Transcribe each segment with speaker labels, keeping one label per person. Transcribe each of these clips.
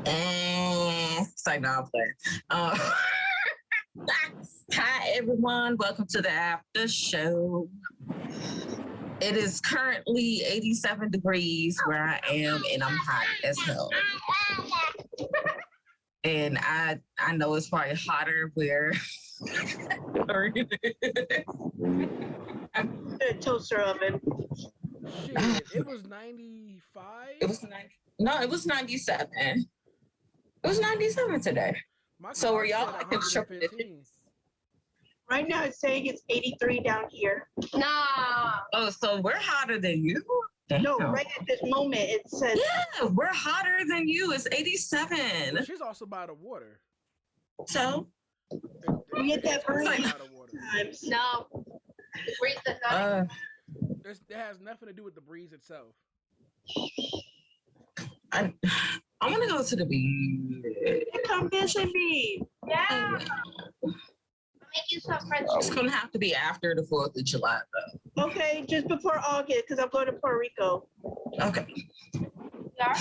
Speaker 1: And it's like, no, I'm playing. Hi, everyone. Welcome to the after show. It is currently 87 degrees where I am, and I'm hot as hell. And I know it's probably hotter where.
Speaker 2: A toaster oven.
Speaker 3: Shit, it was 95.
Speaker 1: It was 90. No, it was 97. It was 97 today. So are y'all like contributing?
Speaker 2: Right now it's saying it's 83 down here.
Speaker 4: Nah.
Speaker 1: Oh, so we're hotter than you? Damn.
Speaker 2: No, right at this moment it says.
Speaker 1: Yeah, we're hotter than you. It's 87.
Speaker 3: Well, she's also by the water.
Speaker 1: So?
Speaker 2: We get that breeze
Speaker 4: sometimes. No. The breeze does not.
Speaker 3: It has nothing to do with the breeze itself.
Speaker 1: I want to go to the beach.
Speaker 2: Come visit me.
Speaker 4: Yeah. Make you some friends.
Speaker 1: It's going to have to be after the 4th of July, though.
Speaker 2: Okay, just before August, because I'm going to Puerto Rico.
Speaker 1: Okay.
Speaker 4: Yeah.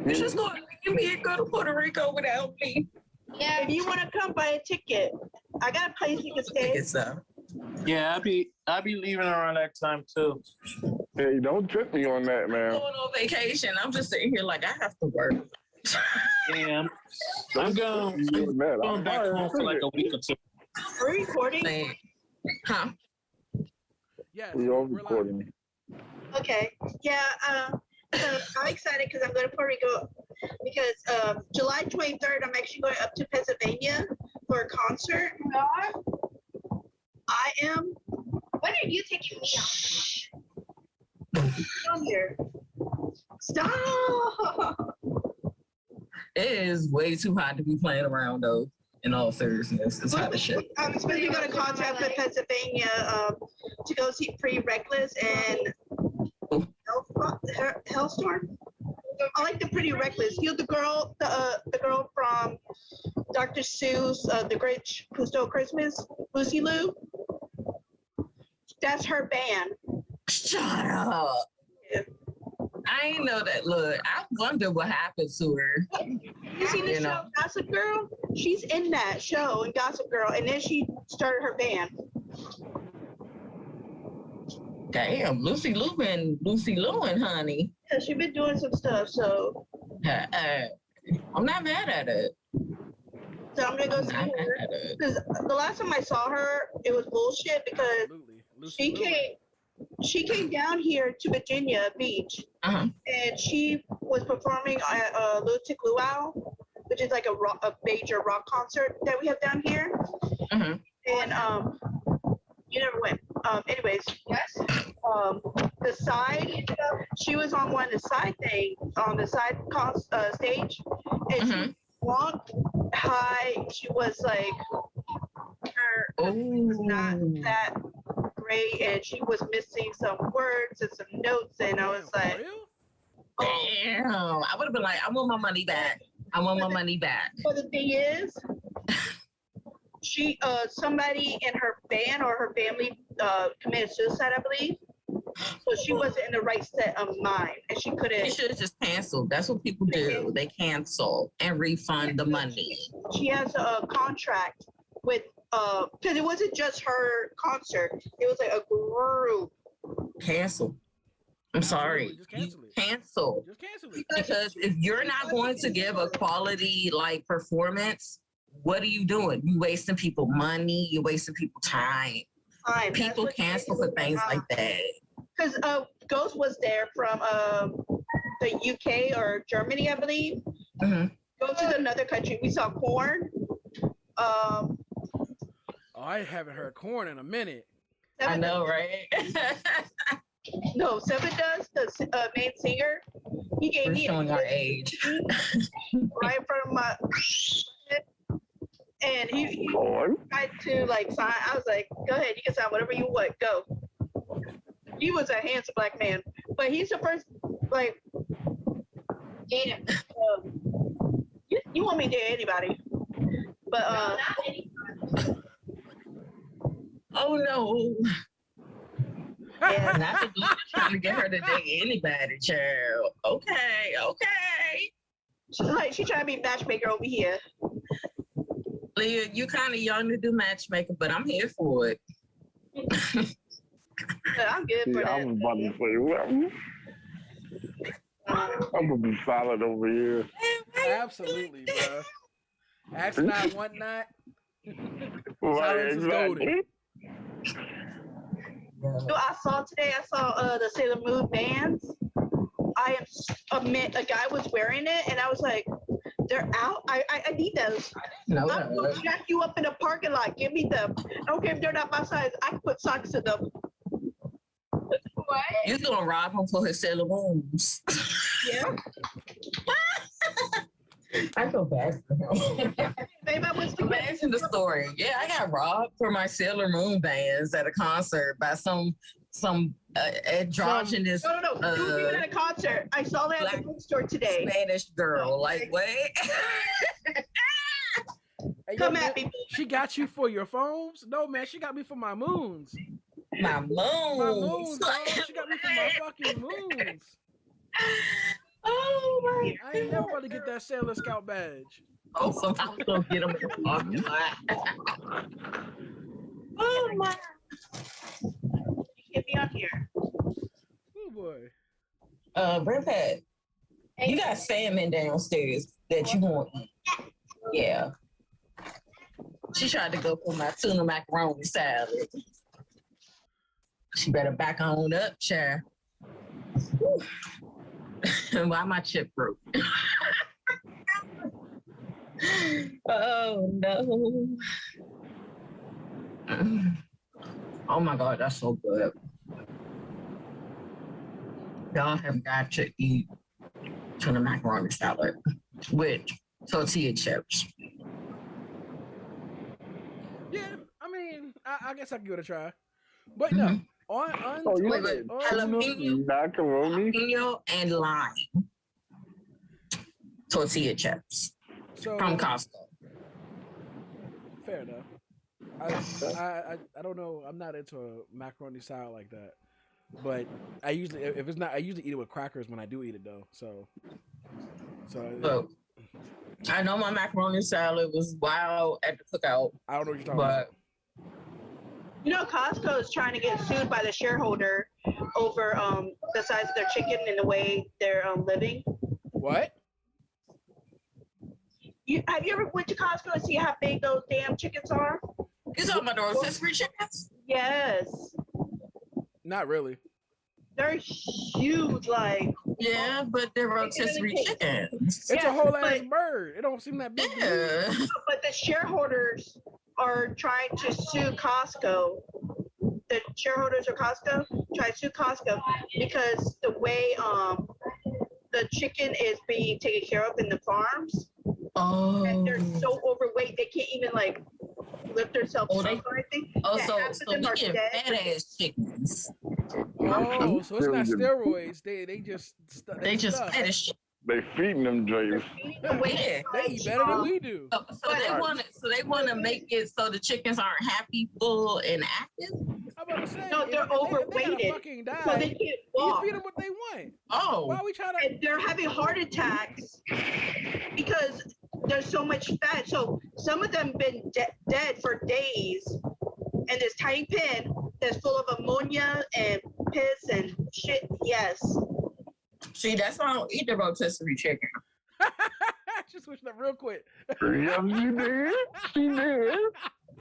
Speaker 1: You're just going to go to Puerto Rico without me.
Speaker 4: Yeah.
Speaker 2: If you want to come buy a ticket, I got a place you can stay.
Speaker 1: Tickets, though.
Speaker 5: Yeah, I'll be leaving around that time too.
Speaker 6: Hey, don't trip me on that, man.
Speaker 1: I'm going on vacation. I'm just sitting here like I have to work.
Speaker 5: Yeah, I'm going back home for like a week or two.
Speaker 2: Are we recording?
Speaker 1: Huh?
Speaker 3: Yeah,
Speaker 6: we are recording.
Speaker 2: Okay. Yeah. I'm excited because I'm going to Puerto Rico because July 23rd I'm actually going up to Pennsylvania for a concert. I am.
Speaker 4: When are you taking me out?
Speaker 2: Come here. Stop.
Speaker 1: It is way too hot to be playing around, though. In all seriousness, it's hot as shit.
Speaker 2: I'm supposed to be going to concert in Pennsylvania to go see Pretty Reckless and Hellstorm. I like the Pretty Reckless. You know the girl from Dr. Seuss, The Grinch Who Stole Christmas, Lucy Liu. That's her band.
Speaker 1: Shut up.
Speaker 2: Yeah.
Speaker 1: I ain't know that. Look, I wonder what happened to her.
Speaker 2: You seen the show Gossip Girl? She's in that show in Gossip Girl, and then she started her band.
Speaker 1: Damn, Lucy Lewin, honey.
Speaker 2: Yeah, she's been doing some stuff, so.
Speaker 1: I'm not mad at it.
Speaker 2: So I'm gonna go see her. Because the last time I saw her, it was bullshit because she came down here to Virginia Beach, and she was performing at Lutic Luau, which is like a major rock concert that we have down here. And you never went. Anyways, yes. The side, she was on one of the side things on the side stage, and she walked high. She was like, her was not that great, and she was missing some words and some notes, and I was like,
Speaker 1: damn. I would have been like, I want my money back. I want my money back.
Speaker 2: But the thing is, she somebody in her band or her family committed suicide, I believe. So she wasn't in the right set of mind, and she couldn't.
Speaker 1: She should have just canceled. That's what people do. They cancel and refund the money.
Speaker 2: She has a contract with because it wasn't just her concert. It was like a group.
Speaker 1: Cancel. I'm sorry.
Speaker 3: Just cancel it.
Speaker 1: Cancel.
Speaker 3: Just cancel it.
Speaker 1: Because if you're not going to give a quality like performance, what are you doing? You wasting people money. You're wasting people time. People cancel for things like that.
Speaker 2: Because Ghost was there from the UK or Germany, I believe. Go to another country. We saw Korn.
Speaker 3: I haven't heard Korn in a minute.
Speaker 1: I know, right?
Speaker 2: No, Seven does, the main singer. He gave me
Speaker 1: showing our age.
Speaker 2: Right in front of my and he tried to like sign. I was like, go ahead, you can sign whatever you want, go. He was a handsome black man, but he's the first like dating. You want me to date anybody, but
Speaker 4: not anybody.
Speaker 1: Oh no.
Speaker 2: Yeah.
Speaker 1: Not the dude trying to get her to date anybody, child. Okay.
Speaker 2: She trying to be matchmaker over here.
Speaker 1: Leah, you kind of young to do matchmaking, but I'm here for it.
Speaker 2: I'm good for that.
Speaker 6: I was about to say, well, I'm gonna be solid over here.
Speaker 3: Absolutely, bro. Ask not, want not.
Speaker 6: Right,
Speaker 3: Silence is golden.
Speaker 2: I saw the Sailor Moon bands. I admit a guy was wearing it, and I was like, they're out. I need those.
Speaker 1: No,
Speaker 2: I'm gonna jack you up in the parking lot. Give me them. I don't care if they're not my size. I can put socks in them.
Speaker 4: What?
Speaker 1: you're gonna rob him for his Sailor Moons.
Speaker 2: Yeah.
Speaker 1: I feel bad for him.
Speaker 2: Maybe I was
Speaker 1: Imagine the story. Yeah, I got robbed for my Sailor Moon bands at a concert by some androgynous
Speaker 2: No. It was even at a concert. I saw that at the bookstore today.
Speaker 1: Spanish girl. Like, what?
Speaker 3: Hey,
Speaker 2: Come
Speaker 3: yo,
Speaker 2: at
Speaker 3: man,
Speaker 2: me.
Speaker 3: She got you for your phones? No, man, she got me for my moons.
Speaker 1: My moons.
Speaker 3: My moons, bro. She got me for my fucking moons.
Speaker 1: Oh my!
Speaker 3: I ain't never about to get that Sailor Scout badge.
Speaker 1: Oh, somehow we're gonna get them in the parking lot. Oh my!
Speaker 2: Get me up here.
Speaker 3: Oh boy.
Speaker 1: Brent, you got salmon downstairs that you want to eat. Yeah. She tried to go for my tuna macaroni salad. She better back on up, child. Why my chip broke? Oh no. Oh my God, that's so good. Y'all have got to eat tuna macaroni salad with tortilla chips.
Speaker 3: Yeah, I mean, I guess I can give it a try. But no, on
Speaker 1: Jalapeno,
Speaker 6: macaroni,
Speaker 1: jalapeno and lime tortilla chips from Costco.
Speaker 3: Fair enough. I don't know. I'm not into a macaroni salad like that. But I usually eat it with crackers when I do eat it though. So
Speaker 1: Look, I know my macaroni salad was wild at the cookout.
Speaker 3: I don't know what you're talking about.
Speaker 2: You know, Costco is trying to get sued by the shareholder over the size of their chicken and the way they're living.
Speaker 3: What?
Speaker 2: Have you ever went to Costco and see how big those damn chickens are?
Speaker 1: You talking about the rotisserie chickens?
Speaker 2: Yes.
Speaker 3: Not really.
Speaker 2: They're huge, like.
Speaker 1: Yeah, but they're rotisserie chickens.
Speaker 3: It's a whole ass bird. It don't seem that big.
Speaker 1: Yeah.
Speaker 2: But the shareholders are trying to sue Costco. The shareholders of Costco try to sue Costco because the way the chicken is being taken care of in the farms, and they're so overweight they can't even like lift themselves up or anything.
Speaker 1: Oh,
Speaker 2: Yeah,
Speaker 1: so we get fat ass chickens.
Speaker 3: Oh, so it's not steroids. They just
Speaker 1: fat as shit.
Speaker 6: They feeding them Jays.
Speaker 1: Yeah.
Speaker 3: They eat better than we do.
Speaker 1: So they want to make it so the chickens aren't happy, full, and active.
Speaker 3: I'm about to say,
Speaker 2: No, they're overweighted, so they can't walk.
Speaker 3: You feed them what they want.
Speaker 1: Oh,
Speaker 3: why are we trying to?
Speaker 2: And they're having heart attacks because there's so much fat. So some of them been dead for days in this tiny pen that's full of ammonia and piss and shit. Yes.
Speaker 1: See, that's why I don't eat the rotisserie chicken.
Speaker 3: She switched up real quick.
Speaker 6: Yeah, she did. She did.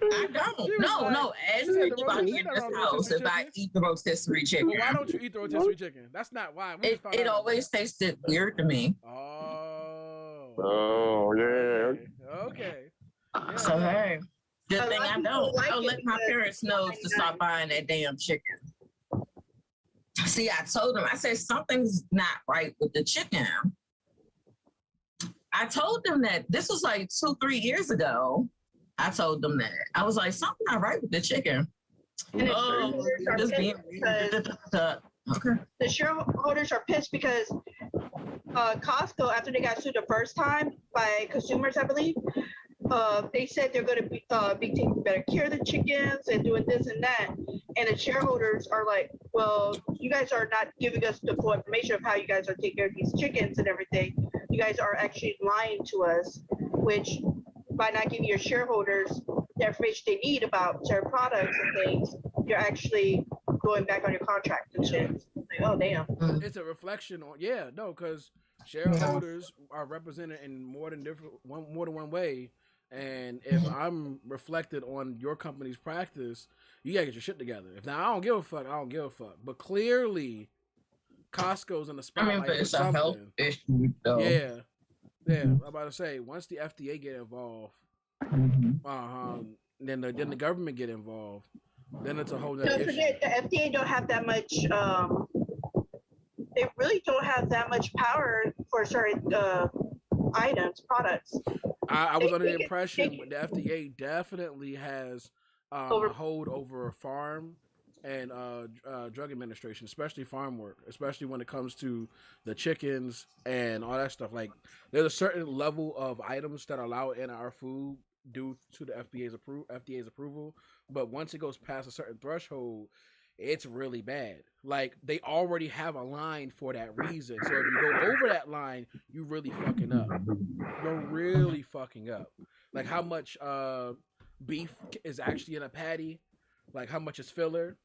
Speaker 1: I don't. No. Ask me about in this house if I eat the rotisserie chicken.
Speaker 3: Well, why don't you eat the rotisserie chicken? That's not why.
Speaker 1: It always tasted weird to me.
Speaker 6: Oh, yeah.
Speaker 3: Okay. Yeah.
Speaker 1: So, hey, good thing I don't. I'll let my parents know to stop buying that damn chicken. See, I told them, I said, something's not right with the chicken. I told them that this was like 2-3 years ago. I told them that. I was like, something not right with the chicken. Oh, just being okay.
Speaker 2: The shareholders are pissed because Costco, after they got sued the first time by consumers, I believe, they said they're going to be taking better care of the chickens and doing this and that. And the shareholders are like, well, you guys are not giving us the full information of how you guys are taking care of these chickens and everything. you guys are actually lying to us, which by not giving your shareholders the information they need about certain products and things, you're actually going back on your contract and shit. Like, oh damn.
Speaker 3: It's a reflection on because shareholders are represented in more than one way. And if I'm reflected on your company's practice, you gotta get your shit together. If now I don't give a fuck, I don't give a fuck. But clearly, Costco's in the spotlight for
Speaker 1: it's
Speaker 3: something.
Speaker 1: a health issue, though.
Speaker 3: Yeah. I'm about to say once the FDA get involved, then the government get involved, then it's a whole nother issue.
Speaker 2: Forget the FDA don't have that much. They really don't have that much power for certain products.
Speaker 3: I was under the impression the FDA definitely has a hold over farm and drug administration, especially farm work, especially when it comes to the chickens and all that stuff. Like, there's a certain level of items that are allowed in our food due to the FDA's approval, but once it goes past a certain threshold, it's really bad. Like, they already have a line for that reason. So if you go over that line, you're really fucking up. You're really fucking up. Like, how much beef is actually in a patty? Like, how much is filler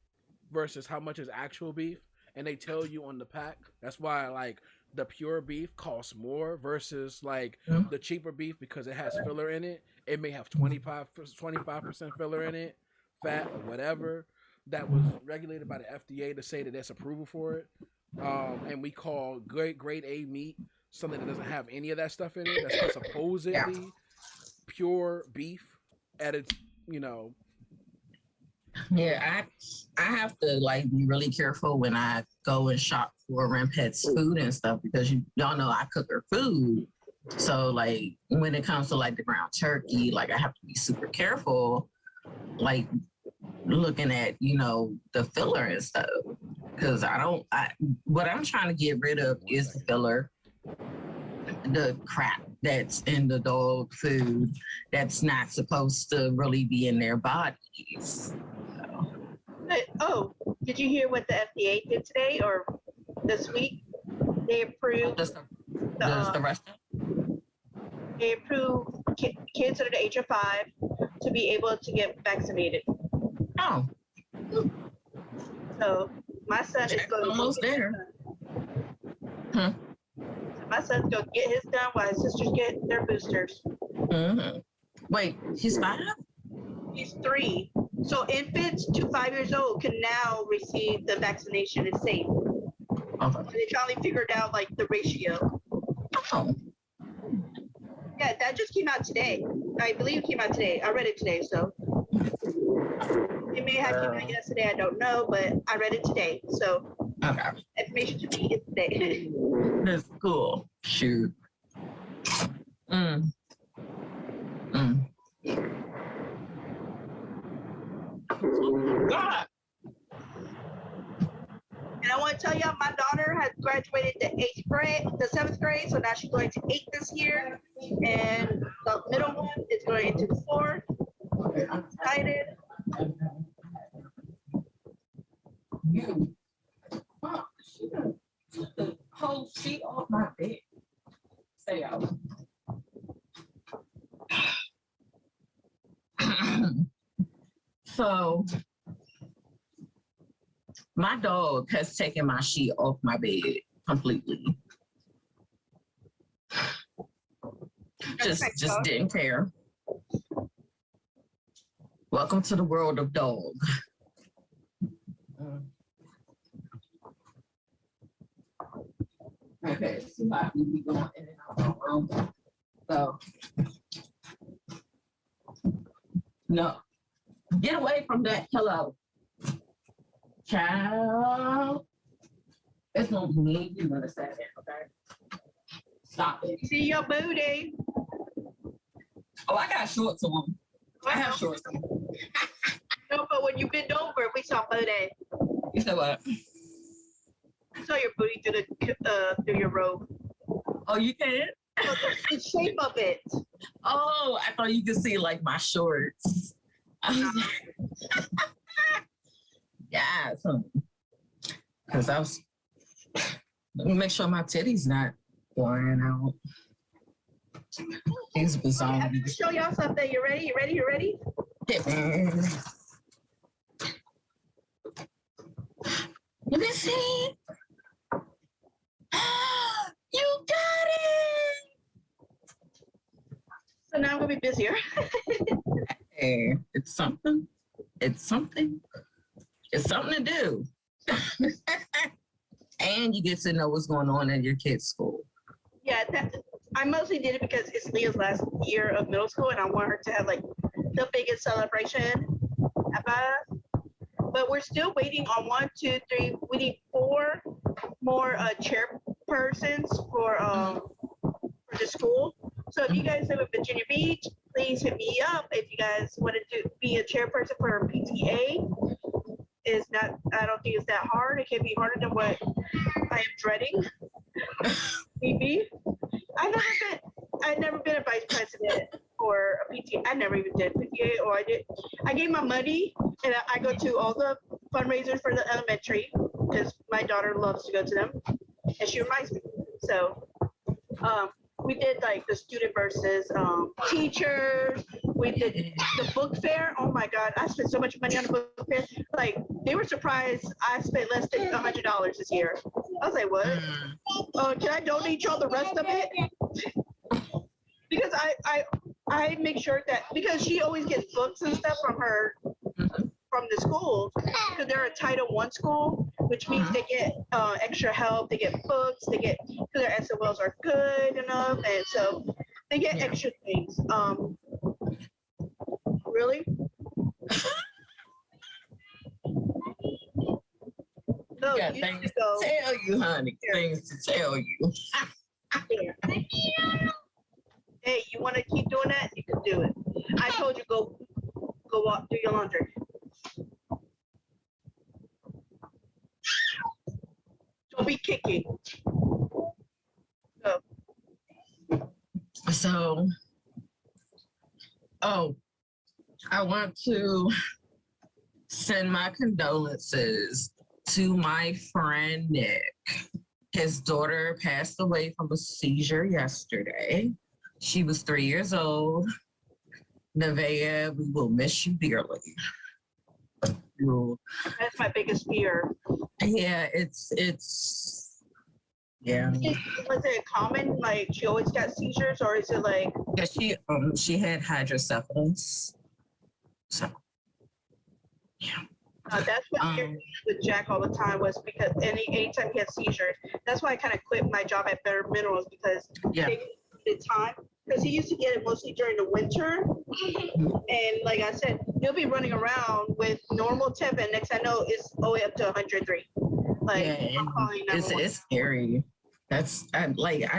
Speaker 3: versus how much is actual beef? And they tell you on the pack. That's why, like, the pure beef costs more versus, like, the cheaper beef, because it has filler in it. It may have 25% filler in it, fat or whatever. That was regulated by the FDA to say that there's approval for it. And we call grade A meat something that doesn't have any of that stuff in it. That's supposedly pure beef at its,
Speaker 1: Yeah, I have to, like, be really careful when I go and shop for Pet's food and stuff, because y'all know I cook her food. So, like, when it comes to, like, the ground turkey, like, I have to be super careful, like, looking at, the filler and stuff. Because what I'm trying to get rid of is the filler, the crap that's in the dog food that's not supposed to really be in their bodies.
Speaker 2: Oh, did you hear what the FDA did today or this week? They approved
Speaker 1: the restaurant.
Speaker 2: They approved kids under the age of 5 to be able to get vaccinated.
Speaker 1: Oh.
Speaker 2: So my son is going
Speaker 1: almost there. Huh?
Speaker 2: So my son's going to get his done while his sisters get their boosters.
Speaker 1: Mm-hmm. Wait, he's 5?
Speaker 2: He's 3. So infants to 5 years old can now receive the vaccination. It's safe.
Speaker 1: Okay.
Speaker 2: So they finally figured out, like, the ratio.
Speaker 1: Oh.
Speaker 2: Yeah, that just came out today. I believe it came out today. I read it today, so. It may have come out yesterday, I don't know, but I read it today. So information to me is today.
Speaker 1: That's cool. Shoot. God.
Speaker 2: And I want to tell y'all, my daughter has graduated the 7th grade, so now she's going to 8th this year, and the middle one is going into 4th. I'm excited.
Speaker 1: You. Oh, she done took the whole sheet off my bed. Stay out. So, my dog has taken my sheet off my bed completely. Just didn't care. Welcome to the world of dog. Okay, so I will be going in and out of my room. So, no, get away from that pillow, child. It's no me. You're gonna say that, okay? Stop it.
Speaker 2: See your booty.
Speaker 1: Oh, I got shorts on. I have shorts on.
Speaker 2: No, but when you bend over, we saw booty.
Speaker 1: You said what?
Speaker 2: I saw your booty through your robe.
Speaker 1: Oh, you can?
Speaker 2: The shape of it.
Speaker 1: Oh, I thought you could see like my shorts. Yeah, because I was. Let me make sure my titties not Going out. He's bizarre.
Speaker 2: I'm gonna show y'all something. You ready? You ready? You ready?
Speaker 1: Let me see. You got it.
Speaker 2: So now I'm gonna be busier.
Speaker 1: Hey, it's something. It's something. It's something to do. And you get to know what's going on at your kid's school.
Speaker 2: Yeah, I mostly did it because it's Leah's last year of middle school, and I want her to have like the biggest celebration ever. But we're still waiting on 1, 2, 3. We need 4 more chairpersons for the school. So if you guys live in Virginia Beach, please hit me up. If you guys want to be a chairperson for PTA, I don't think it's that hard. It can be harder than what I am dreading. Maybe. I've never been a vice president or a PTA. I never even did PTA, or I gave my money and I go to all the fundraisers for the elementary because my daughter loves to go to them, and she reminds me. So we did like the student versus teachers. We did the book fair. Oh my God, I spent so much money on the book fair. Like they were surprised I spent less than $100 this year. I was like, what? Can I donate y'all the rest of it? Because I make sure that, because she always gets books and stuff from the schools, because they're a Title I school, which means they get extra help. They get books. They get, because their SOLs are good enough, and so they get extra things. Really? No,
Speaker 1: got
Speaker 2: you
Speaker 1: things
Speaker 2: need to go.
Speaker 1: to tell you, honey. Things to tell you.
Speaker 2: Hey, you want to keep doing that? You can do it. I told you go walk, do your laundry. Don't be kicking. Go.
Speaker 1: So, I want to send my condolences to my friend Nick. His daughter passed away from a seizure yesterday. She was 3 years old. Nevaeh, we will miss you dearly.
Speaker 2: That's my biggest fear.
Speaker 1: Yeah, yeah.
Speaker 2: Was it common? Like she always got seizures, or is it like?
Speaker 1: Yeah, she had hydrocephalus. So, yeah.
Speaker 2: That's what scared me with Jack all the time, was because anytime he had seizures. That's why I kind of quit my job at Better Minerals, because they needed time. Because he used to get it mostly during the winter, and like I said, he'll be running around with normal temp, and next I know it's all the way up to 103. Like,
Speaker 1: it's scary. I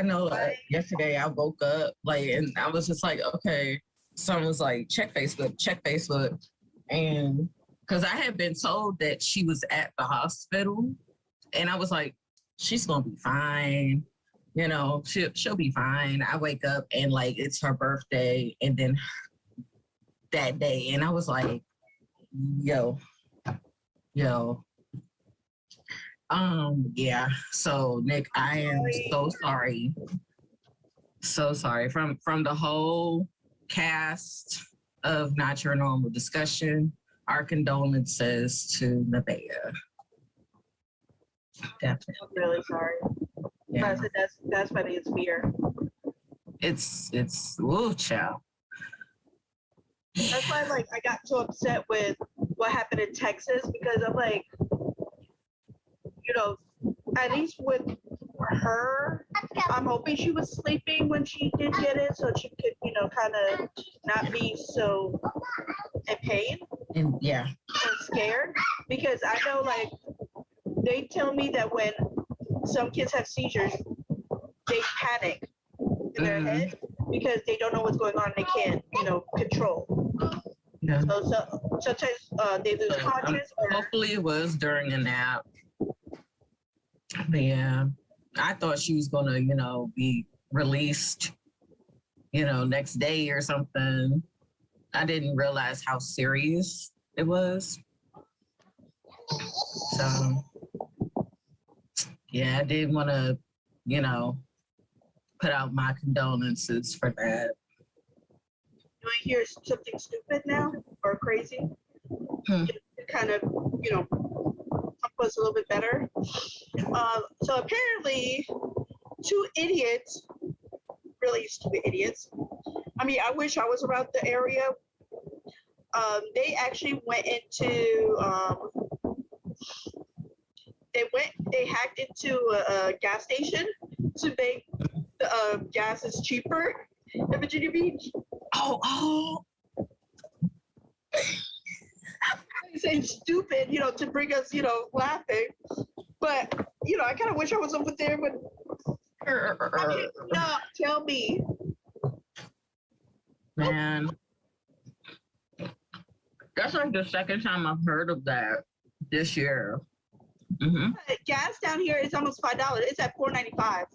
Speaker 1: know yesterday I woke up and I was just like, okay, someone was like, check Facebook, and because I had been told that she was at the hospital, and I was like, she's gonna be fine. You know, she'll be fine. I wake up and it's her birthday, and then that day, and I was like, yo. Yeah. So Nick, I am so sorry. So sorry. From the whole cast of Not Your Normal Discussion, our condolences to Nevaeh. Definitely.
Speaker 2: I'm really sorry. Yeah. That's my biggest fear.
Speaker 1: It's ooh, child.
Speaker 2: That's why I got so upset with what happened in Texas, because I'm like, at least with her, I'm hoping she was sleeping when she did get it, so she could, kind of not be so in pain
Speaker 1: and
Speaker 2: scared. Because I know, they tell me that when some kids have seizures, they panic in their head because they don't know what's going on and they can't, control.
Speaker 1: Yeah.
Speaker 2: So sometimes they lose consciousness.
Speaker 1: Hopefully it was during a nap. But yeah, I thought she was gonna, be released, next day or something. I didn't realize how serious it was. So yeah, I did want to, put out my condolences for that.
Speaker 2: You want to hear something stupid now or crazy? To kind of, help us a little bit better. So apparently, two idiots, really stupid idiots. I mean, I wish I was around the area. They actually went into, they hacked into a gas station to make the gas is cheaper in Virginia Beach.
Speaker 1: Oh.
Speaker 2: Saying stupid, to bring us, laughing. But, I kind of wish I was over there, but no, tell me.
Speaker 1: Man. That's like the second time I've heard of that this year. Mm-hmm.
Speaker 2: Gas down here is almost $5. It's at $4.95.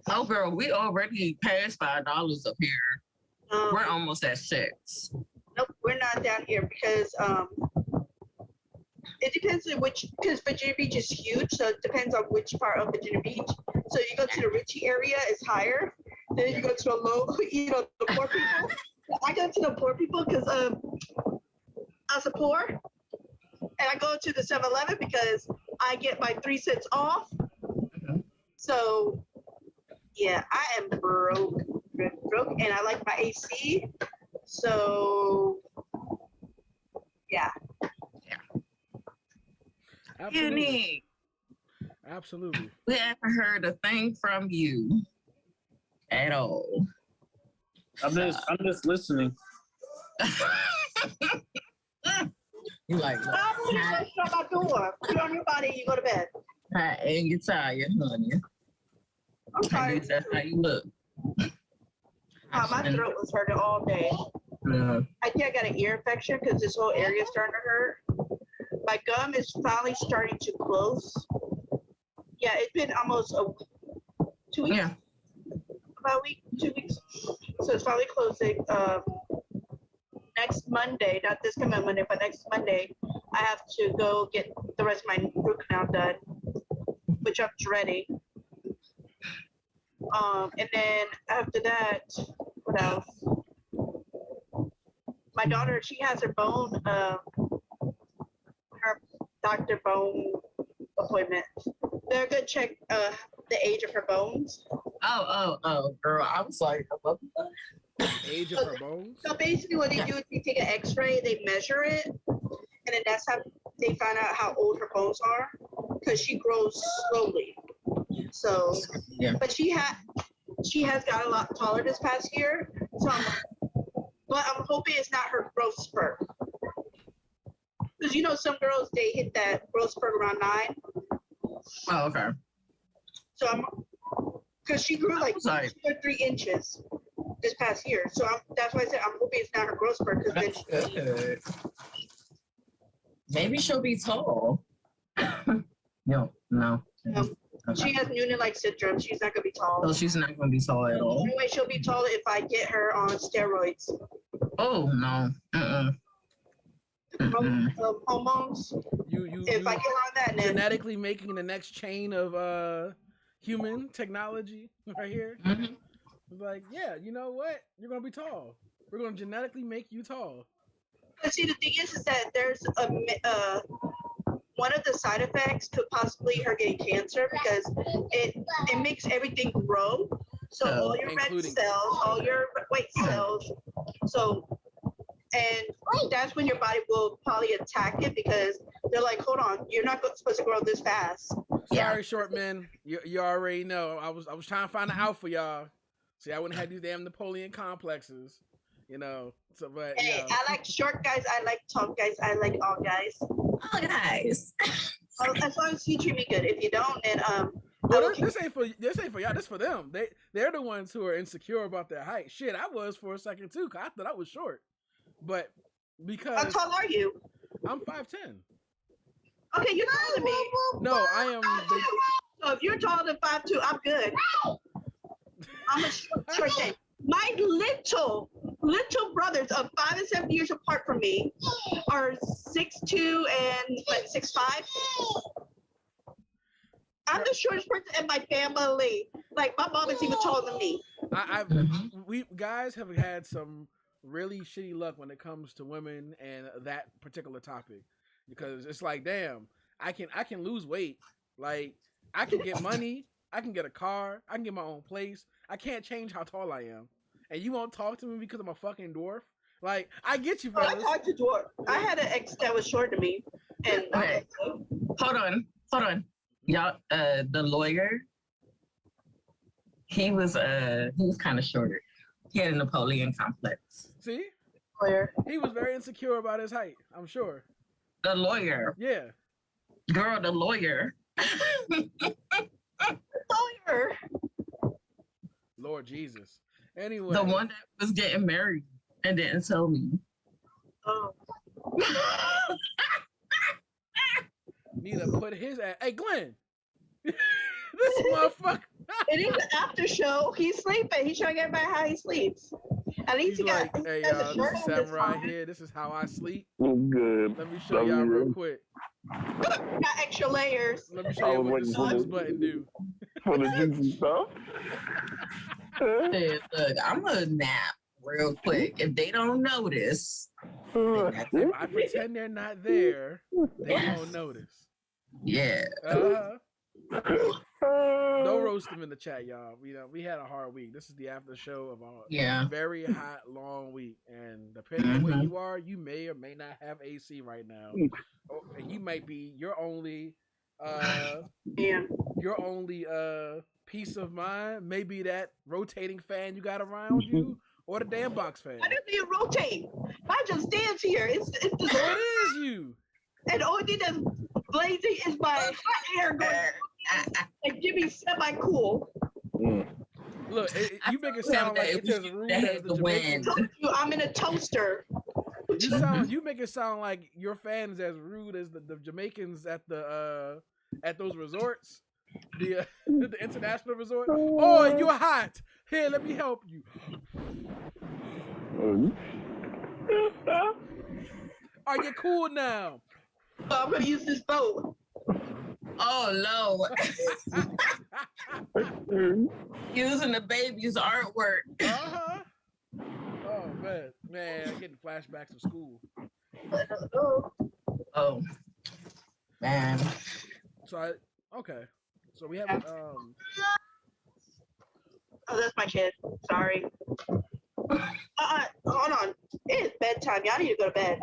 Speaker 1: Oh, girl, we already passed $5 up here. We're almost at $6.
Speaker 2: Nope, we're not down here because it depends on because Virginia Beach is huge, so it depends on which part of Virginia Beach. So you go to the Richie area, it's higher. Then you go to the low, the poor people. I go to the poor people because I was poor, and I go to the 7-Eleven because I get my 3 cents off. So, yeah, I am broke, and I like my AC. So, yeah.
Speaker 3: Absolutely.
Speaker 1: Unique.
Speaker 3: Absolutely.
Speaker 1: We haven't heard a thing from you at all.
Speaker 5: I'm just listening.
Speaker 1: You like,
Speaker 2: I'm shut my door. Put on your body and you go to bed.
Speaker 1: and you're tired, honey.
Speaker 2: I'm sorry.
Speaker 1: That's how you look.
Speaker 2: My throat was hurting all day. I think I got an ear infection because this whole area is starting to hurt. My gum is finally starting to close. Yeah, it's been almost 2 weeks.
Speaker 1: Yeah.
Speaker 2: About a week, 2 weeks. So it's finally closing. Next Monday, not this coming Monday, but next Monday, I have to go get the rest of my root canal done, which I'm dreading. And then after that, what else? My daughter, she has her bone, her doctor bone appointment. They're gonna check the age of her bones.
Speaker 1: Oh, girl, I was like, what?
Speaker 3: Age of her bones?
Speaker 2: So basically what they do is they take an x-ray, they measure it, and then that's how they find out how old her bones are, because she grows slowly. So,
Speaker 1: yeah.
Speaker 2: But she has got a lot taller this past year, so but I'm hoping it's not her growth spurt. Because some girls, they hit that growth spurt around 9.
Speaker 1: Oh, okay.
Speaker 2: So because she grew like 2 or 3 inches this past year. So that's why I said I'm hoping it's not her growth spurt.
Speaker 1: Good. Maybe she'll be tall. No.
Speaker 2: She has Noonan-like syndrome. She's not gonna be tall.
Speaker 1: So she's not gonna be tall at all.
Speaker 2: Anyway, she'll be tall if I get her on steroids.
Speaker 1: Oh no.
Speaker 2: Hormones. If I get her on that, then
Speaker 3: genetically making the next chain of human technology right here.
Speaker 1: Mm-hmm.
Speaker 3: Like, yeah, you know what? You're gonna be tall. We're gonna genetically make you tall.
Speaker 2: But see, the thing is that there's one of the side effects could possibly her getting cancer because it makes everything grow. So all your red cells, all your white cells. So, and that's when your body will probably attack it because they're like, hold on, you're not supposed to grow this fast.
Speaker 3: Sorry, short men. You already know. I was trying to find an out for y'all. See, I wouldn't have these damn Napoleon complexes, So, but
Speaker 2: hey, I like short guys. I like tall guys. I like all guys.
Speaker 1: All guys.
Speaker 2: As long as you treat me good. If you don't, then
Speaker 3: Well, this ain't for y'all. This for them. They're the ones who are insecure about their height. Shit, I was for a second too. Cause I thought I was short, but because
Speaker 2: how tall are you?
Speaker 3: I'm 5'10".
Speaker 2: Okay, you're taller than me.
Speaker 3: No, I am.
Speaker 2: So if you're taller than 5'2", I'm good. I'm a short thing. My little brothers of 5 and 7 years apart from me are 6'2" and 6'5". I'm the shortest person in my family. Like my mom is even taller than me.
Speaker 3: We guys have had some really shitty luck when it comes to women and that particular topic, because it's like, damn, I can lose weight, like I can get money, I can get a car, I can get my own place. I can't change how tall I am, and you won't talk to me because I'm a fucking dwarf. Like, I get you,
Speaker 2: I
Speaker 3: fellas.
Speaker 2: talked to dwarf. I had an ex that was shorter than me, and
Speaker 1: Okay. Hold on. Y'all, the lawyer, he was kind of shorter. He had a Napoleon complex.
Speaker 3: See,
Speaker 2: lawyer.
Speaker 3: he was very insecure about his height, I'm sure.
Speaker 1: The lawyer,
Speaker 3: Yeah.
Speaker 1: girl, the lawyer.
Speaker 2: Lawyer.
Speaker 3: Lord Jesus. Anyway,
Speaker 1: The one that was getting married and didn't tell me.
Speaker 2: Oh.
Speaker 3: need to put his ass. Hey, Glenn. This motherfucker.
Speaker 2: It is an after show. He's sleeping. He's showing everybody how he sleeps. At least
Speaker 3: He's
Speaker 2: he
Speaker 3: like,
Speaker 2: got.
Speaker 3: hey,
Speaker 2: He has a
Speaker 3: y'all,
Speaker 2: shirt
Speaker 3: this is
Speaker 2: on this
Speaker 3: Samurai
Speaker 2: time.
Speaker 3: here. This is how I sleep.
Speaker 6: Good.
Speaker 3: Let me show y'all real quick.
Speaker 2: Got extra layers.
Speaker 3: Let me show you what the snooze button do.
Speaker 6: For the juicy stuff.
Speaker 1: Said, look, I'm gonna nap real quick. If they don't notice, then that's it.
Speaker 3: If I pretend they're not there, they won't notice.
Speaker 1: Yeah.
Speaker 3: Don't roast them in the chat, y'all. You know, we had a hard week. This is the after show of a very hot, long week. And depending on where you are, you may or may not have AC right now. And you might be your only peace of mind. Maybe that rotating fan you got around you, or the damn box fan.
Speaker 2: I didn't even rotate. I just dance here. It's
Speaker 3: So it is you.
Speaker 2: And the only thing that's blazing is my hot air going and give me semi-cool.
Speaker 3: Look, you make it sound like it's as rude as the Jamaican.
Speaker 2: I'm in a toaster.
Speaker 3: You make it sound like your fan is as rude as the Jamaicans at those resorts, the international resort. Oh, you're hot. Here, let me help you. Are you cool now?
Speaker 2: I'm gonna use this boat.
Speaker 1: Oh no. Using the baby's artwork.
Speaker 3: Oh man, I'm getting flashbacks of school.
Speaker 1: Oh man.
Speaker 3: So we have
Speaker 2: Oh, that's my kid. Sorry. Hold on. It is bedtime. Y'all need to go to bed.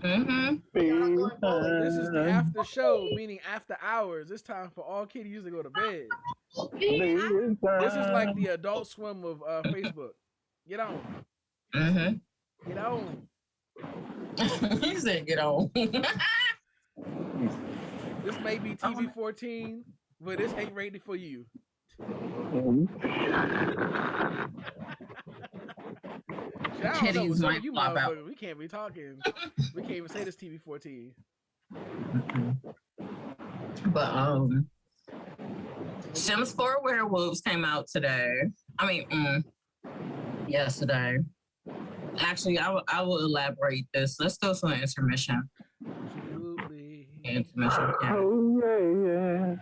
Speaker 3: This is the after show, meaning after hours. It's time for all kiddies to go to bed. This is like the Adult Swim of Facebook. Get on. Get on.
Speaker 1: He said, "Get on."
Speaker 3: This may be TV-14, but this ain't rated for you.
Speaker 1: Kitties might flop out.
Speaker 3: We can't be talking. We can't even say this TV-14.
Speaker 1: But Sims 4 Werewolves came out today. Yesterday. Actually, I will elaborate this. Let's go to an intermission.
Speaker 3: Absolutely.
Speaker 1: Intermission. Yeah.
Speaker 6: Oh yeah.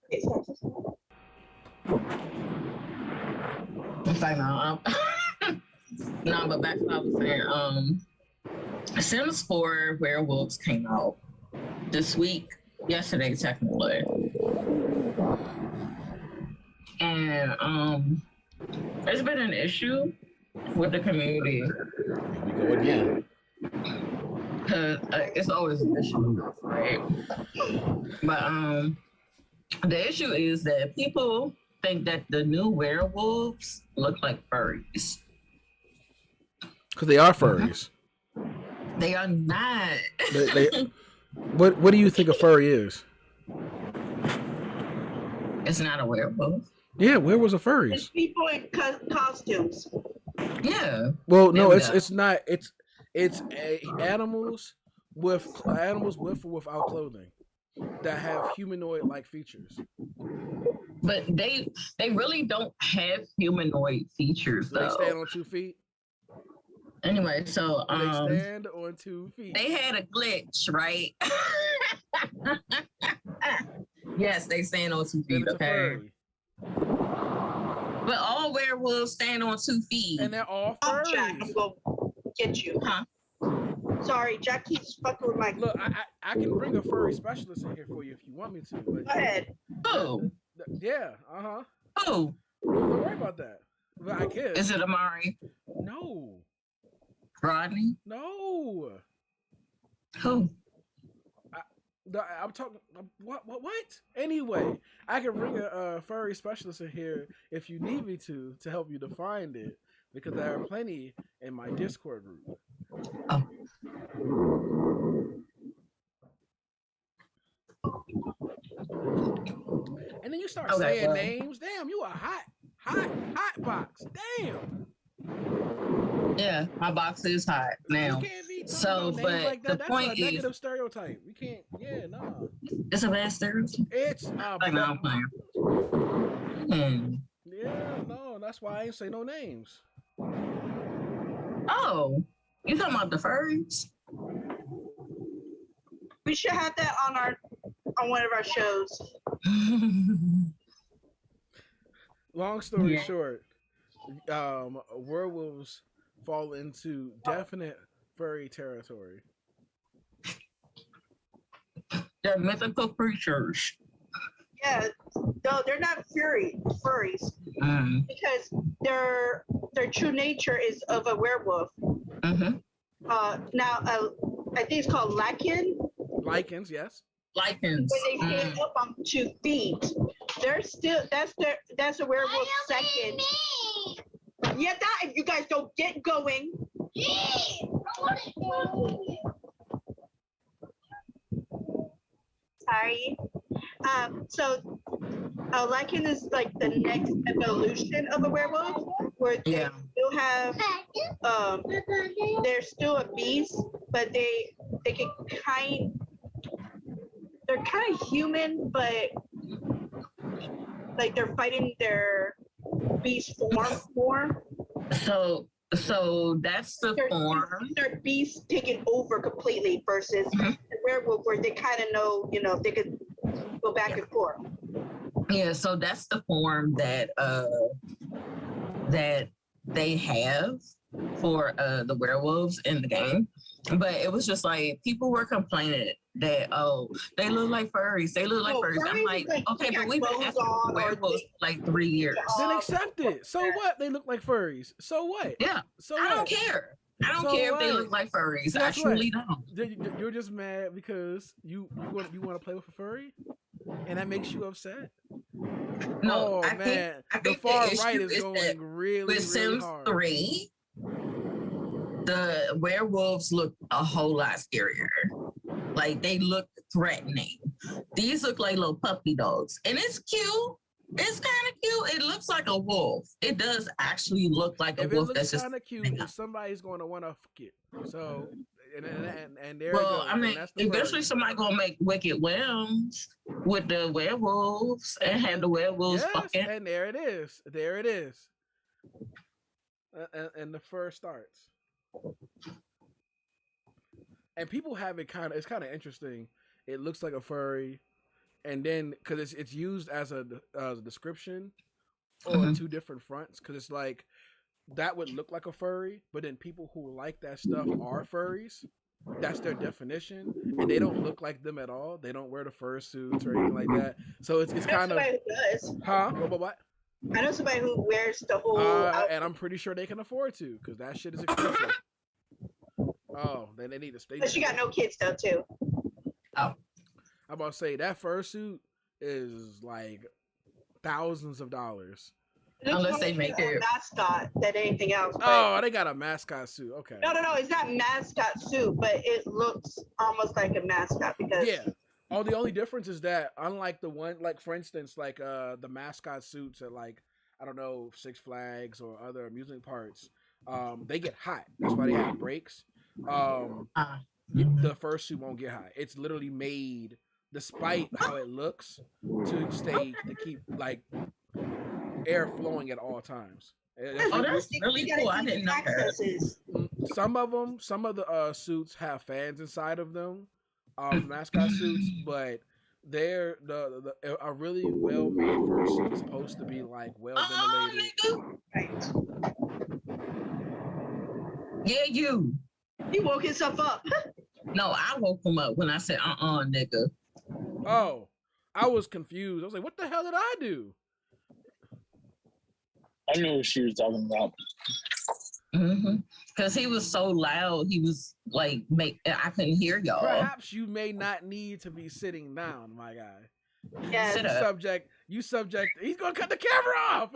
Speaker 1: It's like, no, no, but back to what I was saying. Sims 4 Werewolves came out this week, yesterday technically. And there's been an issue with the community.
Speaker 5: Here we go again.
Speaker 1: Cause it's always an issue, right? But the issue is that people think that the new werewolves look like furries.
Speaker 3: Because they are furries.
Speaker 1: They are not.
Speaker 3: What do you think a furry is?
Speaker 1: It's not a werewolf.
Speaker 3: Yeah, where was the furries?
Speaker 2: It's people in costumes.
Speaker 1: Yeah.
Speaker 3: Well, no, it's not. It's animals with or without clothing that have humanoid-like features.
Speaker 1: But they really don't have humanoid features though.
Speaker 3: They stand on 2 feet.
Speaker 1: Anyway, so
Speaker 3: They stand on 2 feet.
Speaker 1: They had a glitch, right? Yes, they stand on 2 feet. Okay. But all werewolves stand on 2 feet.
Speaker 3: And they're all furries.
Speaker 2: Jack, I'm gonna get you.
Speaker 1: Huh?
Speaker 2: Sorry, Jack keeps fucking with my.
Speaker 3: Look, I can bring a furry specialist in here for you if you want me to. But
Speaker 2: Go ahead.
Speaker 1: Oh.
Speaker 3: Yeah. Uh-huh.
Speaker 1: Oh.
Speaker 3: Don't worry about that. But I can.
Speaker 1: Is it Amari?
Speaker 3: No.
Speaker 1: Rodney?
Speaker 3: No.
Speaker 1: Who?
Speaker 3: I'm talking. What? Anyway, I can bring a furry specialist in here if you need me to help you to find it, because there are plenty in my Discord group.
Speaker 1: Oh.
Speaker 3: And then you start saying names. Damn, you a hot box. Damn.
Speaker 1: Yeah, my box is hot now. So, but
Speaker 3: like that.
Speaker 1: the point
Speaker 3: is, a negative stereotype. We can't. Yeah, no.
Speaker 1: It's a bad stereotype.
Speaker 3: It's
Speaker 1: like no, I'm playing.
Speaker 3: Yeah, no. That's why I ain't say no names.
Speaker 1: Oh, you talking about the furries?
Speaker 2: We should have that on one of our shows.
Speaker 3: Long story short, werewolves fall into definite furry territory.
Speaker 1: They're mythical creatures.
Speaker 2: Yeah, no, they're not furries, because their true nature is of a werewolf.
Speaker 1: Mm-hmm.
Speaker 2: Now, I think it's called lichen.
Speaker 3: Lichens, yes.
Speaker 1: Lichens.
Speaker 2: When they stand up on 2 feet, they're still that's a werewolf second. Yeah, that if you guys don't get going. Sorry. So lichen is like the next evolution of a werewolf, where they still have they're still a beast, but they can they're kind of human, but like they're fighting their beast form more.
Speaker 1: So that's the form.
Speaker 2: Their beast taking over completely versus the werewolf, where they kind of know, they could go back and forth.
Speaker 1: Yeah, so that's the form that that they have for the werewolves in the game. But it was just like people were complaining that they look like furries. They look like furries. I'm like, okay, but we've been asking werewolves for like 3 years.
Speaker 3: Then accept it. So what? They look like furries. So what?
Speaker 1: Yeah.
Speaker 3: So
Speaker 1: I don't care. I don't care if they look like furries. I truly don't.
Speaker 3: You're just mad because you want to play with a furry, and that makes you upset.
Speaker 1: No, I
Speaker 3: man,
Speaker 1: think
Speaker 3: the far
Speaker 1: the
Speaker 3: right is going really,
Speaker 1: with Sims
Speaker 3: hard.
Speaker 1: 3, the werewolves look a whole lot scarier. Like they look threatening. These look like little puppy dogs, and it's cute. It's kind of cute. It looks like a wolf. It does actually look like a wolf.
Speaker 3: That's kind of cute. Somebody's going to want to fuck it. So, and there.
Speaker 1: Well, I mean, eventually somebody gonna make Wicked Wilms with the werewolves and have the werewolves fucking.
Speaker 3: And there it is. There it is. And the fur starts. And people have it it's kind of interesting. It looks like a furry, and then because it's used as a description on two different fronts, because it's like that would look like a furry, but then people who like that stuff are furries. That's their definition, and they don't look like them at all. They don't wear the fursuits or anything like that. So it's kind of
Speaker 2: who does.
Speaker 3: Huh? What?
Speaker 2: I know somebody who wears the whole
Speaker 3: and I'm pretty sure they can afford to, because that shit is expensive. Oh, then they need to stay.
Speaker 2: But she got no kids though too.
Speaker 1: Oh.
Speaker 3: I'm about to say that fursuit is like thousands of dollars.
Speaker 1: Unless they make it
Speaker 2: mascot than anything else.
Speaker 3: Oh, they got a mascot suit. Okay.
Speaker 2: No, it's not mascot suit, but it looks almost like a mascot because
Speaker 3: Oh, the only difference is that unlike the one, like for instance, like the mascot suits at like I don't know Six Flags or other amusement parks, they get hot. That's why they have breaks. The fursuit won't get hot. It's literally made, despite how it looks, to keep like air flowing at all times.
Speaker 1: That's really cool. I didn't know that.
Speaker 3: Some of the suits have fans inside of them, mascot suits, but they're a really well made fursuit is supposed to be like well ventilated.
Speaker 2: Right.
Speaker 1: Yeah, you.
Speaker 2: He woke himself up.
Speaker 1: No, I woke him up when I said, nigga.
Speaker 3: Oh, I was confused. I was like, what the hell did I do?
Speaker 5: I knew what she was talking about.
Speaker 1: Because he was so loud, he was like, I couldn't hear y'all.
Speaker 3: Perhaps you may not need to be sitting down, my guy.
Speaker 2: Yeah.
Speaker 3: You subject. He's gonna cut the camera off.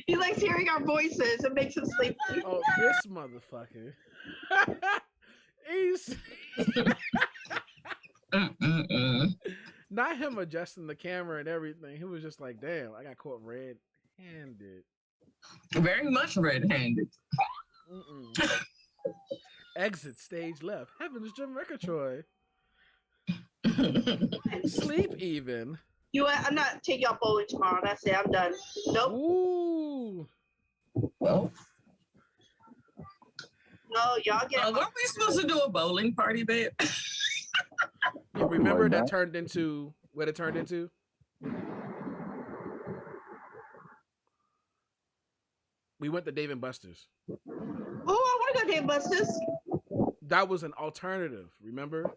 Speaker 2: He likes hearing our voices. It makes him sleepy.
Speaker 3: Oh, this motherfucker. He's not him adjusting the camera and everything. He was just like, damn, I got caught red-handed.
Speaker 1: Very much red-handed.
Speaker 3: Exit stage left. Heavens, Jim Murgatroyd. Sleep even.
Speaker 2: You know what? I'm not taking y'all bowling tomorrow. That's it. I'm done. Nope.
Speaker 3: Ooh.
Speaker 1: Well.
Speaker 2: No, y'all get.
Speaker 1: Weren't we supposed to do a bowling party, babe?
Speaker 3: You remember that turned into what it turned into? We went to Dave & Buster's.
Speaker 2: Oh, I want to go Dave & Buster's.
Speaker 3: That was an alternative, remember?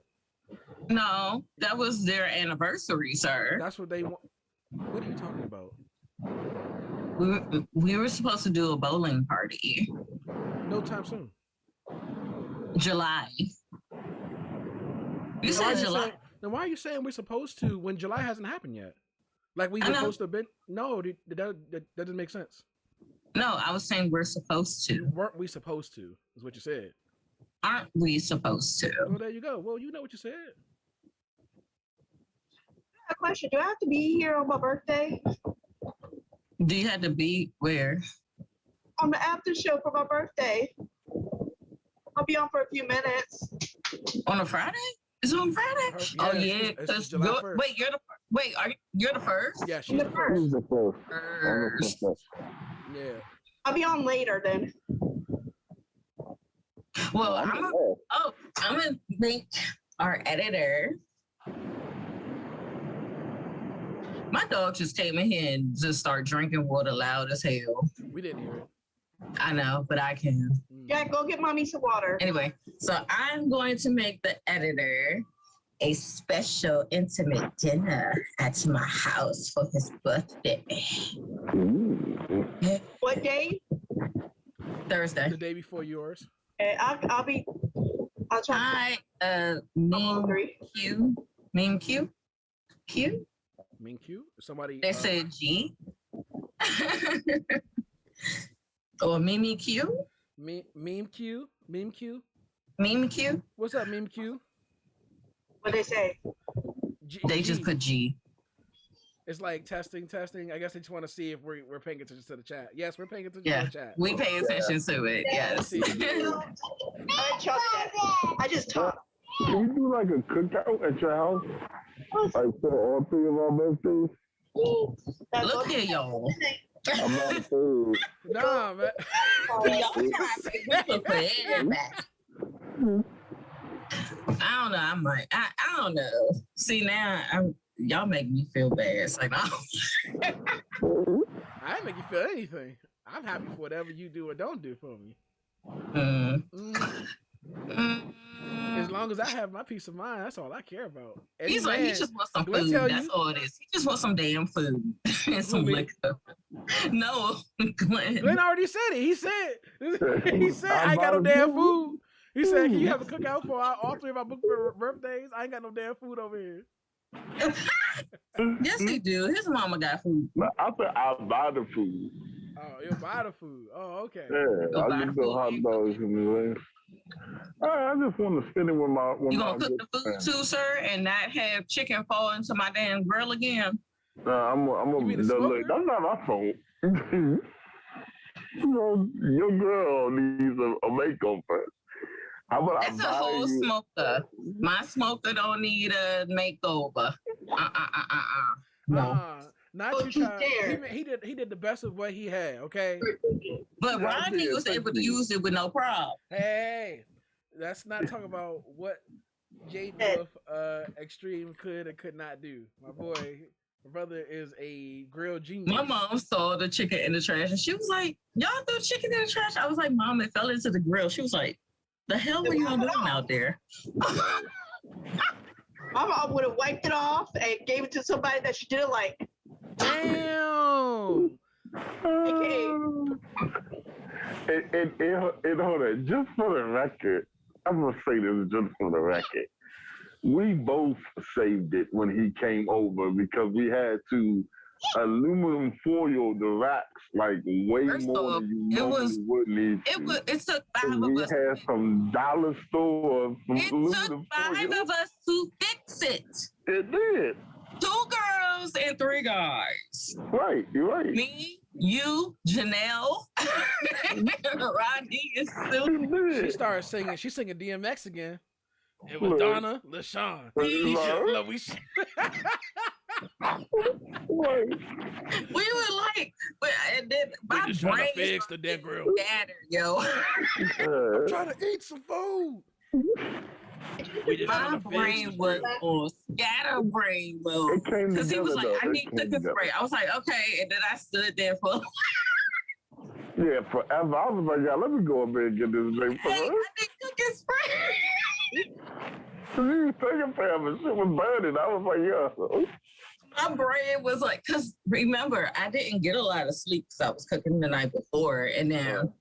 Speaker 1: No, that was their anniversary, sir.
Speaker 3: That's what they want. What are you talking about?
Speaker 1: We were supposed to do a bowling party.
Speaker 3: No time soon.
Speaker 1: July. You said July.
Speaker 3: Then why are you saying we're supposed to when July hasn't happened yet? Like we were supposed to have been? No, that doesn't make sense.
Speaker 2: No, I was saying we're supposed to.
Speaker 3: Weren't we supposed to? Is what you said.
Speaker 2: Aren't we supposed to?
Speaker 3: Well, there you go. Well, you know what you said.
Speaker 4: A question. Do I have to be here on my birthday?
Speaker 2: Do you have to be where?
Speaker 4: On the after show for my birthday. I'll be on for a few minutes.
Speaker 2: On a Friday? Is it on Friday?
Speaker 3: Yeah,
Speaker 2: oh yeah.
Speaker 3: it's July 1st.
Speaker 2: Wait, you're the first?
Speaker 3: Yeah, she's the first.
Speaker 6: Who's the first?
Speaker 2: First.
Speaker 3: Yeah.
Speaker 4: I'll be on later then.
Speaker 2: Well, I'm gonna make our editor. My dog just came in here and just started drinking water loud as hell.
Speaker 3: We didn't hear it.
Speaker 2: I know, but I can.
Speaker 4: Yeah, go get mommy some water.
Speaker 2: Anyway, so I'm going to make the editor a special intimate dinner at my house for his birthday.
Speaker 4: What day?
Speaker 2: Thursday.
Speaker 3: The day before yours.
Speaker 4: Okay, I'll try.
Speaker 2: Hi, Meme Q?
Speaker 3: Mean Q? Somebody.
Speaker 2: They said G. Or Mimi Q?
Speaker 3: Meme Q? Meme Q?
Speaker 2: Meme Q?
Speaker 3: What's up, Meme Q?
Speaker 4: What they say?
Speaker 2: They just put G.
Speaker 3: It's like testing. I guess they just want to see if we're paying attention to the chat. Yes, we're paying attention to the chat.
Speaker 2: We pay attention to it. Yes.
Speaker 4: I just talk.
Speaker 6: Can we do like a cookout at your house? Like for all three of our birthdays?
Speaker 2: Look here, y'all.
Speaker 6: I'm not saying.
Speaker 3: Nah, man.
Speaker 2: Y'all trying to make me look for everybody.
Speaker 1: I don't know. I might. I don't know. See now, y'all make me feel bad. It's like,
Speaker 3: I ain't make you feel anything. I'm happy for whatever you do or don't do for me. As long as I have my peace of mind, that's all I care about. And
Speaker 1: he's like, he just wants some food. That's all it is. He just wants some damn food and some liquor. No,
Speaker 3: Glenn already said it. He said I ain't got no damn food. He said, can you have a cookout for all three of our birthdays? I ain't got no damn food over here.
Speaker 1: Yes, he do. His mama got food.
Speaker 6: I think I'll buy the food.
Speaker 3: Oh, you'll buy the food. Oh, okay.
Speaker 6: Yeah, I just do hot dogs and wings. I just want to spend it with my.
Speaker 1: You gonna cook the food too, sir, and not have chicken fall into my damn grill again?
Speaker 6: I'm look, that's not my fault. Your girl needs a makeover.
Speaker 1: That's a whole smoker. My smoker don't need a makeover. No.
Speaker 3: Not you try. He did the best of what he had, okay?
Speaker 1: But Rodney was able to use it with no problem.
Speaker 3: Hey, let's not talk about what Jaden Extreme could and could not do. My brother is a grill genius.
Speaker 1: My mom saw the chicken in the trash and she was like, y'all threw chicken in the trash? I was like, Mom, it fell into the grill. She was like, the hell were y'all doing out there?
Speaker 2: My mom would have wiped it off and gave it to somebody that she didn't like.
Speaker 3: Damn.
Speaker 6: And hold on, just for the record, I'm gonna say this just for the record. We both saved it when he came over because we had to aluminum foil the racks like way more than you normally would need to.
Speaker 1: It took 5 of us.
Speaker 6: We had some dollar stores.
Speaker 1: It took 5 of us to fix it.
Speaker 6: It did.
Speaker 1: 2 girls and 3 guys.
Speaker 6: Right, you're right.
Speaker 1: Me, you, Janelle, Rodney, and Sue.
Speaker 3: She started singing. She's singing DMX again. It was Donna, LaShawn, Louis.
Speaker 1: We were like, and then my
Speaker 3: just
Speaker 1: brain
Speaker 3: trying to fix the dead grill.
Speaker 1: Scattered, yo.
Speaker 3: I'm trying to eat some food.
Speaker 1: My brain was on scatterbrain mode because he was like, I need cooking spray. I was like, okay, and then I stood there for
Speaker 6: forever. I was like, yeah, let me go up there and get this drink for her.
Speaker 1: I need cooking spray.
Speaker 6: Cause you was taking forever. Shit was burning. I was like, yeah.
Speaker 1: My brain was like, because remember, I didn't get a lot of sleep because I was cooking the night before, and then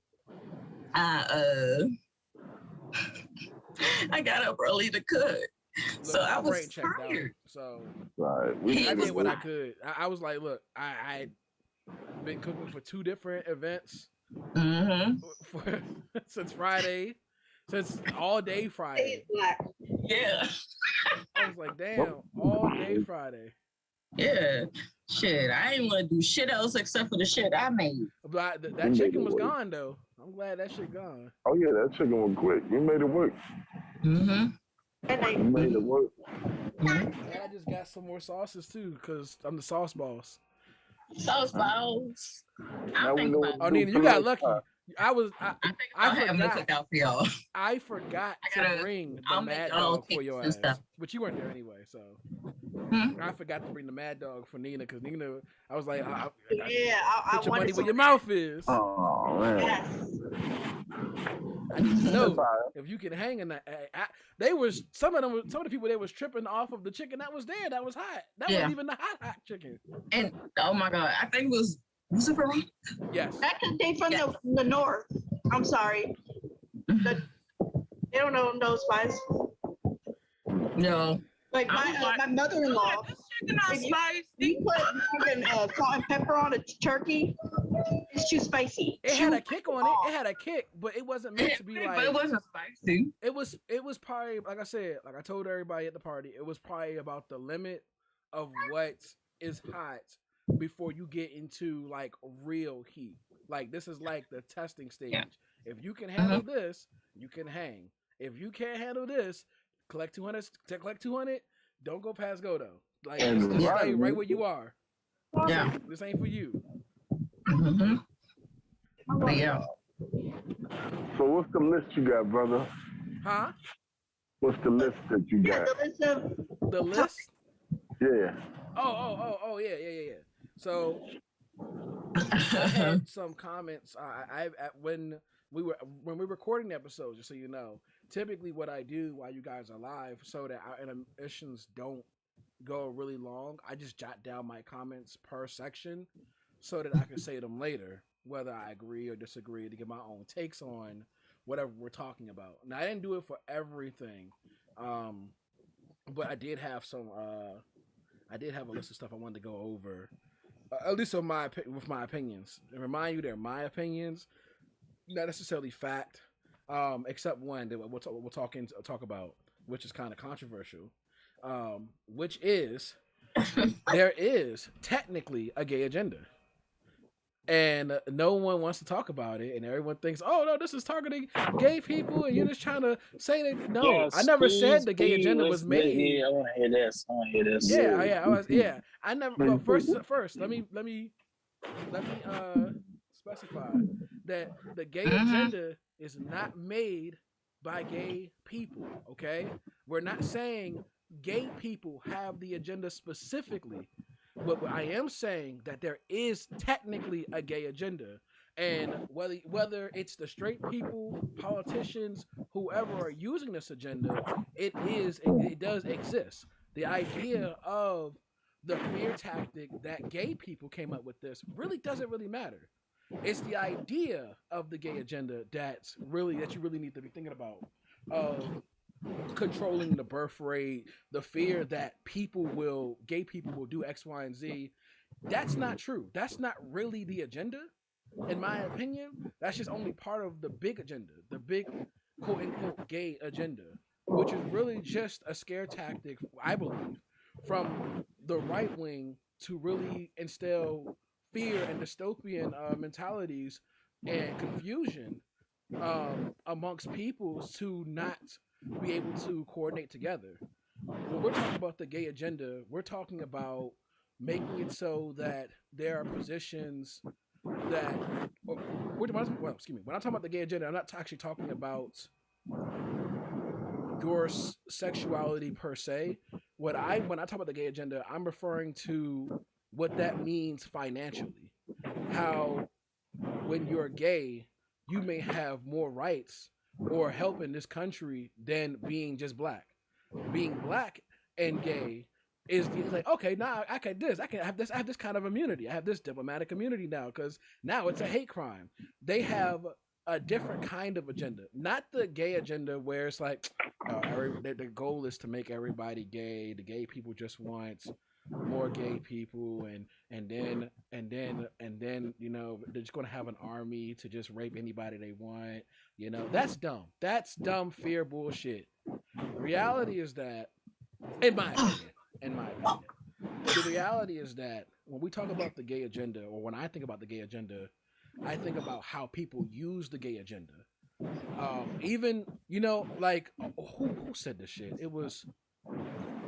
Speaker 1: I got up early to cook.
Speaker 3: Look,
Speaker 1: so I was tired.
Speaker 3: So
Speaker 6: I
Speaker 3: did what I could. I was like, look, I been cooking for 2 different events since Friday, since all day Friday.
Speaker 1: Yeah.
Speaker 3: I was like, damn, all day Friday.
Speaker 1: Yeah. Shit, I ain't want to do shit else except for the shit I made.
Speaker 3: But that chicken was gone, though. I'm glad that shit gone.
Speaker 6: Oh, yeah, that chicken was quick. We made it work. We made it work.
Speaker 3: And I just got some more sauces, too, because I'm the sauce boss.
Speaker 1: Sauce balls.
Speaker 3: Nina, you got lucky. I
Speaker 1: forgot to cook out for y'all.
Speaker 3: I forgot to bring the Mad Dog for your ass. But you weren't there anyway, so. I forgot to bring the Mad Dog for Nina because Nina, I was like, I put your money where your mouth is.
Speaker 6: Oh, man.
Speaker 2: Yes.
Speaker 3: I need to know if you can hang in that. Some of the people, they was tripping off of the chicken that was there. That was hot. That wasn't even the hot chicken.
Speaker 1: And oh my God, I think it was it Veronica?
Speaker 3: Yes.
Speaker 2: That could be from the north. I'm sorry. They don't know those spice.
Speaker 1: No.
Speaker 2: Like my mother-in-law. You put salt and pepper on a turkey, it's too spicy.
Speaker 3: It had a kick on it. It had a kick, but it wasn't meant to be like.
Speaker 1: But it wasn't spicy.
Speaker 3: It was probably, like I said, like I told everybody at the party, it was probably about the limit of what is hot before you get into like real heat. Like this is like the testing stage. Yeah. If you can handle this, you can hang. If you can't handle this, collect 200. Don't go past go though. Like just stay right where you are.
Speaker 1: Yeah,
Speaker 3: this ain't for you.
Speaker 1: Yeah.
Speaker 6: So what's the list you got, brother?
Speaker 3: Huh?
Speaker 6: What's the list that you got?
Speaker 2: The list of
Speaker 3: the list.
Speaker 6: Yeah.
Speaker 3: Oh, yeah. So I had some comments. When we were recording the episodes, just so you know, typically what I do while you guys are live, so that our intermissions don't go really long, I just jot down my comments per section, so that I can say them later, whether I agree or disagree, to give my own takes on whatever we're talking about. Now, I didn't do it for everything, but I did have some. I did have a list of stuff I wanted to go over, at least with my opinions. And remind you, they're my opinions, not necessarily fact, except one that we'll talk about, which is kind of controversial, which is there is technically a gay agenda. And no one wants to talk about it, and everyone thinks, "Oh no, this is targeting gay people," and you're just trying to say that. No,
Speaker 5: Yes,
Speaker 3: I never said the gay
Speaker 5: please,
Speaker 3: agenda was made.
Speaker 5: Yeah, I want to hear this.
Speaker 3: Yeah. I never. Well, first, let me specify that the gay agenda is not made by gay people. Okay, we're not saying gay people have the agenda specifically. But I am saying that there is technically a gay agenda, and whether it's the straight people, politicians, whoever are using this agenda, it does exist. The idea of the fear tactic that gay people came up with this really doesn't really matter. It's the idea of the gay agenda that you really need to be thinking about. Controlling the birth rate, the fear that gay people will do X, Y, and Z. That's not true. That's not really the agenda, in my opinion. That's just only part of the big agenda, the big quote unquote gay agenda, which is really just a scare tactic, I believe, from the right wing to really instill fear and dystopian mentalities and confusion amongst people to not be able to coordinate together. When we're talking about the gay agenda, we're talking about making it so that there are positions that, when I'm talking about the gay agenda, I'm not actually talking about your sexuality per se. When I talk about the gay agenda, I'm referring to what that means financially. How when you're gay, you may have more rights or help in this country than being just black. Being black and gay is like, okay, now I have this kind of immunity. I have this diplomatic immunity now, because now it's a hate crime. They have a different kind of agenda, not the gay agenda where it's like the goal is to make everybody gay. The gay people just want more gay people, and then they're just going to have an army to just rape anybody they want. That's dumb. That's dumb fear bullshit. The reality is that, in my opinion, the reality is that when we talk about the gay agenda, or when I think about the gay agenda, I think about how people use the gay agenda. Even like who said this shit? It was.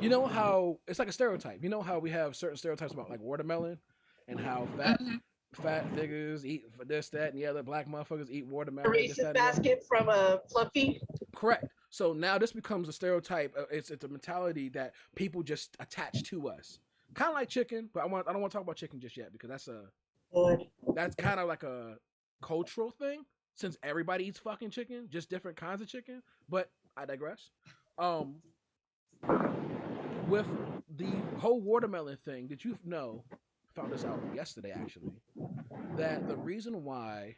Speaker 3: You know how it's like a stereotype. You know how we have certain stereotypes about like watermelon, and how fat niggas eat this, that, and the other. Black motherfuckers eat watermelon.
Speaker 2: A racist basket from a Fluffy.
Speaker 3: Correct. So now this becomes a stereotype. It's a mentality that people just attach to us. Kind of like chicken, but I don't want to talk about chicken just yet, because that's kind of like a cultural thing, since everybody eats fucking chicken, just different kinds of chicken. But I digress. With the whole watermelon thing, did you found this out yesterday actually, that the reason why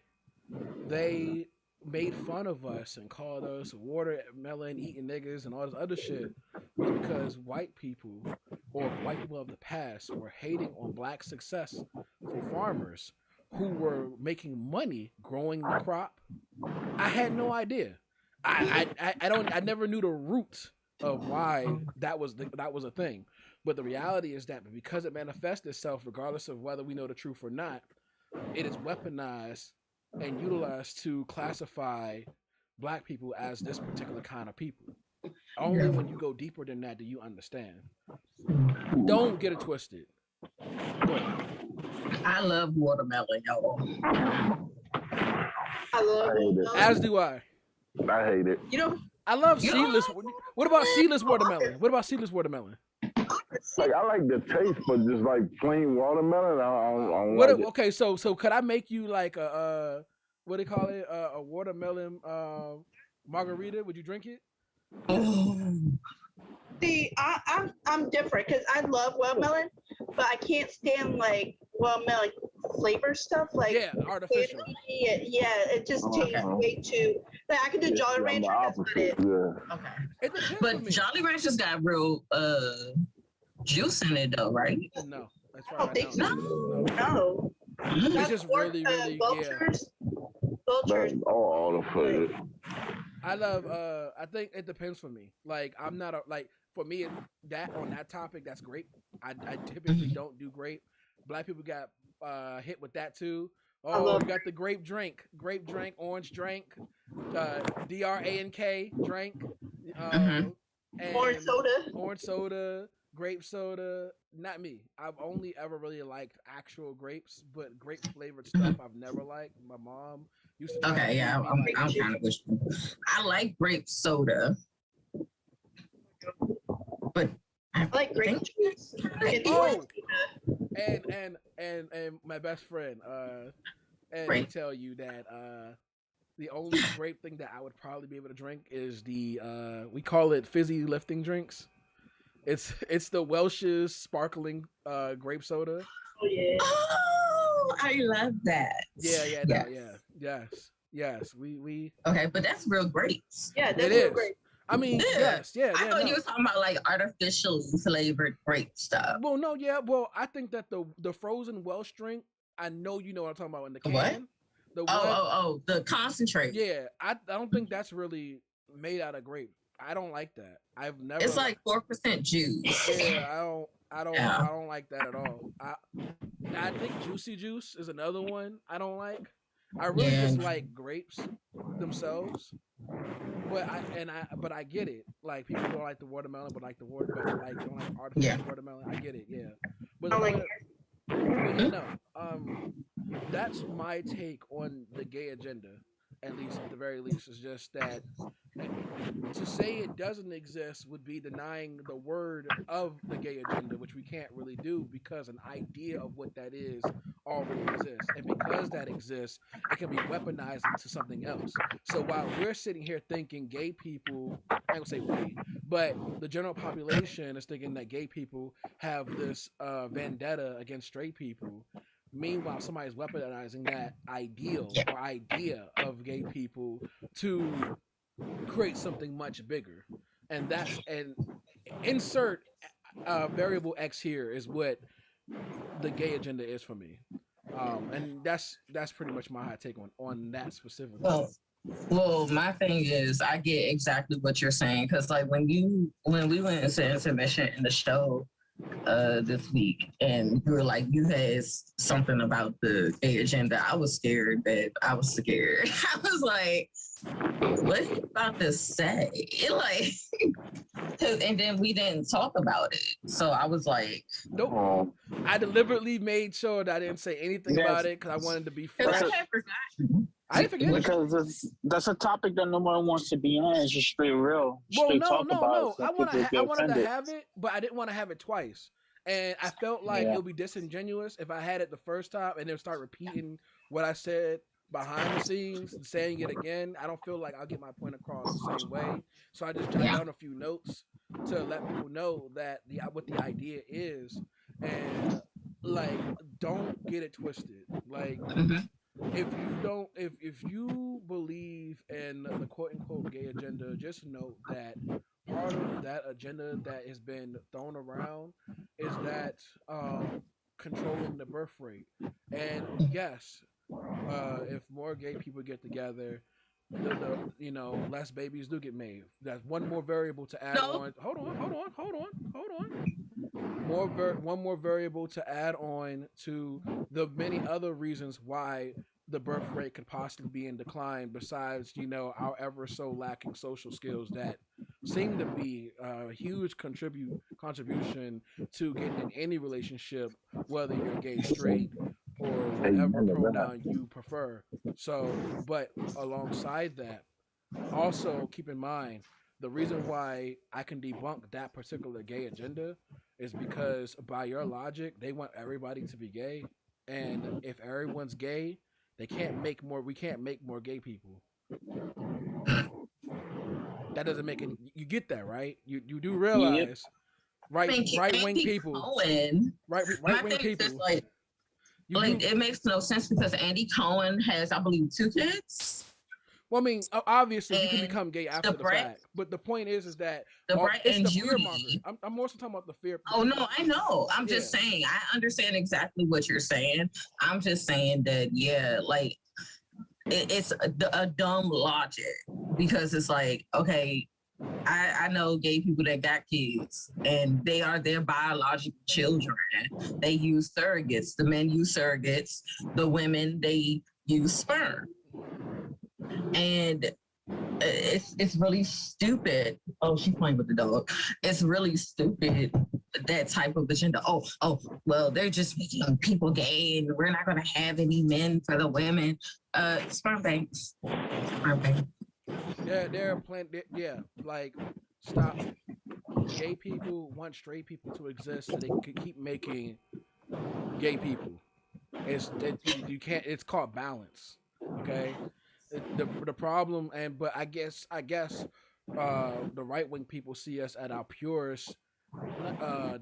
Speaker 3: they made fun of us and called us watermelon eating niggas and all this other shit was because white people, or white people of the past, were hating on black success for farmers who were making money growing the crop? I had no idea. I never knew the root of why that was a thing. But the reality is that because it manifests itself, regardless of whether we know the truth or not, it is weaponized and utilized to classify black people as this particular kind of people. Only when you go deeper than that do you understand. Don't get it twisted. Go ahead.
Speaker 1: I love watermelon, y'all.
Speaker 2: I love it.
Speaker 3: As do I.
Speaker 6: I hate it.
Speaker 3: I love
Speaker 1: You
Speaker 3: seedless. What about seedless watermelon? What about seedless watermelon?
Speaker 6: Like I like the taste, but just like plain watermelon, I don't like it.
Speaker 3: Okay, so could I make you like a what do they call it? A watermelon margarita? Would you drink it?
Speaker 2: See, I'm different because I love watermelon, but I can't stand like watermelon flavor stuff. Like
Speaker 3: artificial.
Speaker 2: It just tastes way too. Like I can do Jolly Rancher. That's about it.
Speaker 6: Yeah.
Speaker 1: Okay. But Jolly Rancher's got real juice in it though, right?
Speaker 3: No, that's
Speaker 2: I don't think so. No.
Speaker 3: It's just really, really
Speaker 2: vultures. Vultures.
Speaker 6: All the flavor.
Speaker 3: I love. I think it depends for me. Like I'm not like for me that on that topic. That's grape. I typically don't do grape. Black people got hit with that too. Oh, you got the grape drink, orange drink, DRANK drink, and orange soda, grape soda. Not me. I've only ever really liked actual grapes, but grape flavored stuff I've never liked. My mom used to.
Speaker 1: Okay, yeah, I'm kind of with you. I like grape soda, but
Speaker 2: I like grape juice.
Speaker 3: And my best friend, and they tell you that the only grape thing that I would probably be able to drink is the we call it fizzy lifting drinks. It's the Welch's sparkling grape soda.
Speaker 2: Oh yeah.
Speaker 1: Oh, I love that.
Speaker 3: Yes. We.
Speaker 1: Okay, but that's real grapes.
Speaker 2: Yeah, that's real grape.
Speaker 3: I mean, yes.
Speaker 1: I thought you were talking about like artificially flavored grape stuff.
Speaker 3: Well, no, yeah. Well, I think that the frozen Welsh drink, I know you know what I'm talking about in the can.
Speaker 1: What? The concentrate.
Speaker 3: Yeah, I don't think that's really made out of grape. I don't like that. I've never.
Speaker 1: It's like 4% juice.
Speaker 3: Yeah, I don't like that at all. I think Juicy Juice is another one I don't like. I really just like grapes themselves. But I get it. Like people don't like the watermelon, but like the watermelon, like don't like artificial watermelon. I get it. Yeah, but that's my take on the gay agenda. At least, at the very least, is just that to say it doesn't exist would be denying the word of the gay agenda, which we can't really do because an idea of what that is already exists. And because that exists, it can be weaponized into something else. So while we're sitting here thinking gay people, I don't say we, but the general population is thinking that gay people have this vendetta against straight people. Meanwhile, somebody's weaponizing that ideal or idea of gay people to create something much bigger. And insert variable X here is what the gay agenda is for me. And that's pretty much my hot take on that specifically.
Speaker 1: Well, my thing is I get exactly what you're saying because like when we went into intermission in the show this week and you were like you had something about the gay agenda, I was scared, babe. I was scared. I was like, what are you about to say? And then we didn't talk about it, so I was like,
Speaker 3: nope. I deliberately made sure that I didn't say anything about it because I wanted to be fresh. I didn't forget
Speaker 5: because that's a topic that no one wants to be on. It's just straight real. Straight talk about it.
Speaker 3: I wanted to have it, but I didn't want to have it twice. And I felt like it would be disingenuous if I had it the first time and then start repeating what I said behind the scenes and saying it again. I don't feel like I'll get my point across the same way. So I just jotted down a few notes to let people know that what the idea is, and like don't get it twisted. Like if you believe in the quote unquote gay agenda, just note that part of that agenda that has been thrown around is that controlling the birth rate. And yes, if more gay people get together, less babies do get made. That's one more variable to add on. Hold on. One more variable to add on to the many other reasons why the birth rate could possibly be in decline, besides, our ever so lacking social skills that seem to be a huge contribution to getting in any relationship, whether you're gay, straight, or whatever pronoun you prefer. So, but alongside that, Also, keep in mind the reason why I can debunk that particular gay agenda is because by your logic, they want everybody to be gay, and if everyone's gay, they can't make more. We can't make more gay people. That doesn't make any. You get that, right? You do realize right wing people, right wing people.
Speaker 1: Like it makes no sense because Andy Cohen has, I believe, 2 kids.
Speaker 3: Well, I mean, obviously you can become gay after the fact, but the point is that it's the fear mongering. I'm also talking about the fear.
Speaker 1: Oh no, I know. I'm just saying. I understand exactly what you're saying. I'm just saying that, like it's a dumb logic because it's like, okay, I know gay people that got kids and they are their biological children. They use surrogates. The men use surrogates. The women, they use sperm. And it's really stupid. Oh, she's playing with the dog. It's really stupid, that type of agenda. Oh, well, they're just making people gay and we're not going to have any men for the women. Sperm banks.
Speaker 3: They're playing. Like, stop. Gay people want straight people to exist so they can keep making gay people. You can't. It's called balance. Okay. The problem, but I guess the right wing people see us at our purest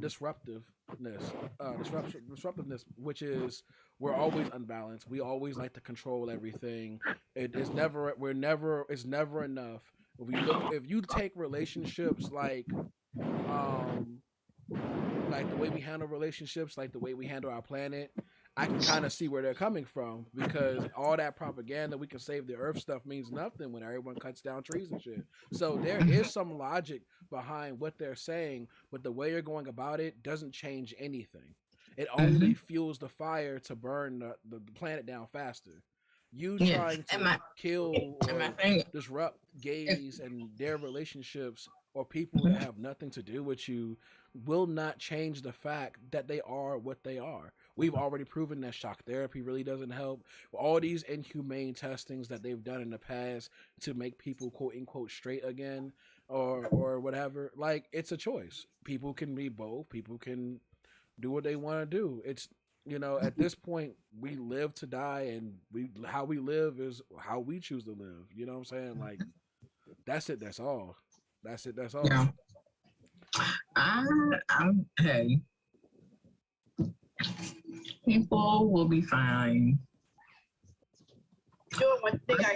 Speaker 3: disruptiveness, which is we're always unbalanced. We always like to control everything. It's never enough. If you take relationships like the way we handle relationships, like the way we handle our planet, I can kind of see where they're coming from because all that propaganda, we can save the earth stuff means nothing when everyone cuts down trees and shit. So there is some logic behind what they're saying, but the way you're going about it doesn't change anything. It only fuels the fire to burn the planet down faster. You trying to kill or disrupt gays and their relationships or people that have nothing to do with you will not change the fact that they are what they are. We've already proven that shock therapy really doesn't help. All these inhumane testings that they've done in the past to make people quote unquote straight again or whatever, like it's a choice. People can be both. People can do what they want to do. It's, at this point we live to die, and how we live is how we choose to live. You know what I'm saying? Like that's it. That's all. That's it. That's all.
Speaker 1: Yeah. I'm hey. People will be fine.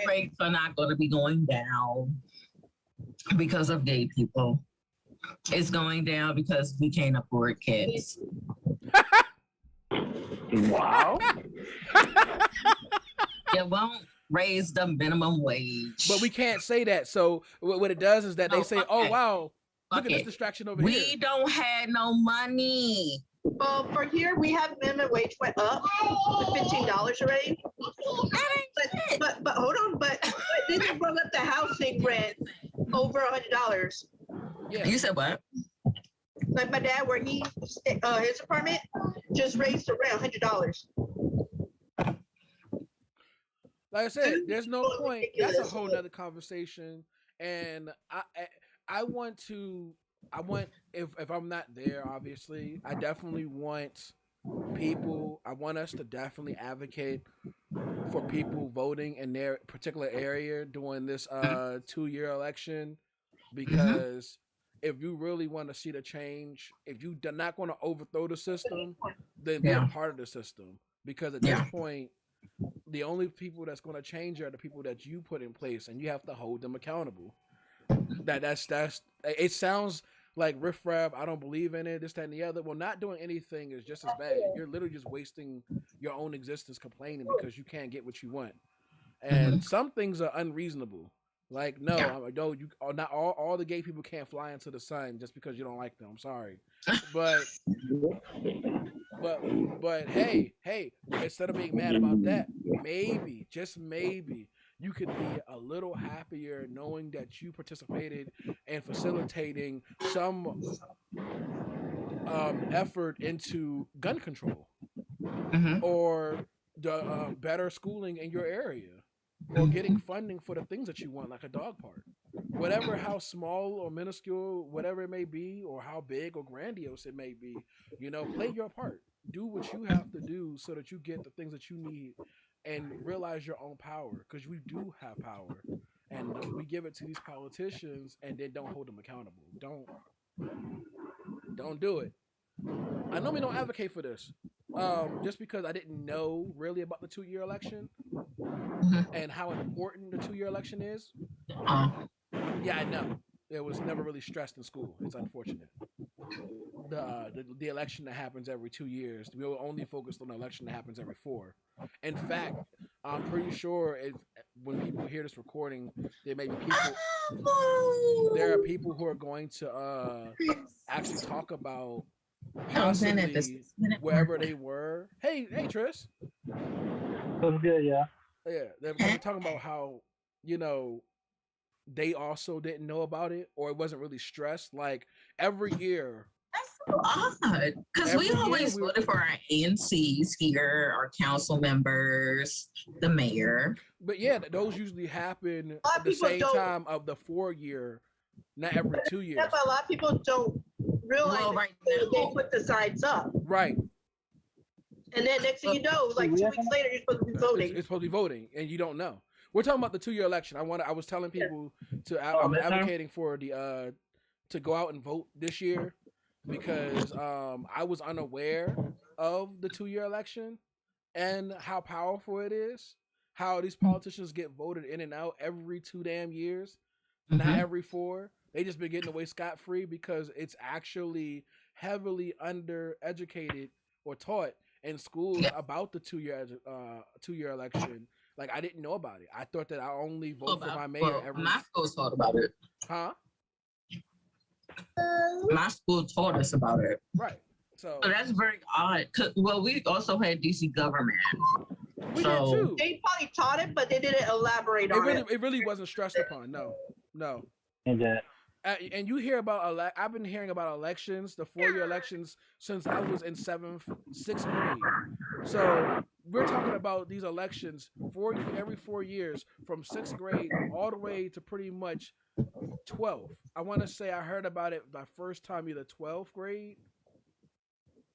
Speaker 1: Rates are not going to be going down because of gay people. It's going down because we can't afford kids.
Speaker 6: Wow.
Speaker 1: It won't raise the minimum wage.
Speaker 3: But we can't say that. So what it does is that they say, "Oh wow, look at this distraction over here."
Speaker 1: We don't have no money.
Speaker 2: Well, for here we have minimum wage went up to $15 already. But hold on, but then they brought up the housing rent over $100.
Speaker 1: Yeah. You said what?
Speaker 2: Like my dad, where his apartment just raised the rent $100.
Speaker 3: Like I said, there's no point. That's a whole nother conversation. And I want, if I'm not there, obviously, I definitely want people, I want us to definitely advocate for people voting in their particular area during this 2-year election, because if you really want to see the change, if you're not going to overthrow the system, then be a part of the system. Because at this point, the only people that's going to change are the people that you put in place, and you have to hold them accountable. That's it sounds like riffraff. I don't believe in it. This, that, and the other. Well, not doing anything is just as bad. You're literally just wasting your own existence complaining because you can't get what you want. And some things are unreasonable. Like not all the gay people can't fly into the sun just because you don't like them. I'm sorry, but hey, instead of being mad about that, maybe, just maybe, you could be a little happier knowing that you participated in facilitating some effort into gun control or the better schooling in your area. or getting funding for the things that you want, like a dog park. Whatever, how small or minuscule, whatever it may be, or how big or grandiose it may be, play your part. Do what you have to do so that you get the things that you need and realize your own power, because we do have power. And we give it to these politicians and then don't hold them accountable. Don't do it. I normally don't advocate for this, just because I didn't know really about the 2-year election and how important the 2-year election is. Yeah, I know. It was never really stressed in school. It's unfortunate. The election that happens every 2 years, we were only focused on the election that happens every 4. In fact, I'm pretty sure when people hear this recording, there may be people. There are people who are going to actually talk about possibly wherever they were. Hey, Tryst.
Speaker 5: That's good, yeah.
Speaker 3: Yeah, they're talking about how they also didn't know about it, or it wasn't really stressed. Like every year.
Speaker 1: That's so odd, because we always voted for our ANCs here, our council members, the mayor.
Speaker 3: But yeah, those usually happen at the same time of the 4-year, not every 2 years.
Speaker 2: Yeah, but a lot of people don't realize they put the signs up.
Speaker 3: Right.
Speaker 2: And then next thing you know, like 2 weeks later, you're supposed to be voting.
Speaker 3: It's supposed to be voting, and you don't know. We're talking about the 2-year election. I was telling people I'm advocating for the to go out and vote this year, because I was unaware of the 2-year election and how powerful it is. How these politicians get voted in and out every 2 damn years, not every 4. They just been getting away scot-free because it's actually heavily undereducated or taught in schools about the 2-year election. Like, I didn't know about it. I thought that I only vote for my mayor every.
Speaker 1: My school taught about it.
Speaker 3: Huh?
Speaker 1: My school taught us about it.
Speaker 3: Right. So
Speaker 1: that's very odd. Well, we also had DC government.
Speaker 3: We did too.
Speaker 2: They probably taught it, but they didn't elaborate on it.
Speaker 3: It really wasn't stressed upon. No.
Speaker 5: Okay.
Speaker 3: And you hear about I've been hearing about elections, the 4-year elections, since I was in 6th grade. So we're talking about these elections every 4 years, from 6th grade all the way to pretty much 12th. I want to say I heard about it my first time either 12th grade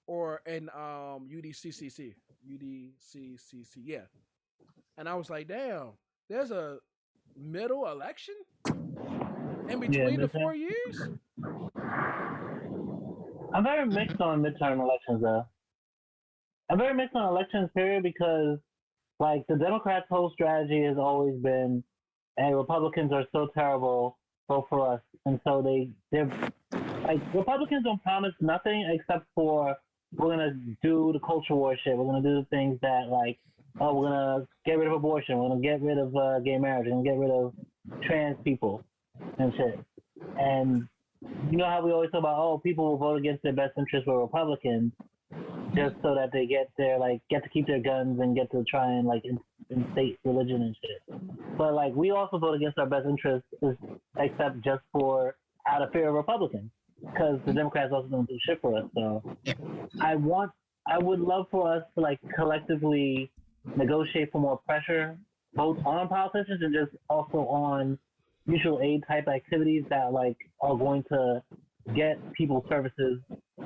Speaker 3: or in UDCCC, yeah. And I was like, damn, there's a middle election in between the 4 years?
Speaker 5: I'm very mixed on midterm elections, though. I'm very mixed on elections, period, because, like, the Democrats' whole strategy has always been, hey, Republicans are so terrible, vote for us. And so they're, like, Republicans don't promise nothing except for, we're going to do the culture war shit. We're going to do the things that, like, oh, we're going to get rid of abortion. We're going to get rid of gay marriage. We're going to get rid of trans people and shit. And you know how we always talk about, oh, people will vote against their best interests with Republicans just so that they get to keep their guns and get to try and, like, instate religion and shit. But, like, we also vote against our best interests except just for out of fear of Republicans, because the Democrats also don't do shit for us. So I would love for us to, like, collectively negotiate for more pressure, both on politicians and just also on mutual aid type activities that, like, are going to get people services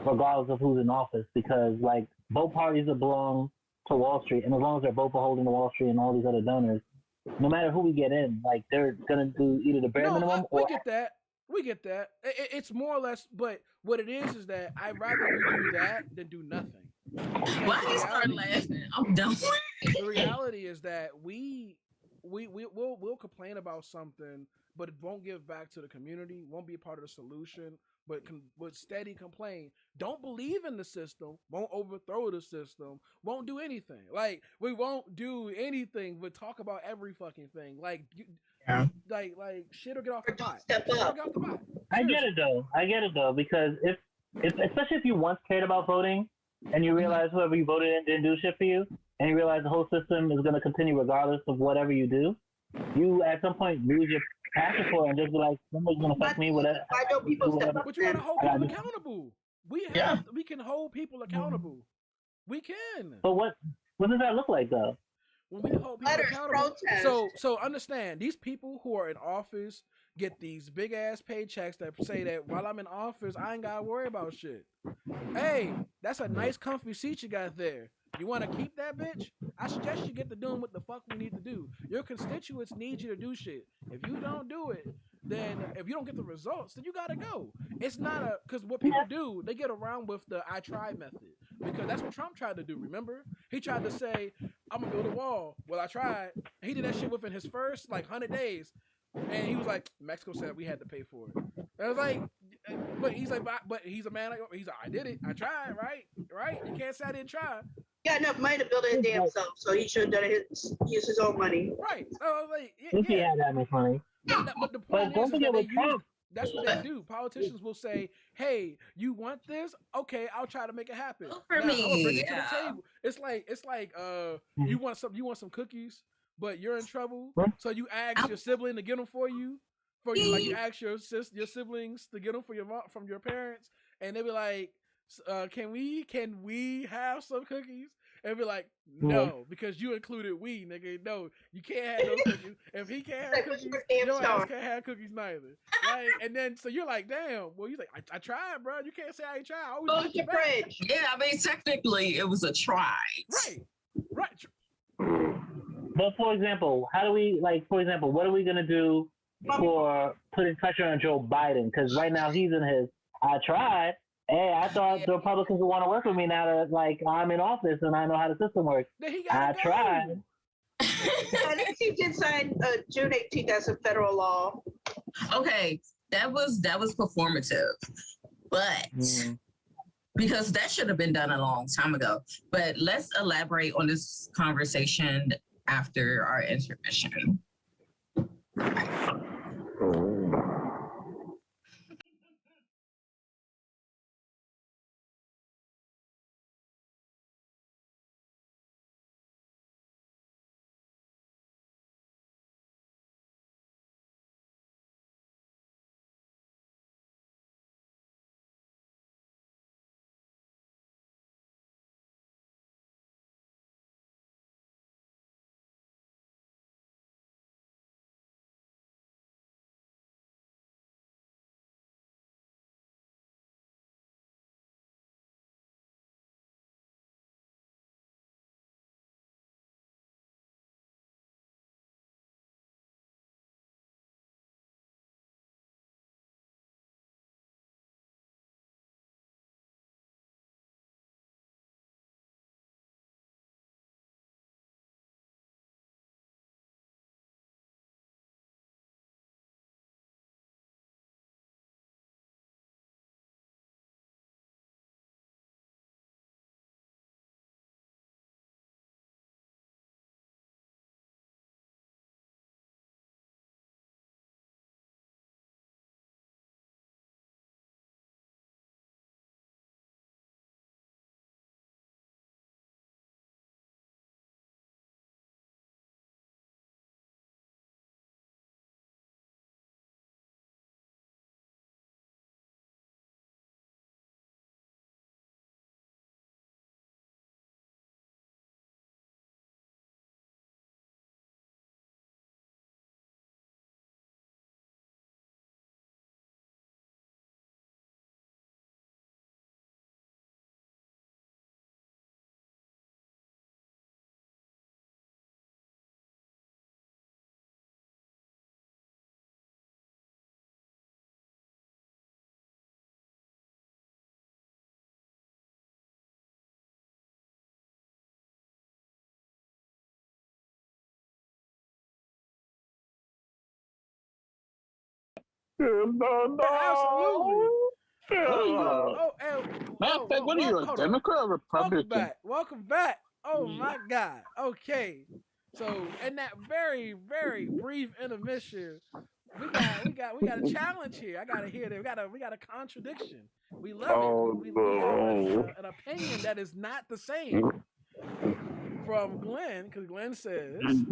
Speaker 5: regardless of who's in office, because, like, both parties that belong to Wall Street, and as long as they're both beholden to Wall Street and all these other donors, no matter who we get in, like, they're gonna do either the bare minimum or.
Speaker 3: We get that. It's more or less, but what it is that I'd rather you do that than do nothing.
Speaker 1: Why you start laughing? I'm done.
Speaker 3: The reality is that we'll complain about something, but it won't give back to the community, won't be a part of the solution, but steady complain. Don't believe in the system, won't overthrow the system, won't do anything. Like, we won't do anything but talk about every fucking thing. Like, like shit will get off the pot.
Speaker 2: Step up.
Speaker 5: I get it though, because if especially if you once cared about voting and you realize whoever you voted in didn't do shit for you, and you realize the whole system is going to continue regardless of whatever you do, you at some point lose your passion for it and just be like, somebody's going to fuck me with it.
Speaker 2: Why don't people step up?
Speaker 3: But you got to hold people accountable. We can hold people accountable. We can.
Speaker 5: But what does that look like though?
Speaker 3: when we hold people
Speaker 2: Letters,
Speaker 3: accountable.
Speaker 2: protest.
Speaker 3: So understand, these people who are in office get these big ass paychecks that say that while I'm in office, I ain't gotta worry about shit. Hey, that's a nice comfy seat you got there. You want to keep that bitch? I suggest you get to doing what the fuck we need to do. Your constituents need you to do shit. If you don't do it, then if you don't get the results, then you gotta go. It's not a, because what people do, they get around with the I tried method, because that's what Trump tried to do. Remember, he tried to say, I'm gonna build a wall. Well, I tried. He did that shit within his first like 100 days, and he was like, Mexico said we had to pay for it. I was like, but he's like, but he's a man. He's like, I did it. I tried, right? You can't say I didn't try.
Speaker 2: He got enough money to build it damn self, so he should have done it. Use his own money.
Speaker 3: Right. Oh, like,
Speaker 5: If he had that much money.
Speaker 3: But the point is that they use. That's what they do. Politicians will say, "Hey, you want this? Okay, I'll try to make it happen."
Speaker 1: For
Speaker 3: now,
Speaker 1: me,
Speaker 3: I'm gonna bring it to the table. It's like you want some cookies, but you're in trouble, so you ask your sibling to get them for you. Like you ask your siblings to get them from your parents, and they be like, "Can we have some cookies?" And be like, no, because you included we, nigga. No, you can't have no cookies. If he can't have cookies, your ass can't have cookies neither. Right? And then, so you're like, damn. Well, he's like, I tried, bro. You can't say I ain't tried. I always
Speaker 2: Go to your fridge.
Speaker 1: Yeah, I mean, technically, it was a try.
Speaker 3: Right.
Speaker 5: But for example, what are we going to do for putting pressure on Joe Biden? Because right now he's in his, I tried. Hey, I thought the Republicans would want to work with me now that like I'm in office and I know how the system works. I tried.
Speaker 2: And he did sign June 18th as a federal law.
Speaker 1: Okay, that was performative, but because that should have been done a long time ago. But let's elaborate on this conversation after our intermission.
Speaker 3: Absolutely.
Speaker 7: Matter of fact, what are you, a Democrat or Republican?
Speaker 3: Welcome back. Oh my God. Okay. So in that very, very brief intermission, we got a challenge here. I gotta hear that. We got a contradiction. We love it. We have an opinion that is not the same from Glenn, because Glenn says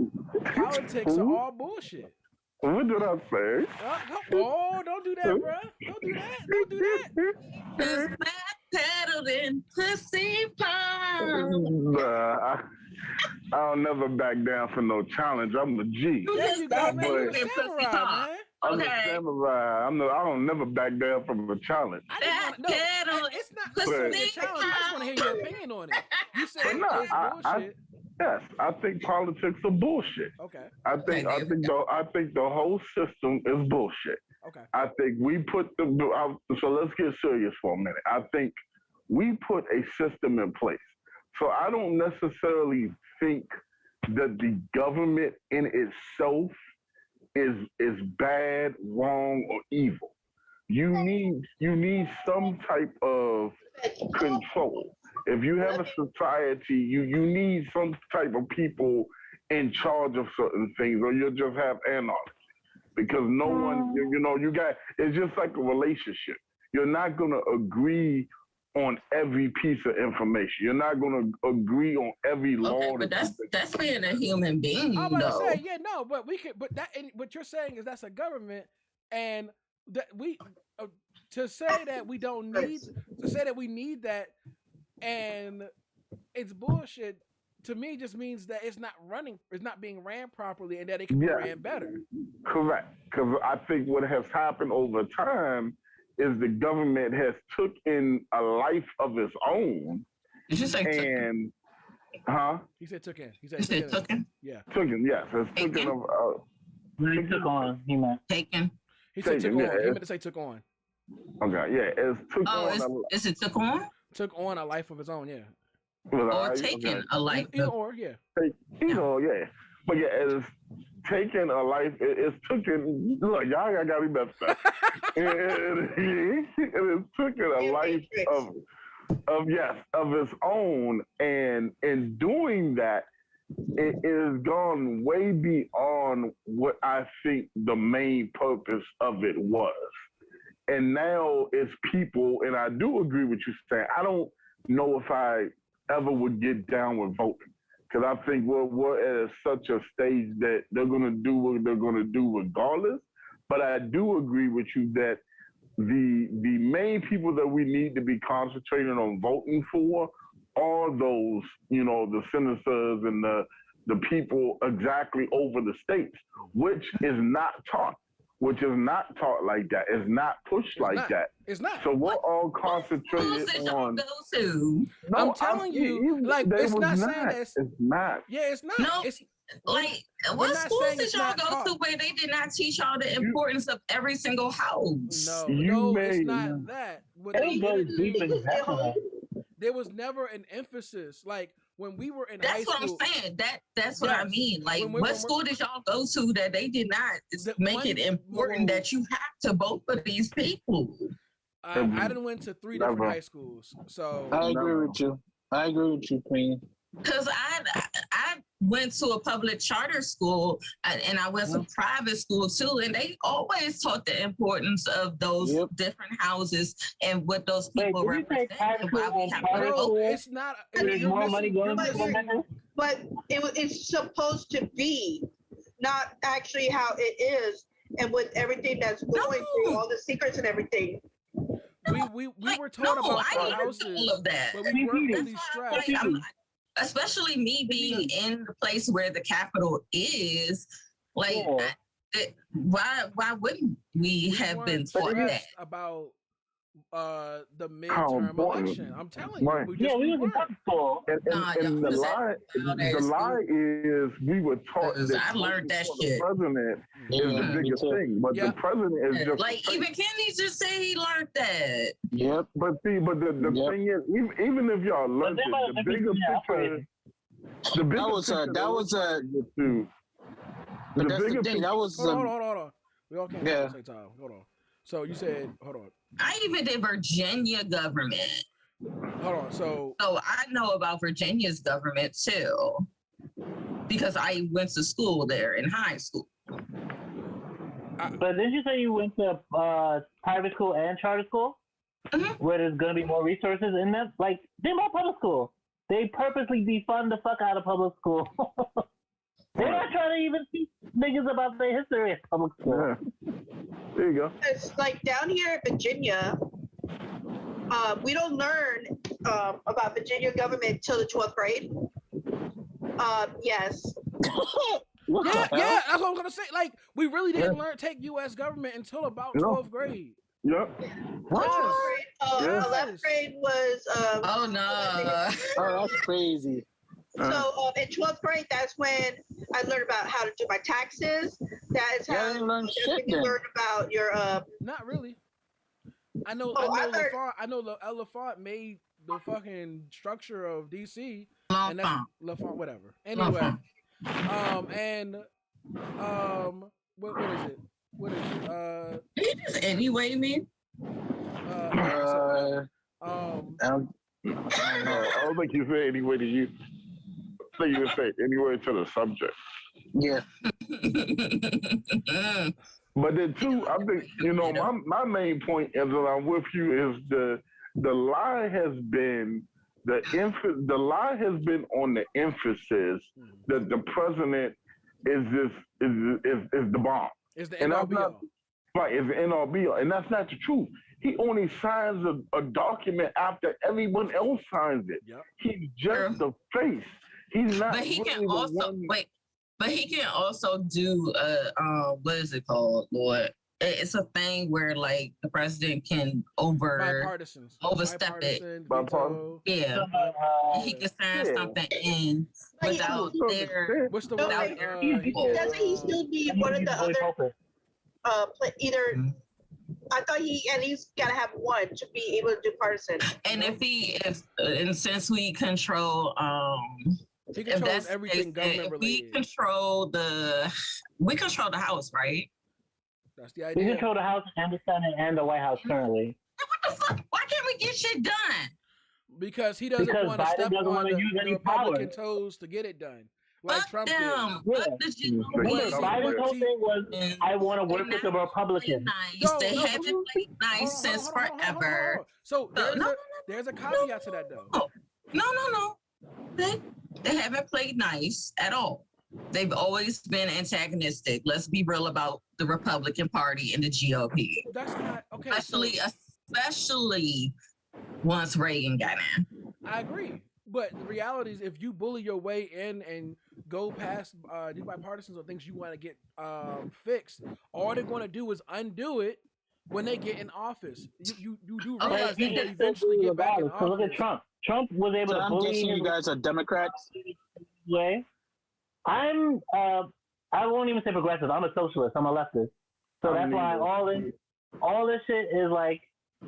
Speaker 3: politics are all bullshit.
Speaker 6: What did I say?
Speaker 3: Don't do that, bro. Don't do that.
Speaker 1: It's not settled in pussy palm.
Speaker 6: I I'll never back down for no challenge. I'm a G.
Speaker 3: There you go, man. You're a
Speaker 1: Pussy
Speaker 3: samurai,
Speaker 1: talk.
Speaker 3: man.
Speaker 6: I'm a samurai. I don't never back down from a challenge.
Speaker 3: I just want to know. It's not necessarily a challenge. I just want to hear your opinion on it. You said it's bullshit.
Speaker 6: Yes, I think politics are bullshit.
Speaker 3: Okay.
Speaker 6: I think the whole system is bullshit.
Speaker 3: Okay.
Speaker 6: I think we put so let's get serious for a minute. I think we put a system in place. So I don't necessarily think that the government in itself is bad, wrong, or evil. You need some type of control. If you have a society, you need some type of people in charge of certain things, or you'll just have anarchy. Because no one, it's just like a relationship. You're not going to agree on every piece of information. You're not going to agree on every law.
Speaker 1: Okay, but that's being a human being.
Speaker 3: I'm about to say, but we could. But that what you're saying is that's a government, and that we to say that we don't need to say that we need that, and it's bullshit. To me, just means that it's not being ran properly, and that it can be ran better.
Speaker 6: Correct, because I think what has happened over time is the government has took in a life of its own.
Speaker 1: Did you say
Speaker 6: and, huh?
Speaker 3: He said took in. He said took in. Yeah.
Speaker 6: Took in, yes. It's taken of
Speaker 5: he took on, he meant.
Speaker 1: Taken.
Speaker 3: He said took on. He meant to say took on.
Speaker 6: Okay, yeah. It's took on.
Speaker 1: Is it took on?
Speaker 3: Took on a life of its own, yeah.
Speaker 1: Or taken a life.
Speaker 3: Either or, yeah.
Speaker 6: Yeah. But yeah, it's taken a life. It's taken. Look, y'all got me messed up. It is taken a life of its own, and in doing that, it is gone way beyond what I think the main purpose of it was. And now it's people, and I do agree with you saying, I don't know if I ever would get down with voting. Because I think we're at such a stage that they're going to do what they're going to do regardless. But I do agree with you that the main people that we need to be concentrating on voting for are those, the senators and the people exactly over the states, which is not taught. Which is not taught like that. It's not pushed that.
Speaker 3: It's not.
Speaker 6: So we're all concentrated on.
Speaker 3: No, I'm telling you, like it's not saying that.
Speaker 6: It's not.
Speaker 3: Yeah, it's not.
Speaker 1: No,
Speaker 3: it's
Speaker 1: like what schools did y'all go to where they did not teach y'all the importance of every single house?
Speaker 3: No, it's not that. There was never an emphasis like. When we were in high school,
Speaker 1: that's what I'm saying. That's what I mean. Like, what school did y'all go to that they did not make it important that you have to vote for these people?
Speaker 3: I didn't went to 3 different high schools, so
Speaker 7: I agree with you, Queen.
Speaker 1: Because I went to a public charter school and I went to private school too, and they always taught the importance of those different houses and what those people represent.
Speaker 3: It's not.
Speaker 5: There's more money going to
Speaker 2: but it's supposed to be, not actually how it is, and with everything that's going through, all the secrets and everything.
Speaker 3: We were taught about houses,
Speaker 1: of that.
Speaker 3: But we weren't really stressed.
Speaker 1: Especially me being in the place where the capital is, like, why wouldn't we have been taught that?
Speaker 3: About the midterm election. I'm telling you.
Speaker 5: We were in school.
Speaker 6: And the lie is we were taught that
Speaker 1: I learned that shit.
Speaker 6: The president is the biggest thing, but the president is just
Speaker 1: like even Kenny just said he learned that.
Speaker 6: Yep. But the thing is, even if y'all learned it, the bigger picture. The bigger
Speaker 7: But that's the thing. That was
Speaker 3: hold on. We all can't talk at the same time. Hold on. So you said, hold on.
Speaker 1: I even did Virginia government.
Speaker 3: Hold on. So
Speaker 1: I know about Virginia's government too, because I went to school there in high school.
Speaker 5: But didn't you say you went to private school and charter school, where there's going to be more resources in them? Like, think about public school. They purposely defund the fuck out of public school. They're not trying to even teach niggas about the history of public school.
Speaker 6: Yeah. There you go.
Speaker 2: It's like down here in Virginia, we don't learn about Virginia government till the 12th grade. Yes.
Speaker 3: Yeah, that's what I'm gonna say. Like, we really didn't take U.S. government until about 12th grade.
Speaker 6: Yep.
Speaker 2: What?
Speaker 3: Yes.
Speaker 2: 11th grade was.
Speaker 1: Oh no!
Speaker 7: Oh, that's crazy.
Speaker 2: So in 12th grade, that's when I learned about how to do my taxes. That is how you learn about your.
Speaker 3: Not really. I know LaFont made the fucking structure of DC, and that's LaFont, whatever. Anyway, what is it?
Speaker 1: He just anyway me.
Speaker 6: I don't think you say anyway to you. I think you would say anyway to the subject.
Speaker 7: Yeah.
Speaker 6: But then too, I think my main point is that I'm with you is the lie has been the lie has been on the emphasis that the president is the bomb.
Speaker 3: Is the end all be all.
Speaker 6: Right, is the end all be all, and that's not the truth. He only signs a document after everyone else signs it.
Speaker 3: Yep.
Speaker 6: He's just the face. He's not.
Speaker 1: But he
Speaker 6: really
Speaker 1: can also wait. But he can also do what is it called, Lord? It's a thing where like the president can overstep it. Yeah, he can sign something in without their.
Speaker 3: What's the
Speaker 2: word? Doesn't he still need one of the other? Either. I thought he's got to have one to be able to do partisan.
Speaker 1: And and since we control
Speaker 3: he controls everything government related.
Speaker 1: We control the House, right?
Speaker 3: That's the idea.
Speaker 5: We control the House and the Senate and the White House currently.
Speaker 1: What the fuck? Why can't we get shit done?
Speaker 3: Because he doesn't want to step on the Republican toes to get it done. Like Trump did.
Speaker 5: Biden's whole thing was, I want to work with the Republicans.
Speaker 1: They haven't played nice since forever.
Speaker 3: So there's a caveat to that, though.
Speaker 1: No. They haven't played nice at all. They've always been antagonistic. Let's be real about the Republican Party and the GOP.
Speaker 3: That's not okay.
Speaker 1: Especially once Reagan got in.
Speaker 3: I agree. But the reality is, if you bully your way in and go past do bipartisans or things you want to get fixed, all they're going to do is undo it when they get in office. You do realize they will eventually get back in office.
Speaker 5: So look at Trump. Trump was able to bully.
Speaker 7: I'm guessing you guys are Democrats.
Speaker 5: Way. I won't even say progressive. I'm a socialist. I'm a leftist. So that's why all this shit is like,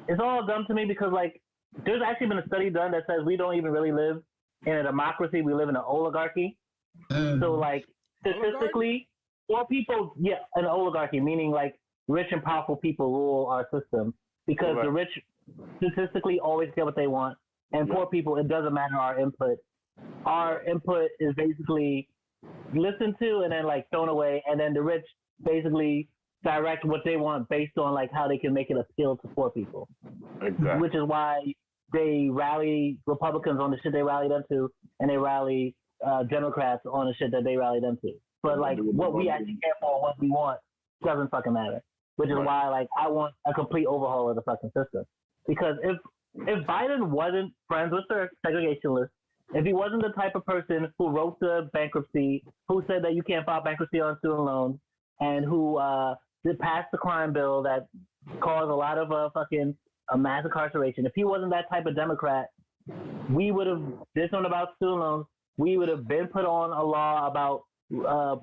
Speaker 5: it's all dumb to me because like, there's actually been a study done that says we don't even really live in a democracy. We live in an oligarchy. So like statistically, poor people, an oligarchy, meaning like rich and powerful people rule our system because the rich statistically always get what they want. And poor people, it doesn't matter our input. Our input is basically listened to and then like thrown away. And then the rich basically direct what they want based on like how they can make it appeal to poor people.
Speaker 6: Exactly.
Speaker 5: Which is why they rally Republicans on the shit they rally them to, and they rally Democrats on the shit that they rally them to. But like what we actually care for, what we want, doesn't fucking matter. Which is why like I want a complete overhaul of the fucking system. Because if Biden wasn't friends with the segregationists, if he wasn't the type of person who wrote the bankruptcy, who said that you can't file bankruptcy on student loans, and who did pass the crime bill that caused a lot of fucking mass incarceration. If he wasn't that type of Democrat, we would have, this one about student loans, we would have been put on a law about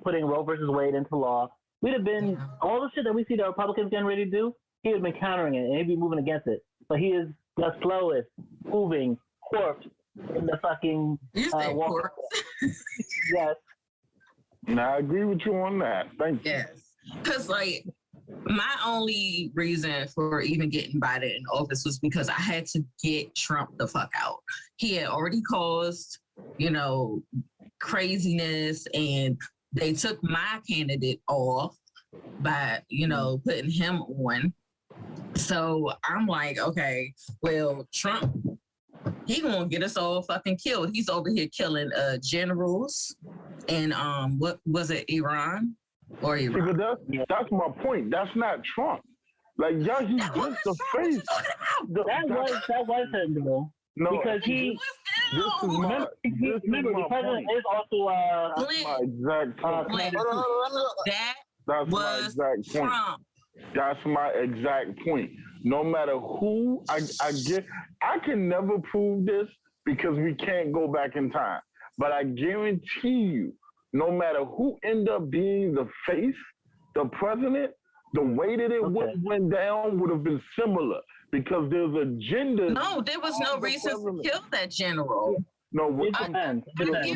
Speaker 5: putting Roe versus Wade into law. We'd have been, all the shit that we see the Republicans getting ready to do, he would have been countering it and he'd be moving against it. But he is the slowest moving corpse in the fucking walk. Yes.
Speaker 6: Now, I agree with you on that. Thank you.
Speaker 1: Yes. Because, like, my only reason for even getting Biden in office was because I had to get Trump the fuck out. He had already caused, craziness, and they took my candidate off by, putting him on. So I'm like, okay, well, Trump, he gonna get us all fucking killed. He's over here killing generals and what was it, Iran? Or Iran?
Speaker 6: See, but that's my point. That's not Trump. Like, y'all, he's just the face.
Speaker 5: That was him, though.
Speaker 6: No,
Speaker 5: because he
Speaker 6: my
Speaker 5: remember the president
Speaker 6: point.
Speaker 5: is also
Speaker 6: That's my exact point.
Speaker 1: Glenn, that
Speaker 6: That's my
Speaker 1: was
Speaker 6: exact point.
Speaker 1: Trump.
Speaker 6: That's my exact point. No matter who I get, I can never prove this because we can't go back in time. But I guarantee you, no matter who end up being the face, the president, the way that it went down would have been similar because there's agenda.
Speaker 1: No, there was no reason to kill that general.
Speaker 6: No,
Speaker 5: I'm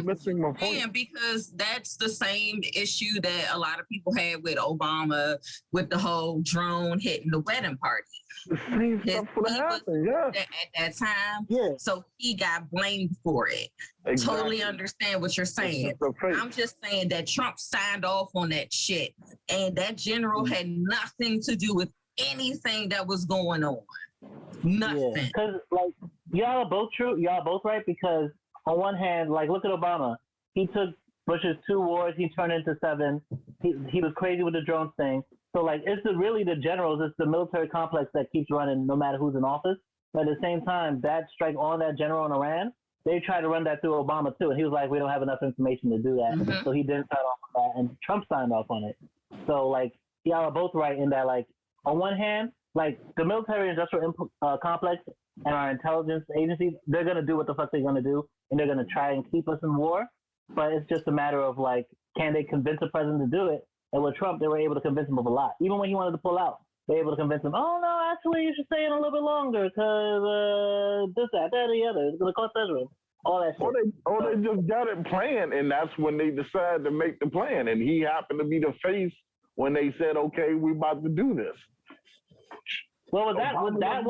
Speaker 6: missing my point.
Speaker 1: Because that's the same issue that a lot of people had with Obama with the whole drone hitting the wedding party.
Speaker 6: The same stuff would happen, yeah.
Speaker 1: At that time,
Speaker 5: yeah.
Speaker 1: So he got blamed for it.
Speaker 6: Exactly.
Speaker 1: Totally understand what you're saying. I'm just saying that Trump signed off on that shit, and that general had nothing to do with anything that was going on. Nothing.
Speaker 5: Because like y'all are both true. Y'all are both right because on one hand, like look at Obama. He took Bush's 2 wars. He turned into 7. He was crazy with the drone thing. So like it's really the generals. It's the military complex that keeps running no matter who's in office. But at the same time, that strike on that general in Iran, they tried to run that through Obama too, and he was like, "We don't have enough information to do that." Mm-hmm. So he didn't sign off on that, and Trump signed off on it. So like y'all are both right in that like on one hand, like the military industrial complex and our intelligence agencies, they're going to do what the fuck they're going to do, and they're going to try and keep us in war. But it's just a matter of, like, can they convince the president to do it? And with Trump, they were able to convince him of a lot. Even when he wanted to pull out, they were able to convince him, oh, no, actually, you should stay in a little bit longer because this, that, the other. It's going to cost Israel. All that shit.
Speaker 6: They just got it planned, and that's when they decided to make the plan. And he happened to be the face when they said, okay, we about to do this.
Speaker 5: Well, was that one that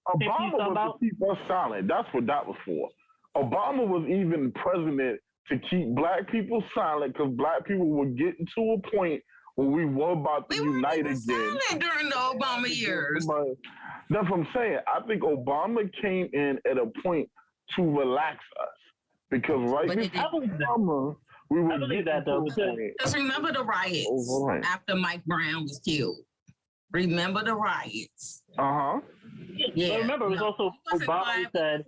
Speaker 6: Obama was to keep us silent. That's what that was for. Obama was even president to keep black people silent because black people were getting to a point where we were about to unite again.
Speaker 1: Silent during the Obama years.
Speaker 6: That's what I'm saying. I think Obama came in at a point to relax us because before Obama, we were getting that though.
Speaker 1: Because remember the riots after Mike Brown was killed. Remember the riots.
Speaker 6: Uh-huh.
Speaker 5: Yeah. But remember, it was also Obama said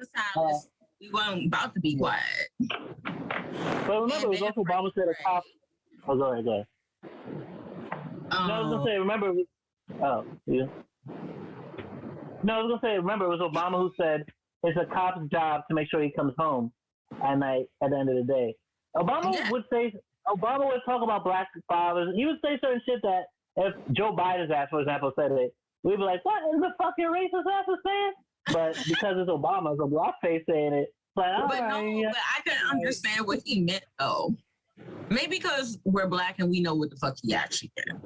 Speaker 1: we weren't about to be quiet.
Speaker 5: But remember, it was also Obama said a cop. Oh, go ahead. No, I was gonna say. Remember. Yeah. No, I was gonna say. Remember, it was Obama who said it's a cop's job to make sure he comes home at night at the end of the day. Obama would talk about black fathers. He would say certain shit that. If Joe Biden's ass, for example, said it, we'd be like, what is the fucking racist ass saying? But because it's Obama, it's a blackface saying it. But
Speaker 1: I can understand what he meant, though. Maybe because we're black and we know what the fuck he actually meant.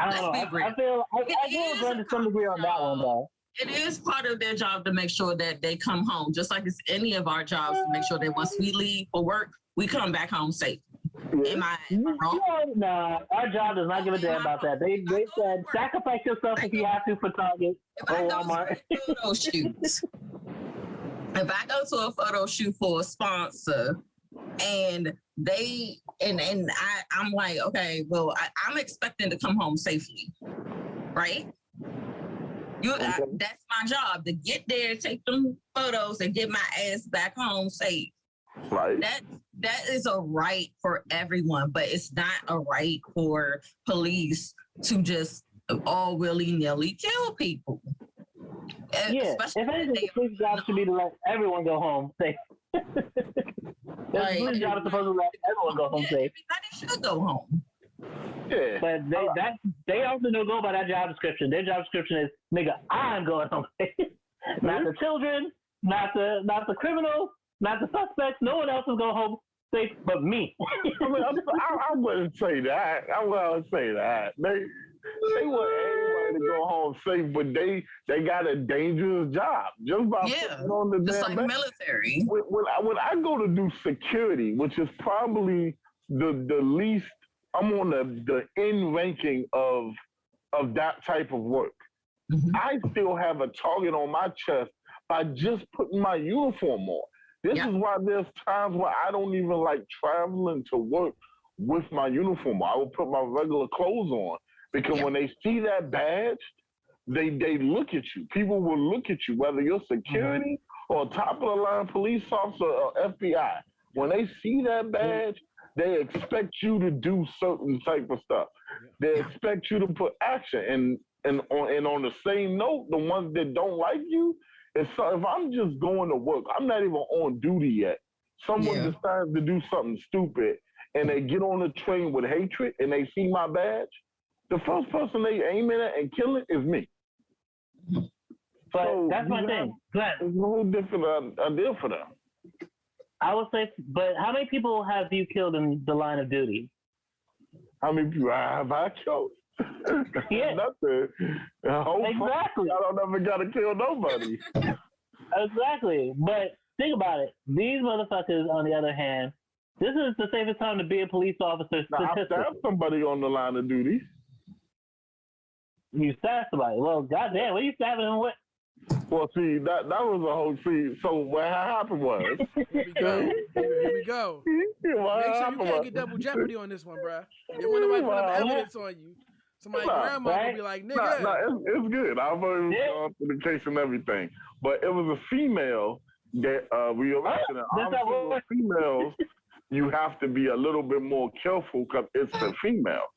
Speaker 5: I don't know. I feel to some degree on that one, though.
Speaker 1: It is part of their job to make sure that they come home, just like it's any of our jobs to make sure that once we leave for work, we come back home safe. Am I wrong?
Speaker 5: Nah, our job does not give a damn about that. They said sacrifice yourself if you have to for Target or Walmart.
Speaker 1: If I go to a photo shoot for a sponsor and I'm like, okay, well, I'm expecting to come home safely, right? That's my job, to get there, take them photos, and get my ass back home safe.
Speaker 6: Right.
Speaker 1: That is a right for everyone, but it's not a right for police to just all willy-nilly kill people.
Speaker 5: Yeah, if anything, the police job should be to let everyone go home safe. The police job is supposed to let everyone go home safe.
Speaker 1: Everybody should go home.
Speaker 6: Yeah.
Speaker 5: But they also don't go by that job description. Their job description is, nigga, I'm going home safe. Not the children, not the criminals, not the suspects. No one else is going home safe but me.
Speaker 6: I wouldn't say that. I wouldn't say that. They want everybody to go home safe, but they got a dangerous job just by putting on the
Speaker 1: just
Speaker 6: damn
Speaker 1: like military.
Speaker 6: When I go to do security, which is probably the least, I'm on the end ranking of that type of work. Mm-hmm. I still have a target on my chest by just putting my uniform on. This is why there's times where I don't even like traveling to work with my uniform on. I will put my regular clothes on because when they see that badge, they look at you. People will look at you, whether you're security or top of the line police officer or FBI, when they see that badge, they expect you to do certain type of stuff. They expect you to put action. And on the same note, the ones that don't like you, if I'm just going to work, I'm not even on duty yet. Someone decides to do something stupid and they get on the train with hatred and they see my badge, the first person they aiming at and killing is me.
Speaker 5: But
Speaker 6: so
Speaker 5: that's my thing.
Speaker 6: It's a whole different idea for them.
Speaker 5: I would say, but how many people have you killed in the line of duty?
Speaker 6: How many people have I killed?
Speaker 5: Yeah.
Speaker 6: Nothing.
Speaker 5: Exactly.
Speaker 6: I don't ever got to kill nobody.
Speaker 5: Exactly. But think about it. These motherfuckers, on the other hand, this is the safest time to be a police officer.
Speaker 6: Now, I stabbed somebody on the line of duty.
Speaker 5: You stabbed somebody. Well, goddamn, what are you stabbing him with?
Speaker 6: Well, see, that was a whole see. So what happened was.
Speaker 3: Here we go. Here we go. Make sure you can't get double
Speaker 6: was,
Speaker 3: jeopardy on this one, bruh. You want nobody put up evidence on you. Somebody's grandma will be like, nigga.
Speaker 6: It's good. I've already gone through the case and everything. But it was a female that we arrested. Obviously, with females, you have to be a little bit more careful because it's a female.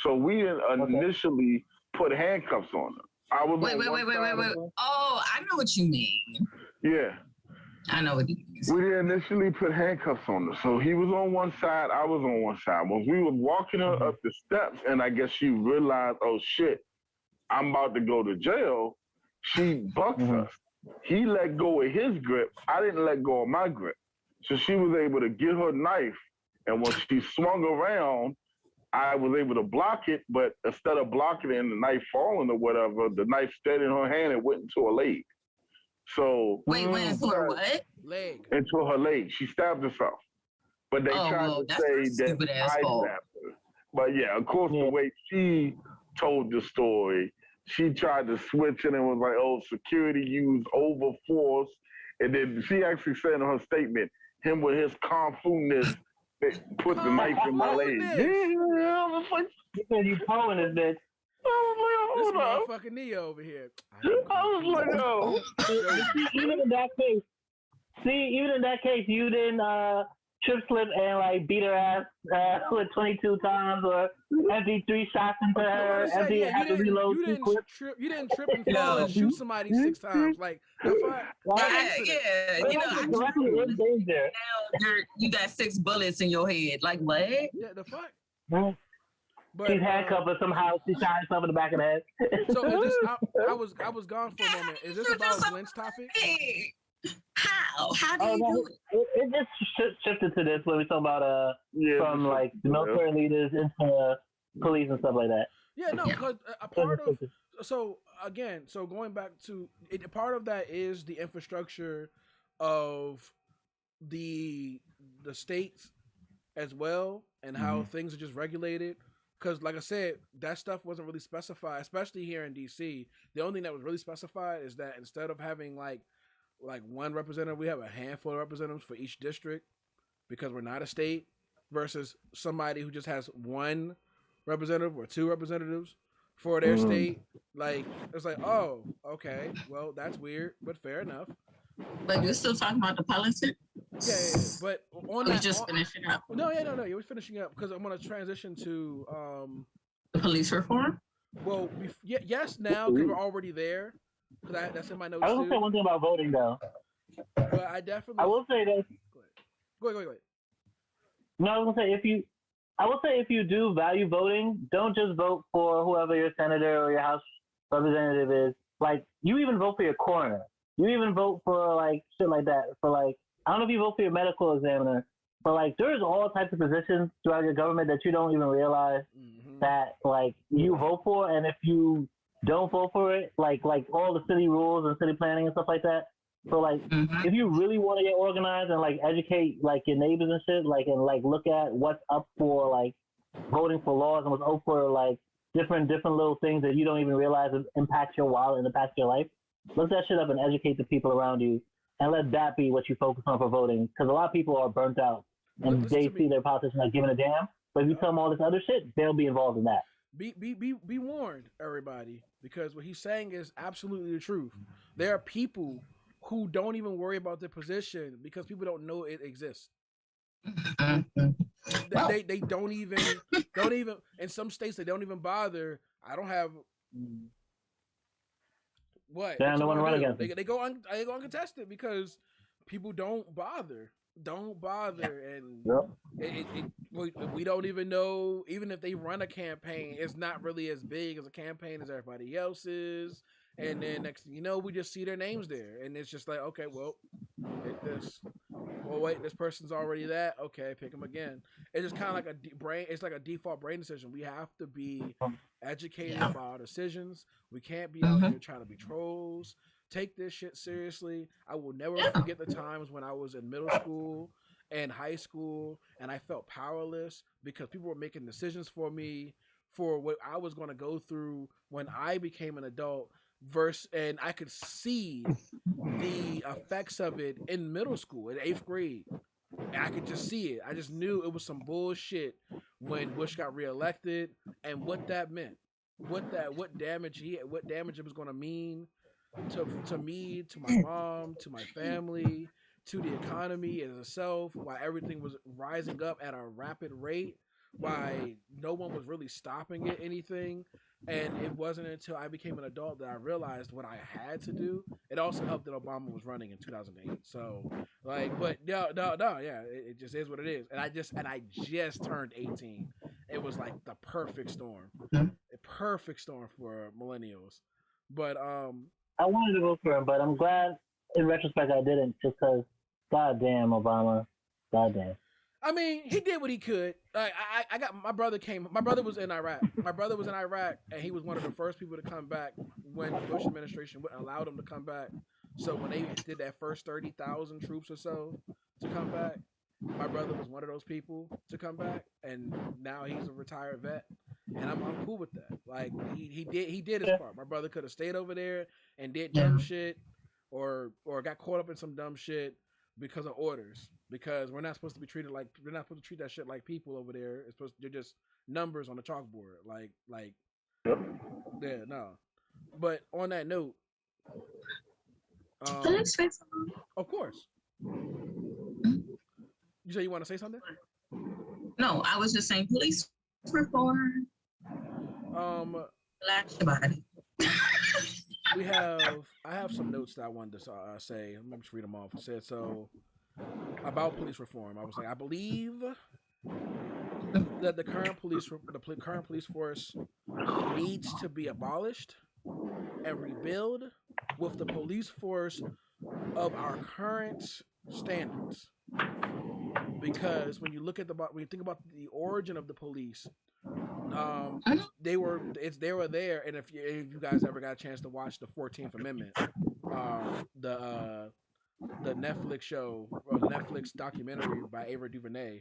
Speaker 6: So we initially put handcuffs on her.
Speaker 1: Wait. Oh, I know what you mean.
Speaker 6: Yeah.
Speaker 1: I know what you mean.
Speaker 6: We initially put handcuffs on her. So he was on one side, I was on one side. When we were walking her up the steps, and I guess she realized, oh shit, I'm about to go to jail, she bucks us. He let go of his grip. I didn't let go of my grip. So she was able to get her knife, and when she swung around, I was able to block it, but instead of blocking it and the knife falling or whatever, the knife stayed in her hand and went into her leg. So
Speaker 1: went into her what?
Speaker 3: Leg.
Speaker 6: Into her leg. She stabbed herself. But they tried to say that I stabbed her. But yeah, of course, the way she told the story, she tried to switch it and was like, oh, security used over force. And then she actually said in her statement, him with his kung fu-ness, put the knife in my leg. Yeah, I was like,
Speaker 5: you pulling this bitch.
Speaker 3: This motherfucking Neo over here.
Speaker 6: I was like, oh.
Speaker 5: Even in that case, you didn't trip slip and like beat her ass with 22 times or empty 3 shots into her. You
Speaker 3: didn't trip and fall and shoot somebody 6 times. Like, the fuck?
Speaker 1: Yeah. You know,
Speaker 5: in danger.
Speaker 1: You got 6 bullets in your head. Like, what?
Speaker 3: Yeah, the fuck?
Speaker 5: But, she's handcuffed, but somehow she shot herself in the back of the head.
Speaker 3: So is this? I was gone for a moment. Is this about Glenn's topic?
Speaker 1: How do you do
Speaker 5: it? It just shifted to this when we talk about from like the military leaders into police and stuff like that.
Speaker 3: Yeah, no, because a part of so going back to it, part of that is the infrastructure of the states as well, and how things are just regulated. Because, like I said, that stuff wasn't really specified, especially here in DC. The only thing that was really specified is that instead of having like one representative, we have a handful of representatives for each district because we're not a state, versus somebody who just has one representative or 2 representatives for their state. Like, it's like, oh, okay, well, that's weird, but fair enough.
Speaker 1: But you're still talking about the politics?
Speaker 3: Yeah. But on that,
Speaker 1: just finishing up.
Speaker 3: No. We're finishing up because I'm going to transition to
Speaker 1: the police reform.
Speaker 3: Well, yes, now because we're already there. That's in my notes.
Speaker 5: I will say one thing about voting, though.
Speaker 3: But I definitely.
Speaker 5: I will say this.
Speaker 3: Go ahead.
Speaker 5: No, I was gonna say if you do value voting, don't just vote for whoever your senator or your House representative is. Like, you even vote for your coroner. You even vote for like shit like that. For like, I don't know if you vote for your medical examiner, but like, there's all types of positions throughout your government that you don't even realize that like you vote for, and if you don't vote for it, like all the city rules and city planning and stuff like that. So like, if you really want to get organized and like educate like your neighbors and shit, like and like look at what's up for like voting for laws and what's up for like different little things that you don't even realize impact your wallet and impact your life. Look that shit up and educate the people around you, and let that be what you focus on for voting. Because a lot of people are burnt out and they see their politicians not giving a damn. But if you tell them all this other shit, they'll be involved in that.
Speaker 3: Be warned, everybody, because what he's saying is absolutely the truth. There are people who don't even worry about their position because people don't know it exists. They don't even in some states they don't even bother. I don't have what
Speaker 5: they don't want to run against them.
Speaker 3: They go uncontested because people don't bother, and we don't even know. Even if they run a campaign, it's not really as big as a campaign as everybody else's. And then next thing you know, we just see their names there, and it's just like, okay, well, this person's already that. Okay, pick them again. It's just kind of like it's like a default brain decision. We have to be educated about our decisions. We can't be out here trying to be trolls. Take this shit seriously. I will never forget the times when I was in middle school and high school, and I felt powerless because people were making decisions for me for what I was going to go through when I became an adult. And I could see the effects of it in middle school, in 8th grade. And I could just see it. I just knew it was some bullshit when Bush got reelected, and what that meant, what damage it was going to mean to me, to my mom, to my family, to the economy as itself. Why everything was rising up at a rapid rate. Why no one was really stopping anything. And it wasn't until I became an adult that I realized what I had to do. It also helped that Obama was running in 2008. So, but no, yeah, it just is what it is. And I just turned 18. It was like the perfect storm, a perfect storm for millennials. But
Speaker 5: I wanted to vote for him, but I'm glad in retrospect I didn't, just because, goddamn Obama, goddamn.
Speaker 3: I mean, he did what he could. I got my brother was in Iraq. My brother was in Iraq, and he was one of the first people to come back when the Bush administration allowed him to come back. So when they did that first 30,000 troops or so to come back, my brother was one of those people to come back, and now he's a retired vet, and I'm cool with that. Like he did his part. My brother could have stayed over there and did dumb shit, or got caught up in some dumb shit because of orders. Because we're not supposed to treat that shit like people over there. They're just numbers on the chalkboard. Yeah, no. But on that note,
Speaker 1: can I say something?
Speaker 3: Of course. You say you want to say something?
Speaker 1: No, I was just saying police reform. Relax your body.
Speaker 3: I have some notes that I wanted to say. Let me just read them off. It said so. About police reform, I was like, I believe that the current police force needs to be abolished and rebuild with the police force of our current standards. Because when you think about the origin of the police, they were there, and if you guys ever got a chance to watch the 14th Amendment, the Netflix show or the Netflix documentary by Ava DuVernay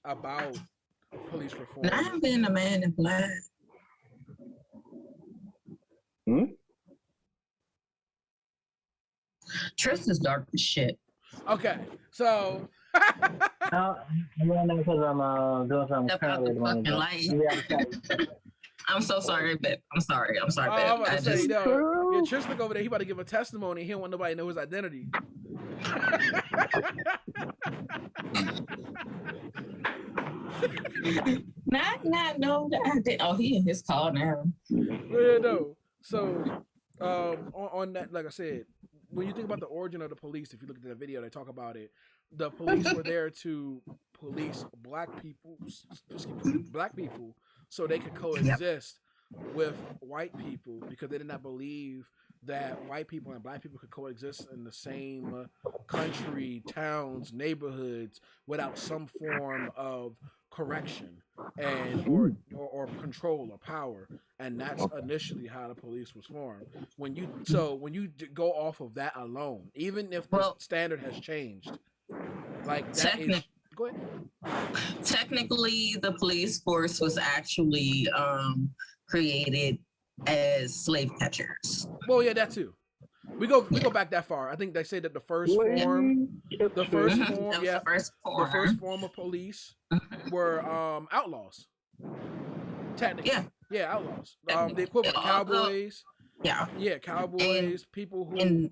Speaker 3: about police reform.
Speaker 1: I've been a man in black. Tryst is dark as shit.
Speaker 3: Okay, so
Speaker 5: I'm because I'm doing something currently.
Speaker 1: I'm so sorry, babe. I'm sorry, babe.
Speaker 3: I'm about to say, Tryst look over there. He about to give a testimony. He don't want nobody to know his identity.
Speaker 1: No, I did. Oh, he in his car now.
Speaker 3: Yeah, no. So, on that, like I said, when you think about the origin of the police, if you look at the video, they talk about it. The police were there to police black people, so they could coexist with white people, because they did not believe that white people and black people could coexist in the same country, towns, neighborhoods without some form of correction and or control or power. And that's initially how the police was formed. When you go off of that alone, even if the standard has changed, like that is. Go ahead.
Speaker 1: Technically, the police force was actually created as slave catchers.
Speaker 3: Well, yeah, that too. We go back that far. I think they say that the first form of police were outlaws. Technically, yeah, outlaws. The equivalent of cowboys.
Speaker 1: Yeah.
Speaker 3: Yeah, cowboys, people who.
Speaker 1: And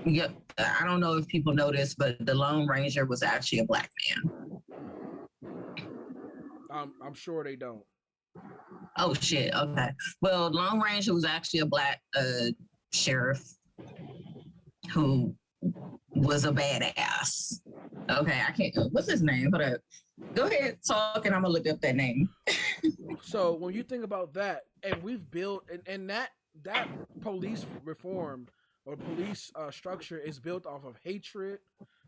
Speaker 1: yeah, I don't know if people know this, but the Lone Ranger was actually a black man.
Speaker 3: I'm sure they don't.
Speaker 1: Oh shit. Okay. Well, Lone Ranger was actually a black sheriff who was a badass. Okay, I can't. What's his name? Hold up. Go ahead, talk, and I'm gonna look up that name.
Speaker 3: So when you think about that, and we've built, and that police reform or police structure is built off of hatred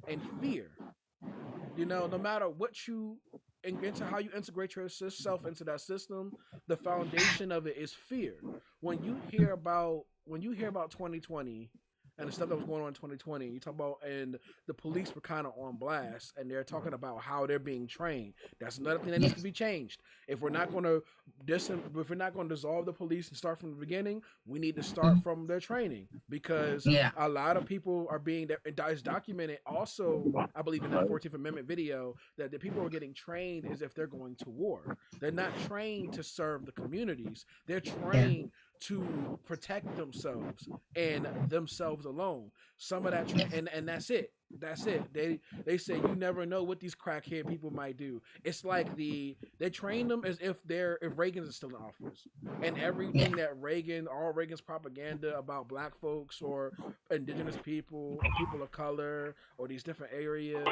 Speaker 3: and fear. You know, no matter what you into how you integrate yourself into that system, the foundation of it is fear. When you hear about 2020 and the stuff that was going on in 2020, you talk about, and the police were kind of on blast, and they're talking about how they're being trained. That's another thing that needs to be changed. If we're not going to dissolve the police and start from the beginning, we need to start from their training, because a lot of people are being there. It's documented also, I believe, in that 14th Amendment video, that the people are getting trained as if they're going to war. They're not trained to serve the communities. They're trained to protect themselves and themselves alone. Some of that and that's it. That's it. They say you never know what these crackhead people might do. It's like they train them as if Reagan is still in office, and everything that all Reagan's propaganda about black folks or indigenous people or people of color or these different areas,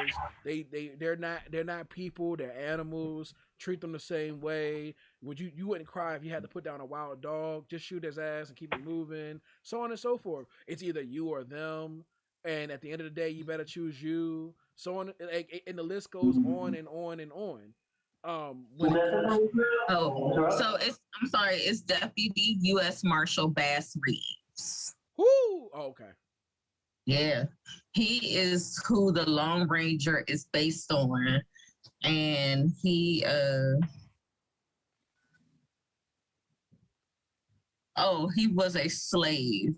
Speaker 3: they're not people. They're animals. Treat them the same way. You wouldn't cry if you had to put down a wild dog. Just shoot his ass and keep it moving. So on and so forth. It's either you or them. And at the end of the day, you better choose you. So on, and the list goes on and on and on.
Speaker 1: I'm sorry, it's Deputy U.S. Marshal Bass Reeves.
Speaker 3: Whoo! Oh, okay.
Speaker 1: Yeah, he is who the Lone Ranger is based on, and he was a slave.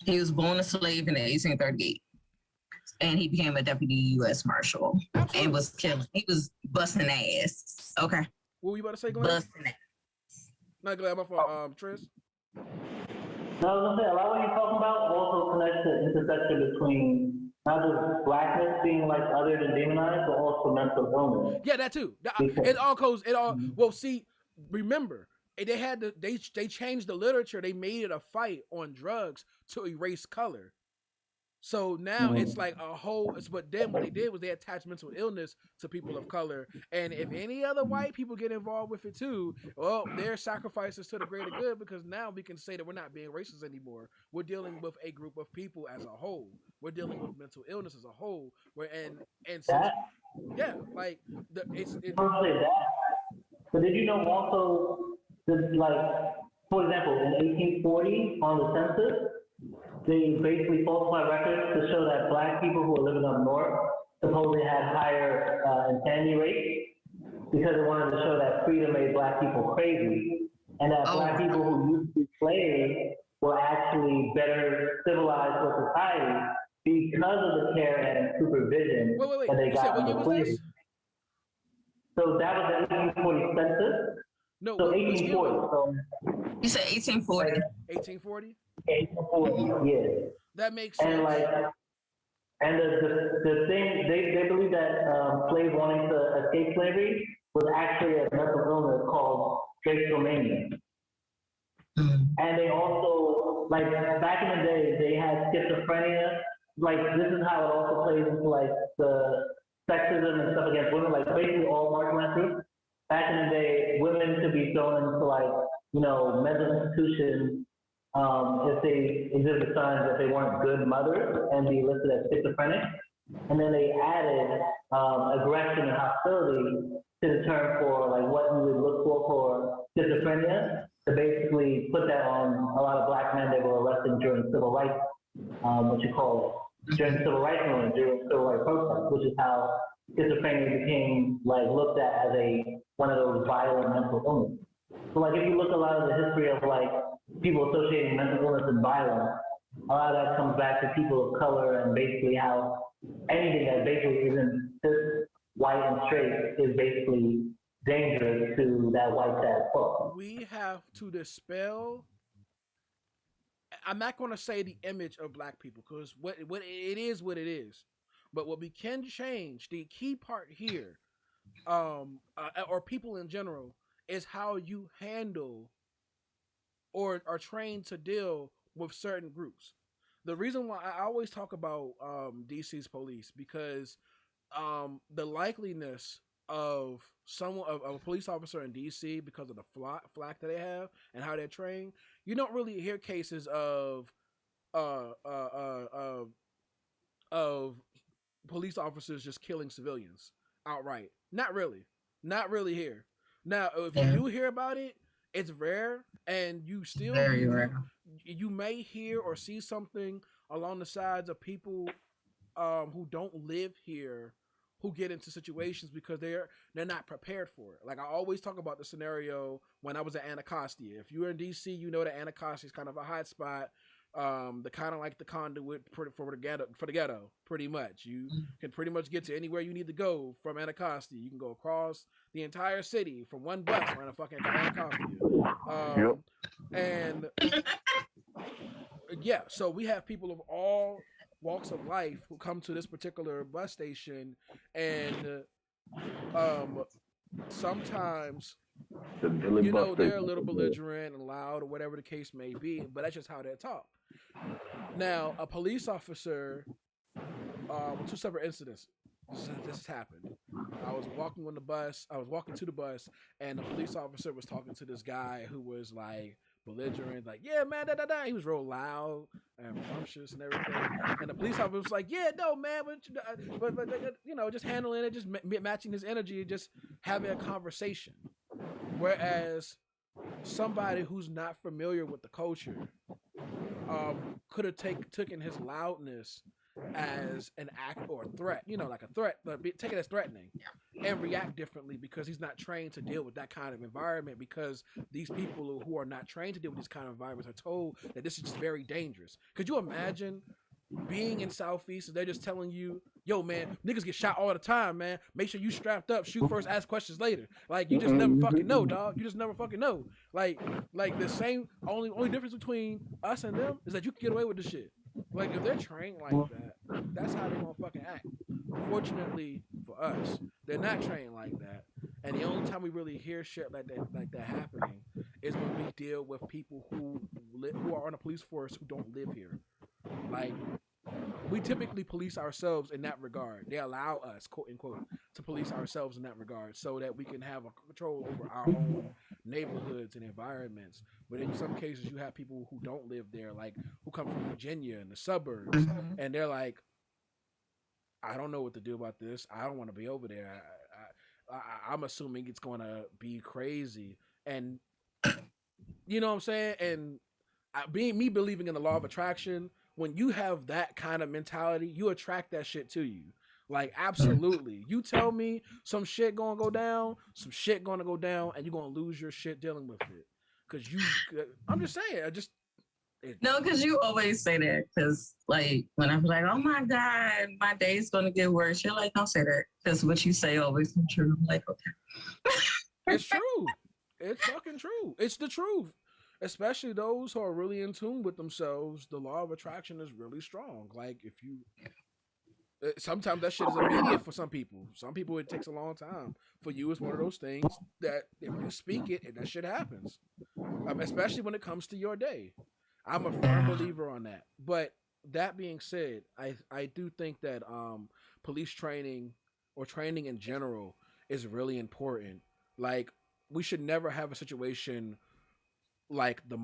Speaker 1: He was born a slave in 1838, and he became a deputy U.S. Marshal. Absolutely. And was killing. He was busting ass. Okay.
Speaker 3: What were you about to say, Glenn?
Speaker 1: Busting ass.
Speaker 3: Not Glenn, I'm for Tryst.
Speaker 5: No, I was gonna say, a lot of what you're talking about also connects the intersection between not just blackness being like othered and demonized, but also mental illness.
Speaker 3: Yeah, that too. It all goes. It all. Well, see, remember. They changed the literature. They made it a fight on drugs to erase color. So now it's like a whole. But then what they did was they attached mental illness to people of color. And if any other white people get involved with it too, well, they're sacrifices to the greater good, because now we can say that we're not being racist anymore. We're dealing with a group of people as a whole. We're dealing with mental illness as a whole. And since, yeah, like it's.
Speaker 5: But did you know also? Like, for example, in 1840 on the census, they basically falsified records to show that black people who were living up north supposedly had higher insanity rates, because they wanted to show that freedom made black people crazy, and that black people who used to be slaves were actually better civilized for society because of the care and supervision that they got from the slaves. So that was the 1840 census.
Speaker 3: No,
Speaker 5: so 1840. So
Speaker 1: you said 1840.
Speaker 3: 1840.
Speaker 5: 1840. Yeah.
Speaker 3: That makes sense.
Speaker 5: And the thing they believe that slaves wanting to escape slavery was actually a mental illness called drapetomania. And they also, like, back in the day, they had schizophrenia. Like, this is how it also plays into like the sexism and stuff against women. Like, basically all marginalized groups. Back in the day, women could be thrown into like, mental institutions if they exhibited signs that they weren't good mothers and be listed as schizophrenic. And then they added aggression and hostility to the term for like what you would look for schizophrenia, to basically put that on a lot of black men they were arresting during civil rights, during civil rights movement, during civil rights protests, which is how schizophrenia became like looked at as one of those violent mental illnesses. So like if you look a lot of the history of like people associating mental illness and violence, a lot of that comes back to people of color, and basically how anything that basically isn't cis, white, and straight is basically dangerous to that white status quo.
Speaker 3: We have to dispel I'm not going to say the image of black people because what it is what it is, but what we can change, the key part here, or people in general, is how you handle or are trained to deal with certain groups. The reason why I always talk about DC's police because the likeliness of of a police officer in DC because of the flack that they have and how they're trained, you don't really hear cases of uh, uh, uh, of police officers just killing civilians outright. Not really. Not really here. Now, if you do hear about it, it's rare, and you still
Speaker 1: very rare.
Speaker 3: You may hear or see something along the sides of people who don't live here who get into situations because they're not prepared for it. Like I always talk about the scenario when I was at Anacostia. If you're in DC, you know that Anacostia is kind of a hot spot. The kind of like the conduit for the ghetto, pretty much. You can pretty much get to anywhere you need to go from Anacostia. You can go across the entire city from one bus around a fucking Anacostia. And yeah, so we have people of all walks of life who come to this particular bus station, and sometimes they're a little belligerent and loud or whatever the case may be, but that's just how they talk. Now, a police officer, two separate incidents. This happened. I was walking to the bus, and the police officer was talking to this guy who was like belligerent, like, yeah, man, da da da. He was real loud and rambunctious and everything. And the police officer was like, yeah, no, man, but just handling it, just matching his energy, just having a conversation. Whereas somebody who's not familiar with the culture could have taken his loudness as an act or a threat, like a threat, but take it as threatening and react differently because he's not trained to deal with that kind of environment, because these people who are not trained to deal with these kind of environments are told that this is just very dangerous. Could you imagine being in Southeast and they're just telling you, yo, man, niggas get shot all the time, man. Make sure you strapped up, shoot first, ask questions later. Like, you just never fucking know, dog. You just never fucking know. Like the same, only difference between us and them is that you can get away with this shit. Like, if they're trained like that, that's how they're gonna fucking act. Unfortunately for us, they're not trained like that. And the only time we really hear shit like that happening is when we deal with people who are on the police force who don't live here. Like, we typically police ourselves in that regard. They allow us, quote unquote, to police ourselves in that regard so that we can have a control over our own neighborhoods and environments. But in some cases, you have people who don't live there, like who come from Virginia and the suburbs, and they're like, I don't know what to do about this. I don't want to be over there. I'm assuming it's going to be crazy. And you know what I'm saying? And me believing in the law of attraction, when you have that kind of mentality, you attract that shit to you. Like, absolutely. You tell me some shit gonna go down, and you're gonna lose your shit dealing with it. Cause I'm just saying,
Speaker 1: No, because you always say that. Because, like, when I'm like, oh my God, my day's gonna get worse, you're like, don't say that. Because what you say always comes true. I'm like, okay.
Speaker 3: It's true. It's fucking true. It's the truth. Especially those who are really in tune with themselves, the law of attraction is really strong. Like, sometimes that shit is immediate for some people. Some people, it takes a long time. For you, it's one of those things that if you speak it, that shit happens. Especially when it comes to your day. I'm a firm believer on that. But that being said, I do think that police training or training in general is really important. Like, we should never have a situation like the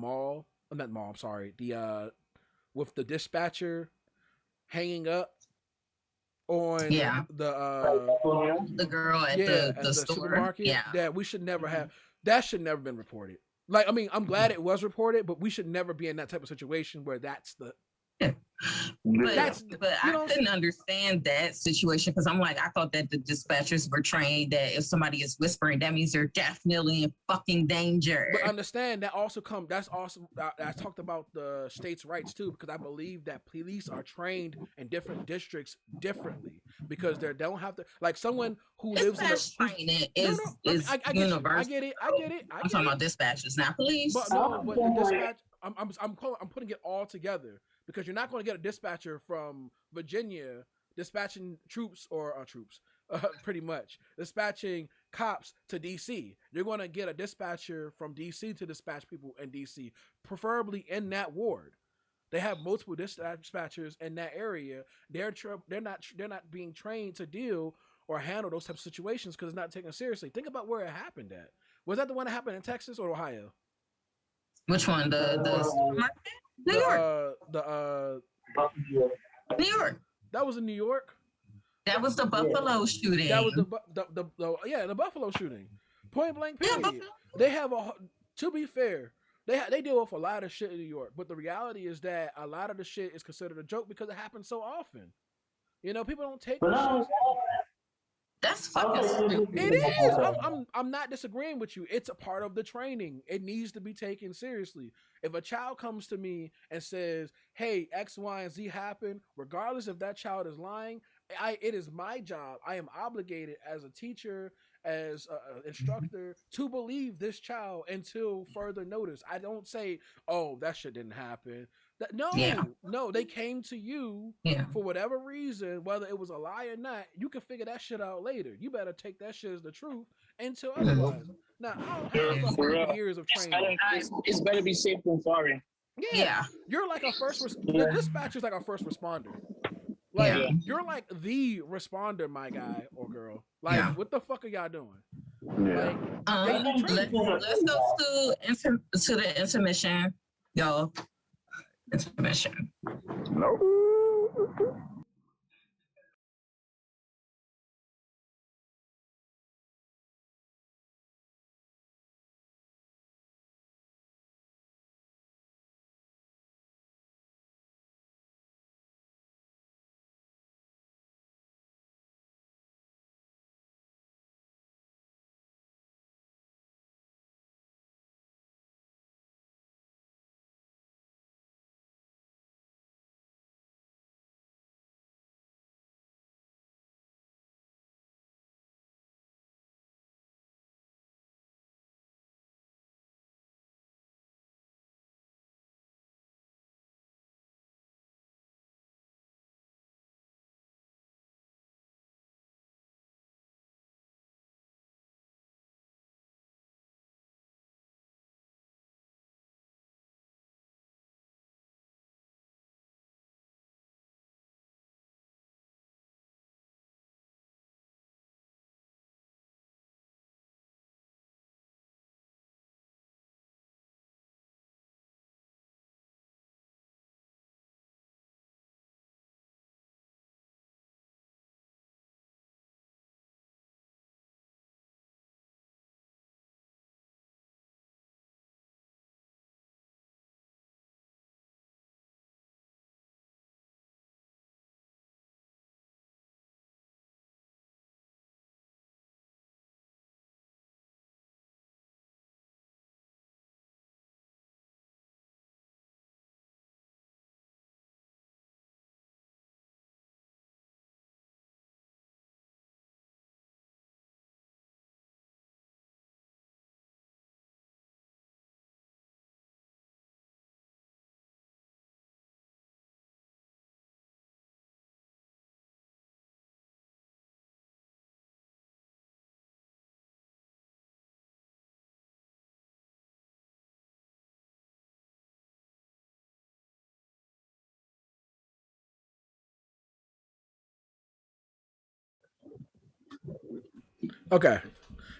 Speaker 3: with the dispatcher hanging up on
Speaker 1: the girl at the
Speaker 3: supermarket.
Speaker 1: Yeah.
Speaker 3: That we should never have. That should never been reported. Like, I mean, I'm glad it was reported, but we should never be in that type of situation where that's the.
Speaker 1: But I couldn't understand that situation because I'm like, I thought that the dispatchers were trained that if somebody is whispering, that means they're definitely in fucking danger.
Speaker 3: But understand that also that's also I talked about the states' rights too, because I believe that police are trained in different districts differently because they don't have to, like, someone who lives in
Speaker 1: training is universal.
Speaker 3: I get it.
Speaker 1: I'm talking about dispatchers, not police.
Speaker 3: But the dispatch. I'm putting it all together because you're not going to get a dispatcher from Virginia dispatching pretty much dispatching cops to DC. You're going to get a dispatcher from DC to dispatch people in DC, preferably in that ward. They have multiple dispatchers in that area. They're not being trained to deal or handle those types of situations because it's not taken seriously. Think about where it happened at. Was that the one that happened in Texas or Ohio?
Speaker 1: Which one? The New York. New York.
Speaker 3: That was in New York.
Speaker 1: That was the Buffalo shooting.
Speaker 3: That was the Buffalo shooting. Point blank period.
Speaker 1: Yeah,
Speaker 3: they have to be fair, they deal with a lot of shit in New York, but the reality is that a lot of the shit is considered a joke because it happens so often. You know, people don't take shit.
Speaker 1: That's fucking stupid.
Speaker 3: It is. I'm not disagreeing with you. It's a part of the training. It needs to be taken seriously. If a child comes to me and says, "Hey, X, Y, and Z happened," regardless if that child is lying, it is my job. I am obligated as a teacher, as an instructor, to believe this child until further notice. I don't say, "Oh, that shit didn't happen." No, they came to you for whatever reason, whether it was a lie or not. You can figure that shit out later. You better take that shit as the truth until otherwise. Now, I don't have fucking years of training.
Speaker 7: It's better be safe than sorry.
Speaker 3: Yeah. You're like a the dispatcher's like a first responder. Like, you're like the responder, my guy or girl. Like, what the fuck are y'all doing?
Speaker 6: Yeah.
Speaker 3: Like,
Speaker 1: let's go to the intermission, y'all. Intermission.
Speaker 6: No.
Speaker 3: okay,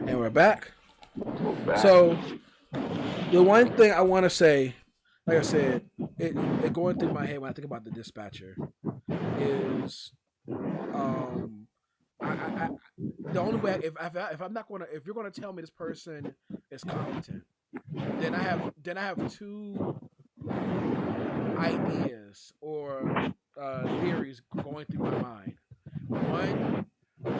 Speaker 3: and we're back. So, the one thing I want to say, like I said, it going through my head when I think about the dispatcher is, the only way if I'm not gonna if you're gonna tell me this person is competent, then I have two ideas or theories going through my mind. One,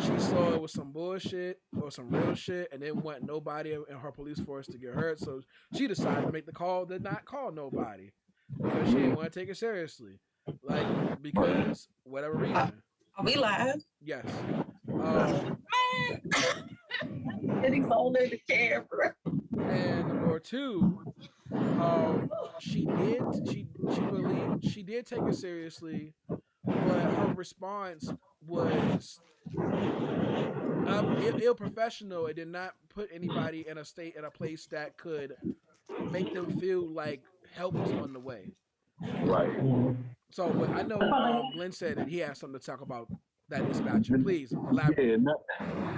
Speaker 3: she saw it was some bullshit or some real shit, and then want nobody in her police force to get hurt, so she decided to make the call to not call nobody because she didn't want to take it seriously, like because whatever reason.
Speaker 1: Are we live?
Speaker 3: Yes.
Speaker 1: Getting older to care, bro.
Speaker 3: And or two, She believed she did take it seriously, but her response was ill professional. It did not put anybody in a place that could make them feel like help was on the way.
Speaker 6: Right.
Speaker 3: So, but I know Glenn said that he has something to talk about that dispatcher. Please elaborate.
Speaker 6: Yeah,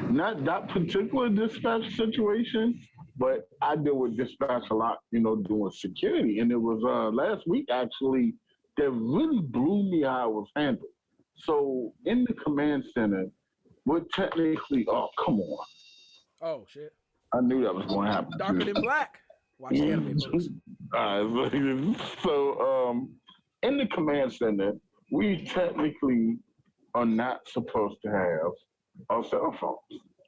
Speaker 6: not that particular dispatch situation, but I deal with dispatch a lot, doing security. And it was last week actually that really blew me how it was handled. So in the command center, we're technically, oh, come on.
Speaker 3: Oh shit!
Speaker 6: I knew that was going to happen.
Speaker 3: Darker than black. Watch the anime, folks.
Speaker 6: So in the command center, we technically are not supposed to have our cell phones.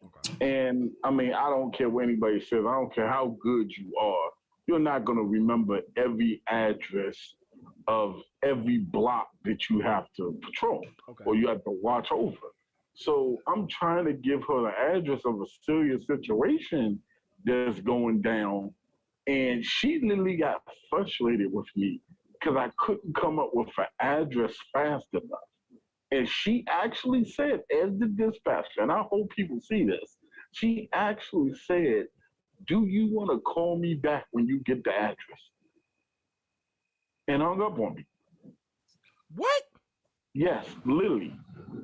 Speaker 6: Okay. And I mean, I don't care what anybody says. I don't care how good you are. You're not going to remember every address of every block that you have to patrol or you have to watch over. So I'm trying to give her the address of a serious situation that's going down. And she literally got frustrated with me because I couldn't come up with an address fast enough. And she actually said, as the dispatcher, and I hope people see this, she actually said, do you want to call me back when you get the address? And hung up on me.
Speaker 3: What?
Speaker 6: Yes, literally.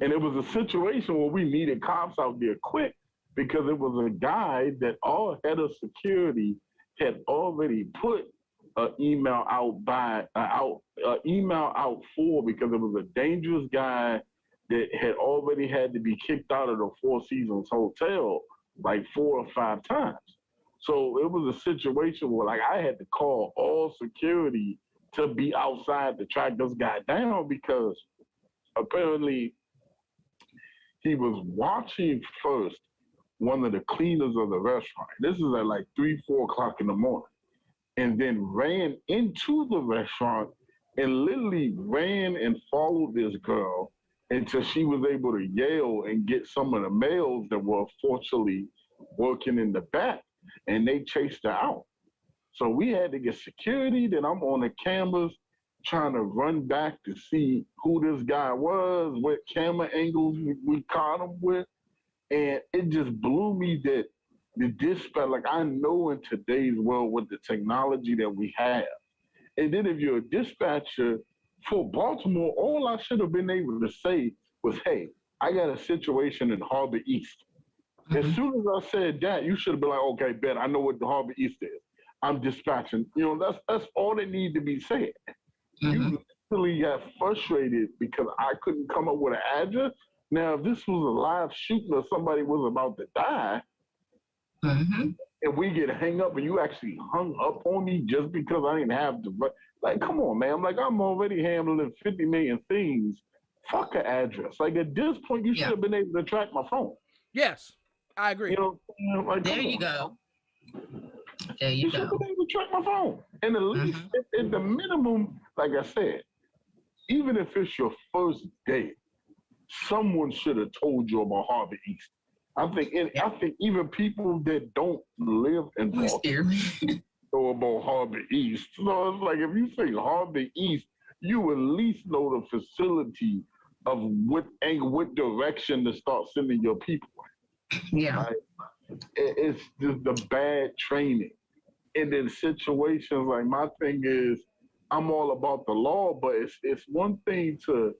Speaker 6: And it was a situation where we needed cops out there quick because it was a guy that our head of security had already put an email out for because it was a dangerous guy that had already had to be kicked out of the Four Seasons Hotel like 4 or 5 times. So it was a situation where like I had to call all security to be outside to track this guy down because apparently he was watching first one of the cleaners of the restaurant. This is at like 3, 4 o'clock in the morning. And then ran into the restaurant and literally ran and followed this girl until she was able to yell and get some of the males that were fortunately working in the back, and they chased her out. So we had to get security. Then I'm on the cameras trying to run back to see who this guy was, what camera angles we caught him with. And it just blew me that the dispatch, like I know in today's world with the technology that we have. And then if you're a dispatcher for Baltimore, all I should have been able to say was, hey, I got a situation in Harbor East. As soon as I said that, you should have been like, okay, bet I know what the Harbor East is. I'm dispatching. That's all that needed to be said. You literally got frustrated because I couldn't come up with an address. Now, if this was a live shooting or somebody was about to die, and we get hung up and you actually hung up on me just because I didn't have the right, like, come on, man. Like, I'm already handling 50 million things. Fuck an address. Like, at this point, you should have been able to track my phone.
Speaker 3: Yes, I agree.
Speaker 6: Like,
Speaker 1: there you go. There
Speaker 6: you should have been able to track my phone. And at least, at the minimum, like I said, even if it's your first day, someone should have told you about Harbor East. I think even people that don't live in Baltimore know about Harbor East. So it's like if you say Harbor East, you at least know the facility of what angle, what direction to start sending your people.
Speaker 1: Yeah.
Speaker 6: Right? It's just the bad training. And then situations like my thing is, I'm all about the law, but it's one thing to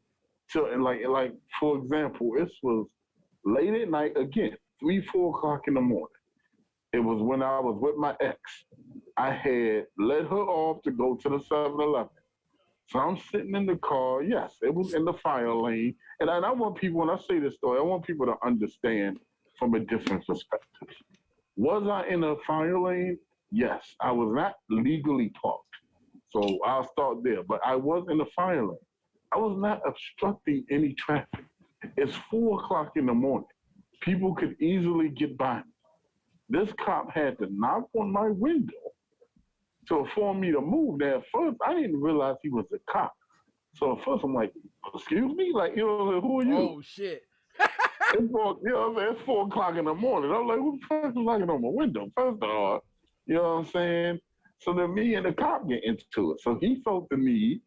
Speaker 6: like for example, this was late at night again, 3, 4 o'clock in the morning. It was when I was with my ex. I had let her off to go to the 7-Eleven. So I'm sitting in the car. Yes, it was in the fire lane. And I want people, when I say this story, I want people to understand from a different perspective. Was I in a fire lane? Yes, I was not legally parked. So I'll start there. But I was in the fire lane. I was not obstructing any traffic. It's 4 o'clock in the morning. People could easily get by me. This cop had to knock on my window for me to move. Now, at first, I didn't realize he was a cop. So at first, I'm like, excuse me? Like, who are you?
Speaker 3: Oh, shit.
Speaker 6: It's 4 o'clock in the morning. I'm like, who the fuck is knocking on my window? First of all, you know what I'm saying? So then me and the cop get into it. So he felt the need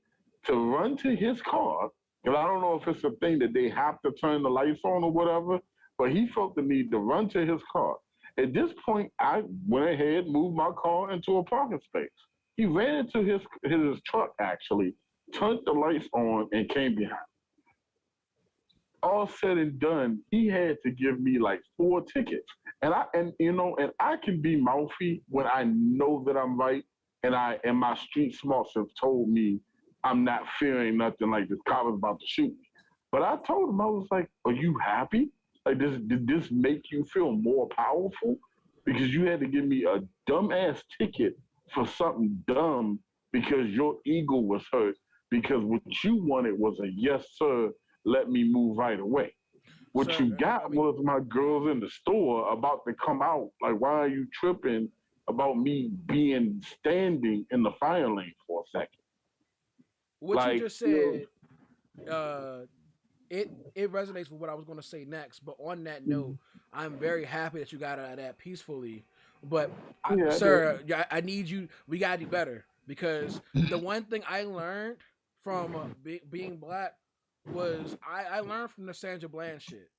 Speaker 6: to run to his car, because I don't know if it's a thing that they have to turn the lights on or whatever, but he felt the need to run to his car. At this point, I went ahead, moved my car into a parking space. He ran into his truck, actually, turned the lights on, and came behind. All said and done, he had to give me like 4 tickets. And I can be mouthy when I know that I'm right, and my street smarts have told me I'm not fearing nothing, like this cop is about to shoot me. But I told him, I was like, "Are you happy? Like, did this make you feel more powerful? Because you had to give me a dumbass ticket for something dumb because your ego was hurt, because what you wanted was a yes, sir, let me move right away. What you got was my girls in the store about to come out. Like, why are you tripping about me being standing in the fire lane for a second?"
Speaker 3: What like, you just said, it resonates with what I was going to say next. But on that note, I'm very happy that you got out of that peacefully. But sir, I need you. We got to do better, because the one thing I learned from being black was I learned from the Sandra Bland shit.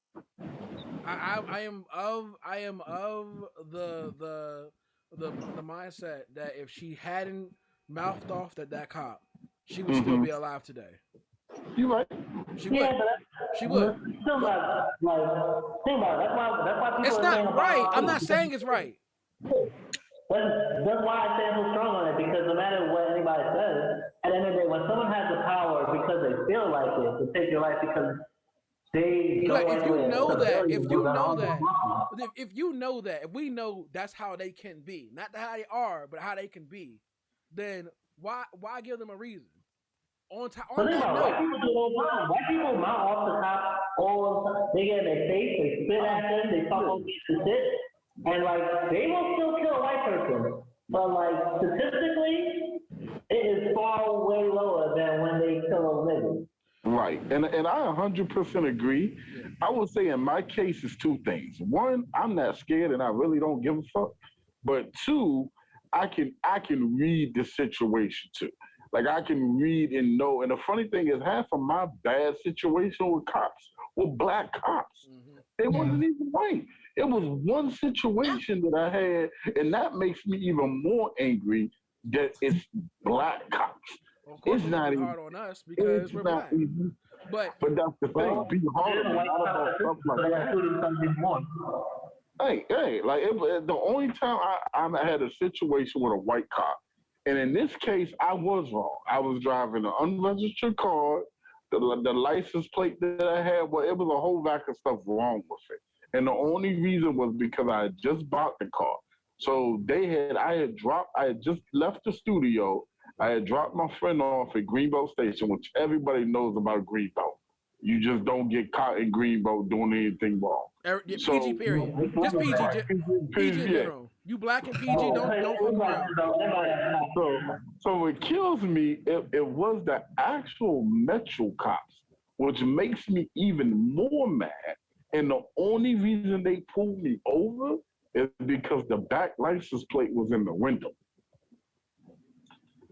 Speaker 3: I am of the mindset that if she hadn't mouthed off that cop, she would still be alive today.
Speaker 6: You right?
Speaker 3: She would. She would.
Speaker 5: Still not, like, think about it. That's why people.
Speaker 3: It's not right. I'm not saying it's right.
Speaker 5: That's why I stand so strong on it, because no matter what anybody says, at the end of the day, when someone has the power because they feel like it to take your life because they go
Speaker 3: if you know that, if we know that's how they can be, not how they are, but how they can be, then why give them a reason? On that note,
Speaker 5: white people do all the time. White people mount off the top all the time. They get in their face, they spit at them, they talk all this shit. And like, they will still kill a white person, but like, statistically, it is far way lower than when they kill a nigga.
Speaker 6: Right, and I 100% agree. I would say in my case, it's 2 things. 1, I'm not scared, and I really don't give a fuck. But 2, I can read the situation too. Like, I can read and know. And the funny thing is, half of my bad situation with cops were black cops. They wasn't even white. It was one situation that I had, and that makes me even more angry that it's black cops.
Speaker 3: Of course, it's not even hard on us because we're black. But
Speaker 6: that's the thing. Be hard on us about stuff like that. Hey, like the only time I had a situation with a white cop, and in this case, I was wrong. I was driving an unregistered car. The license plate that I had, well, it was a whole rack of stuff wrong with it. And the only reason was because I had just bought the car. So I had just left the studio. I had dropped my friend off at Greenbow Station, which everybody knows about Greenbow. You just don't get caught in Greenbow doing anything wrong.
Speaker 3: PG period. Just PG in general. You black and PG, don't fuck around.
Speaker 6: So what kills me, it was the actual Metro cops, which makes me even more mad. And the only reason they pulled me over is because the back license plate was in the window.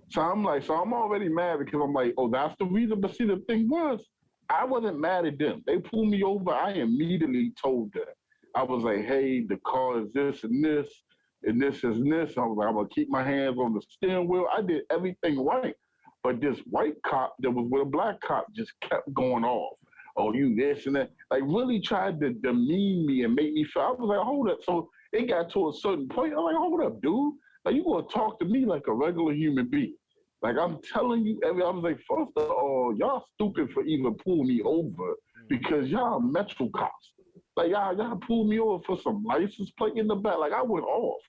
Speaker 6: So I'm already mad because I'm like, oh, that's the reason. But see, the thing was, I wasn't mad at them. They pulled me over. I immediately told them. I was like, hey, the car is this and this, and this is this. I was like, I'm going to keep my hands on the steering wheel. I did everything right. But this white cop that was with a black cop just kept going off. Oh, you this and that. Like, really tried to demean me and make me feel. I was like, hold up. So it got to a certain point. I'm like, hold up, dude. Like, you going to talk to me like a regular human being. Like, I'm telling you, I was like, first of all, y'all stupid for even pulling me over because y'all Metro cops. Like, y'all pulled me over for some license plate in the back. Like, I went off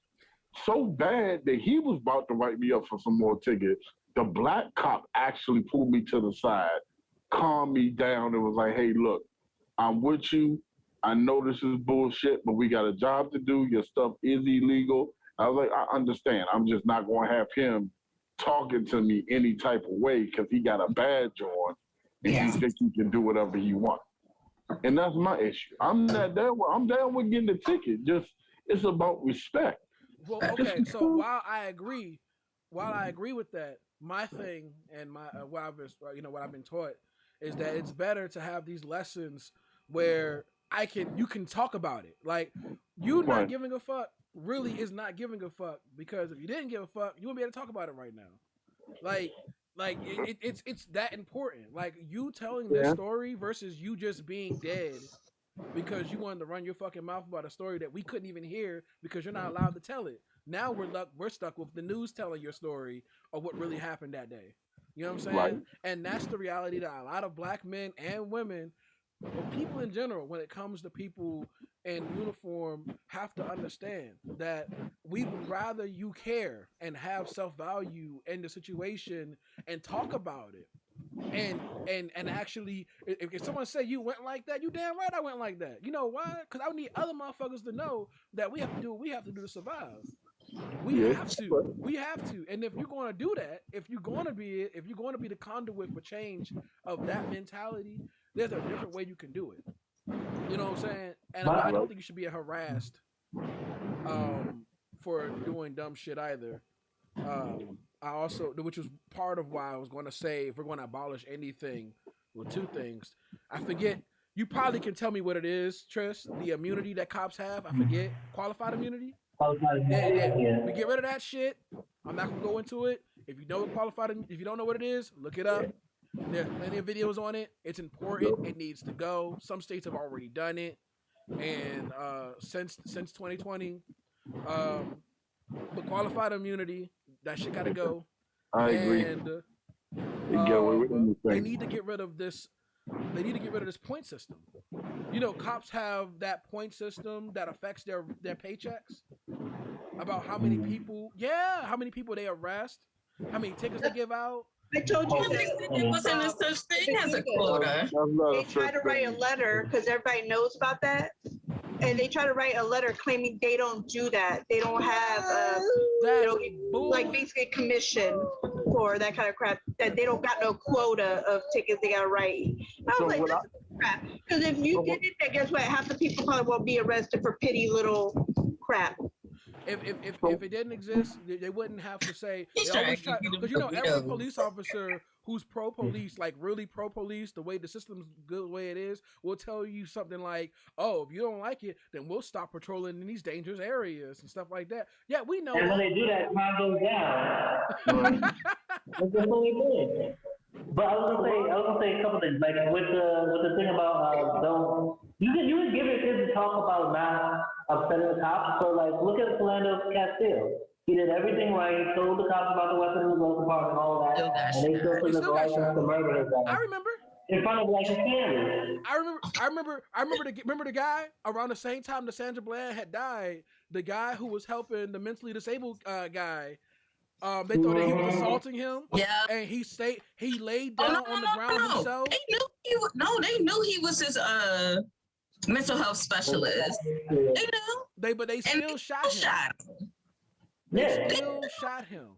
Speaker 6: so bad that he was about to write me up for some more tickets. The black cop actually pulled me to the side, calmed me down, and was like, hey, look, I'm with you. I know this is bullshit, but we got a job to do. Your stuff is illegal. I was like, I understand. I'm just not going to have him talking to me any type of way because he got a badge on and he thinks he can do whatever he wants. And that's my issue. I'm down with getting the ticket. Just, it's about respect.
Speaker 3: Well, okay, so while I agree, while I agree with that, my thing and my what I've what I've been taught is that it's better to have these lessons where you can talk about it. Like you not giving a fuck really is not giving a fuck, because if you didn't give a fuck, you wouldn't be able to talk about it right now. It's that important. Like you telling this story versus you just being dead because you wanted to run your fucking mouth about a story that we couldn't even hear because you're not allowed to tell it. Now we're stuck with the news telling your story of what really happened that day. You know what I'm saying? Right. And that's the reality that a lot of black men and women, or people in general, when it comes to people in uniform, have to understand that we would rather you care and have self-value in the situation and talk about it. And actually, if someone say you went like that, you damn right I went like that. You know why? Because I need other motherfuckers to know that we have to do what we have to do to survive. We have to. And if you're going to do that, if you're going to be the conduit for change of that mentality, there's a different way you can do it. You know what I'm saying? And I don't think you should be harassed for doing dumb shit either. I also, which was part of why I was going to say, if we're going to abolish anything, well, two things. I forget. You probably can tell me what it is, Tryst. The immunity that cops have. I forget. Qualified immunity. Yeah. We get rid of that shit. I'm not gonna go into it. If you know what if you don't know what it is, look it up. There's plenty of videos on it. It's important. It needs to go. Some states have already done it, and since 2020, the qualified immunity, that shit gotta go.
Speaker 6: I agree.
Speaker 3: And they need to get rid of this. They need to get rid of this point system. You know, cops have that point system that affects their paychecks. About how many people they arrest, how many tickets they give out.
Speaker 2: I told you that
Speaker 1: there wasn't a such thing as a quota.
Speaker 2: They try to write a letter because everybody knows about that, and they try to write a letter claiming they don't do that. They don't have like basically commission for that kind of crap. That they don't got no quota of tickets they gotta write. I was like, that's crap. Because if you did it, then guess what? Half the people probably won't be arrested for petty little crap.
Speaker 3: If it didn't exist, they wouldn't have to say, because you know every police officer who's pro-police, like really pro-police, the way the system's good, the way it is, will tell you something like, oh, if you don't like it, then we'll stop patrolling in these dangerous areas and stuff like that. Yeah, we know.
Speaker 5: And when they do that, crime goes down. That's the funny thing. But I was gonna say a couple things, like with the thing about you can give your kids to talk about not upsetting the cops. So like look at Philando Castile. He did everything right. He told the cops about the weapon in the glove compartment and all that, and they still took the license to murder his guy.
Speaker 3: I remember.
Speaker 5: In front of like his family.
Speaker 3: I remember the guy around the same time that Sandra Bland had died. The guy who was helping the mentally disabled guy. They thought that he was assaulting him. Yeah. And he laid down on the ground himself.
Speaker 1: They knew he was his mental health specialist. They knew.
Speaker 3: But they still shot him. They still shot him.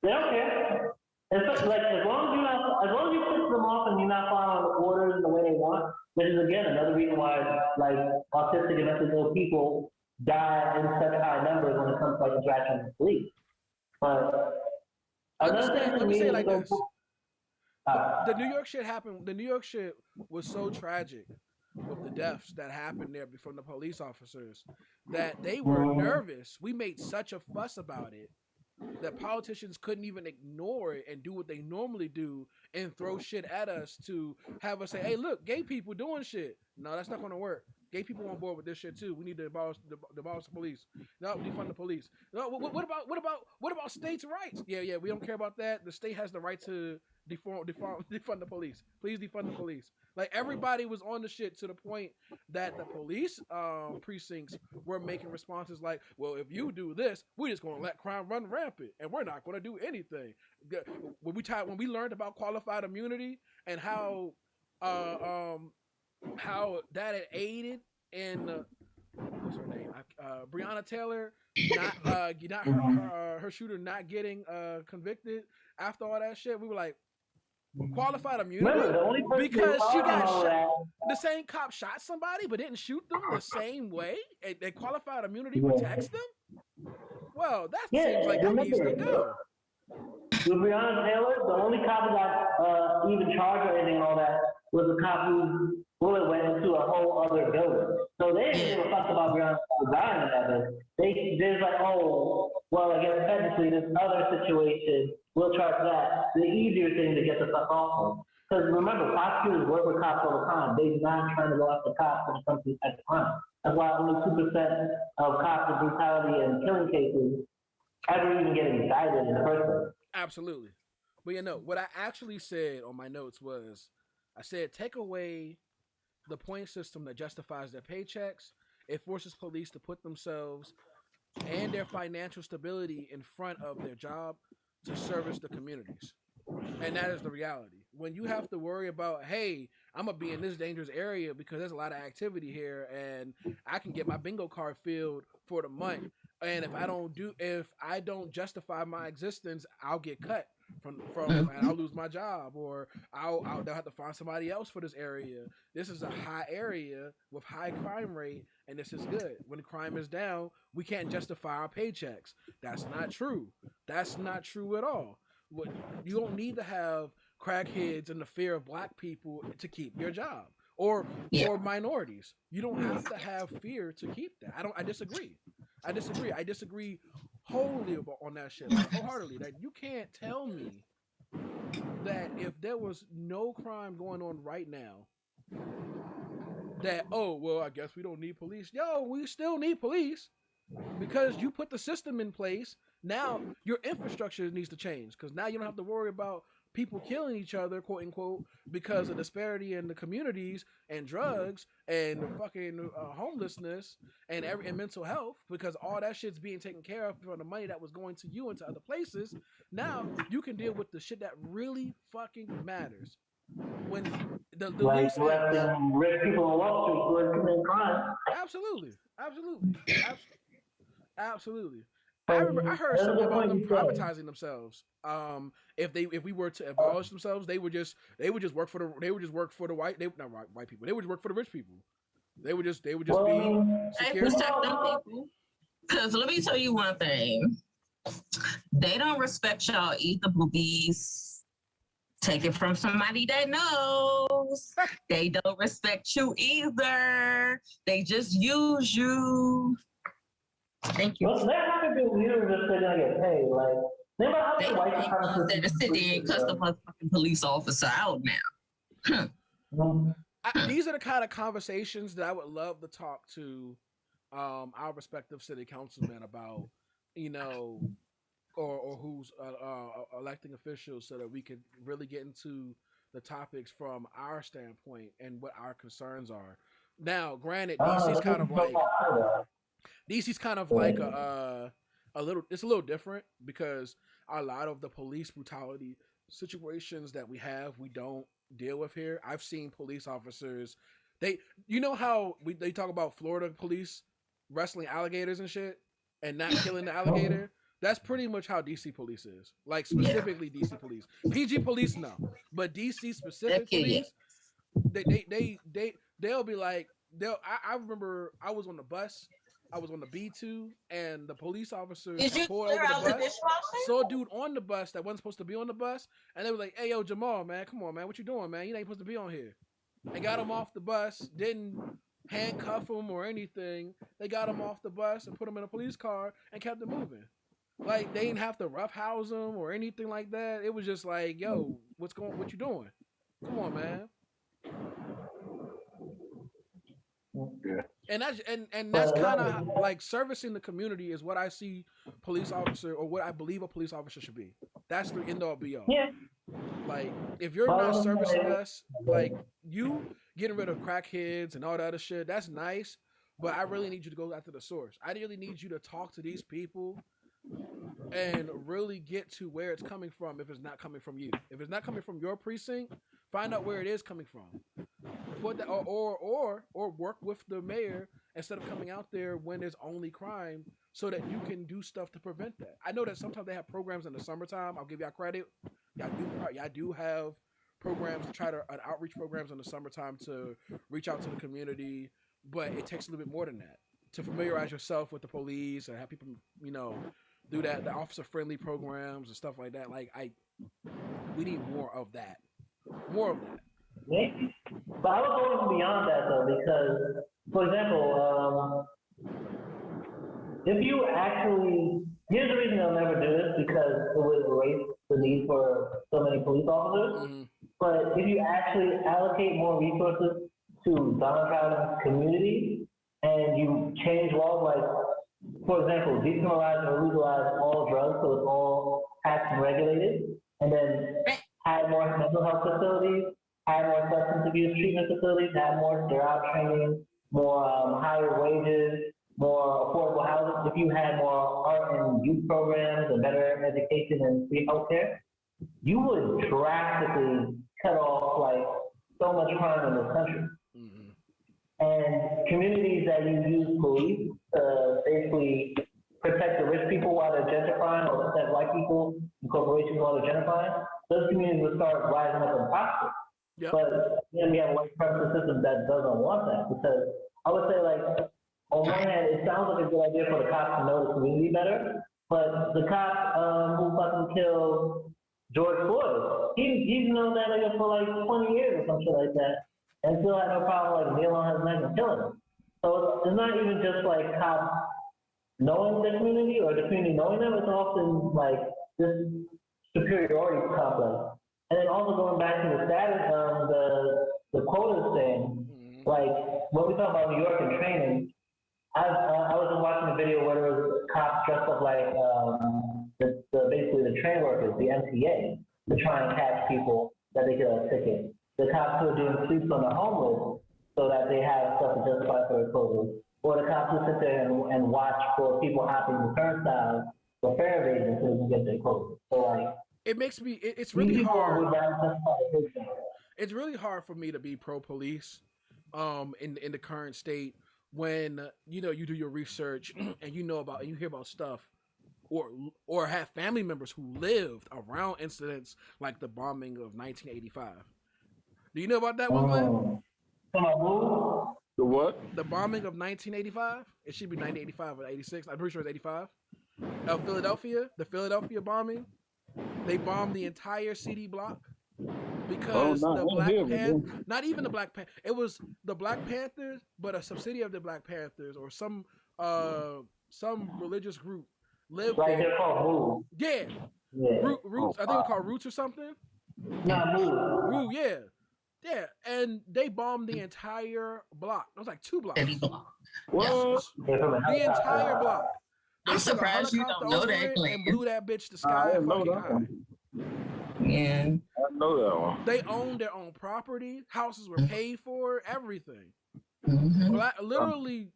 Speaker 5: They don't care. Like as long as you piss them off and you're not following the orders the way they want, which is again another reason why like autistic and mentally ill people die in such high numbers when it comes to like interaction with the police. But
Speaker 3: let me say it like this. The New York shit happened. The New York shit was so tragic with the deaths that happened there from the police officers that they were nervous. We made such a fuss about it that politicians couldn't even ignore it and do what they normally do and throw shit at us to have us say, hey, look, gay people doing shit. No, that's not going to work. Gay people on board with this shit too. We need to abolish the police. No, defund the police. No, what about states' rights? Yeah, we don't care about that. The state has the right to defund the police. Please defund the police. Like everybody was on the shit to the point that the police precincts were making responses like, well, if you do this, we're just gonna let crime run rampant and we're not gonna do anything. When we learned about qualified immunity and how that had aided in what's her name? Breonna Taylor, her shooter not getting convicted after all that shit. We were like, qualified immunity because she got shot. The same cop shot somebody but didn't shoot them the same way. And qualified immunity protects them. Well, that seems like that needs to go.
Speaker 5: With Breonna Taylor, the only cop who got even charged or anything and all that was a cop whose bullet went into a whole other building. So they didn't give a fuck about Breonna Taylor dying in that building. They're like, oh, well, I guess technically this other situation, we'll charge that. The easier thing to get the fuck off of. Because remember, prosecutors work with cops all the time. They're not trying to go after cops when it comes to these types of crime. That's why only 2% of cops with brutality and killing cases ever even get indicted in the first place.
Speaker 3: Absolutely. But what I actually said on my notes was, I said, take away the point system that justifies their paychecks. It forces police to put themselves and their financial stability in front of their job to service the communities. And that is the reality. When you have to worry about, hey, I'm going to be in this dangerous area because there's a lot of activity here and I can get my bingo card filled for the month. And if I don't justify my existence, I'll get cut from and I'll lose my job, or they'll have to find somebody else for this area. This is a high area with high crime rate, and this is good. When crime is down, we can't justify our paychecks. That's not true. That's not true at all. You don't need to have crackheads and the fear of black people to keep your job, or minorities. You don't have to have fear to keep that. I disagree. I disagree wholly on that shit, like wholeheartedly. That you can't tell me that if there was no crime going on right now, that, oh, well, I guess we don't need police. Yo, we still need police because you put the system in place. Now your infrastructure needs to change, because now you don't have to worry about people killing each other, quote unquote, because of disparity in the communities and drugs and fucking homelessness and mental health, because all that shit's being taken care of from the money that was going to you and to other places. Now you can deal with the shit that really fucking matters. When the
Speaker 5: like letting rich people on Wall Street who are committing crime.
Speaker 3: Absolutely. I heard something about them privatizing themselves. If we were to abolish themselves, they would just work for the white people. They would work for the rich people. They would just be security.
Speaker 1: Because let me tell you one thing, they don't respect y'all either, boobies. Take it from somebody that knows. They don't respect you either. They just use you. Thank you.
Speaker 5: Well, they're not gonna be weird if they're gonna get paid. Like, they might have to white
Speaker 1: supremacists to sit there and cuss the motherfucking police officer out now.
Speaker 3: These are the kind of conversations that I would love to talk to our respective city councilmen about, or who's electing officials, so that we could really get into the topics from our standpoint and what our concerns are. Now, granted, DC's kind of like it's a little different, because a lot of the police brutality situations that we don't deal with here. I've seen police officers, they how they talk about Florida police wrestling alligators and shit and not killing the alligator. That's pretty much how DC police is. Like, specifically DC police. PG police, no, but DC specific police, they'll be like, I remember I was on the bus. I was on the B2, and the police officers pulled over the bus. Saw a dude on the bus that wasn't supposed to be on the bus, and they were like, "Hey, yo, Jamal, man, come on, man, what you doing, man? You ain't supposed to be on here." And got him off the bus. Didn't handcuff him or anything. They got him off the bus and put him in a police car and kept it moving. Like, they didn't have to roughhouse him or anything like that. It was just like, "Yo, what you doing? Come on, man."
Speaker 5: Yeah.
Speaker 3: And that's kind of like servicing the community is what I see police officer, or what I believe a police officer should be. That's the end all be all.
Speaker 5: Yeah.
Speaker 3: Like, if you're not servicing us, like, you getting rid of crackheads and all that other shit, that's nice, but I really need you to go after the source. I really need you to talk to these people and really get to where it's coming from. If it's not coming from you, if it's not coming from your precinct, find out where it is coming from. Put that, or work with the mayor instead of coming out there when there's only crime, so that you can do stuff to prevent that. I know that sometimes they have programs in the summertime. I'll give y'all credit. Y'all do have programs, outreach programs in the summertime to reach out to the community, but it takes a little bit more than that to familiarize yourself with the police and have people, do that, the officer friendly programs and stuff like that. Like we need more of that. More of that.
Speaker 5: Maybe. But I would go even beyond that though, because, for example, if you actually, here's the reason they'll never do this, because it would erase the need for so many police officers.
Speaker 3: Mm-hmm.
Speaker 5: But if you actually allocate more resources to downtrodden communities and you change laws like, for example, decriminalize or legalize all drugs so it's all taxed and regulated, and then add more mental health facilities, add more substance abuse treatment facilities, add more job training, more higher wages, more affordable housing. If you had more art and youth programs and better education and free healthcare, you would drastically cut off like so much crime in this country.
Speaker 3: Mm-hmm.
Speaker 5: And communities that you use police to basically protect the rich people while they're gentrifying, or protect white people and corporations while they're gentrifying, those communities will start rising up and prosper.
Speaker 3: Yep.
Speaker 5: But then we have a white supremacist system that doesn't want that, because I would say, like, on one hand, it sounds like a good idea for the cops to know the community better, but the cop who fucking killed George Floyd, he's known that nigga for like 20 years or some shit like that, and still had no problem like kneeling on his neck and killing him. So it's not even just like cops knowing the community or the community knowing them, it's often like this superiority complex. And then also going back to the status of the quotas thing, like when we talk about New York and training, I was just watching a video where there was cops dressed up like basically the train workers, the MTA, to try and catch people that they get a ticket. The cops who are doing sweeps on the homeless so that they have stuff to justify for their quotas. Or the cops who sit there and watch for people hopping the turnstiles for fare evasion so they can get their quotas. So like,
Speaker 3: it makes me. It's really hard. It's really hard for me to be pro police, in the current state, when you do your research and you hear about stuff, or have family members who lived around incidents like the bombing of 1985. Do you know about that one, Glenn?
Speaker 6: The what?
Speaker 3: The bombing of 1985. It should be 1985 or 86. I'm pretty sure it's 85. Of Philadelphia, the Philadelphia bombing. They bombed the entire CD block because the Black Panthers, not even the Black Panthers, it was the Black Panthers, but a subsidiary of the Black Panthers or some religious group lived
Speaker 5: like
Speaker 3: there.
Speaker 5: They're called Moves.
Speaker 3: Yeah. Roots. I think it's called Roots or something.
Speaker 5: Not Moves.
Speaker 3: Root, yeah. Yeah, and they bombed the entire block. It was like 2 blocks.
Speaker 6: What?
Speaker 3: The entire block.
Speaker 1: I'm surprised you don't know that, Glenn.
Speaker 3: And blew that bitch to sky fucking high.
Speaker 1: Yeah.
Speaker 6: I know that one.
Speaker 3: They owned their own property. Houses were paid for. Everything.
Speaker 1: Mm-hmm.
Speaker 3: Literally,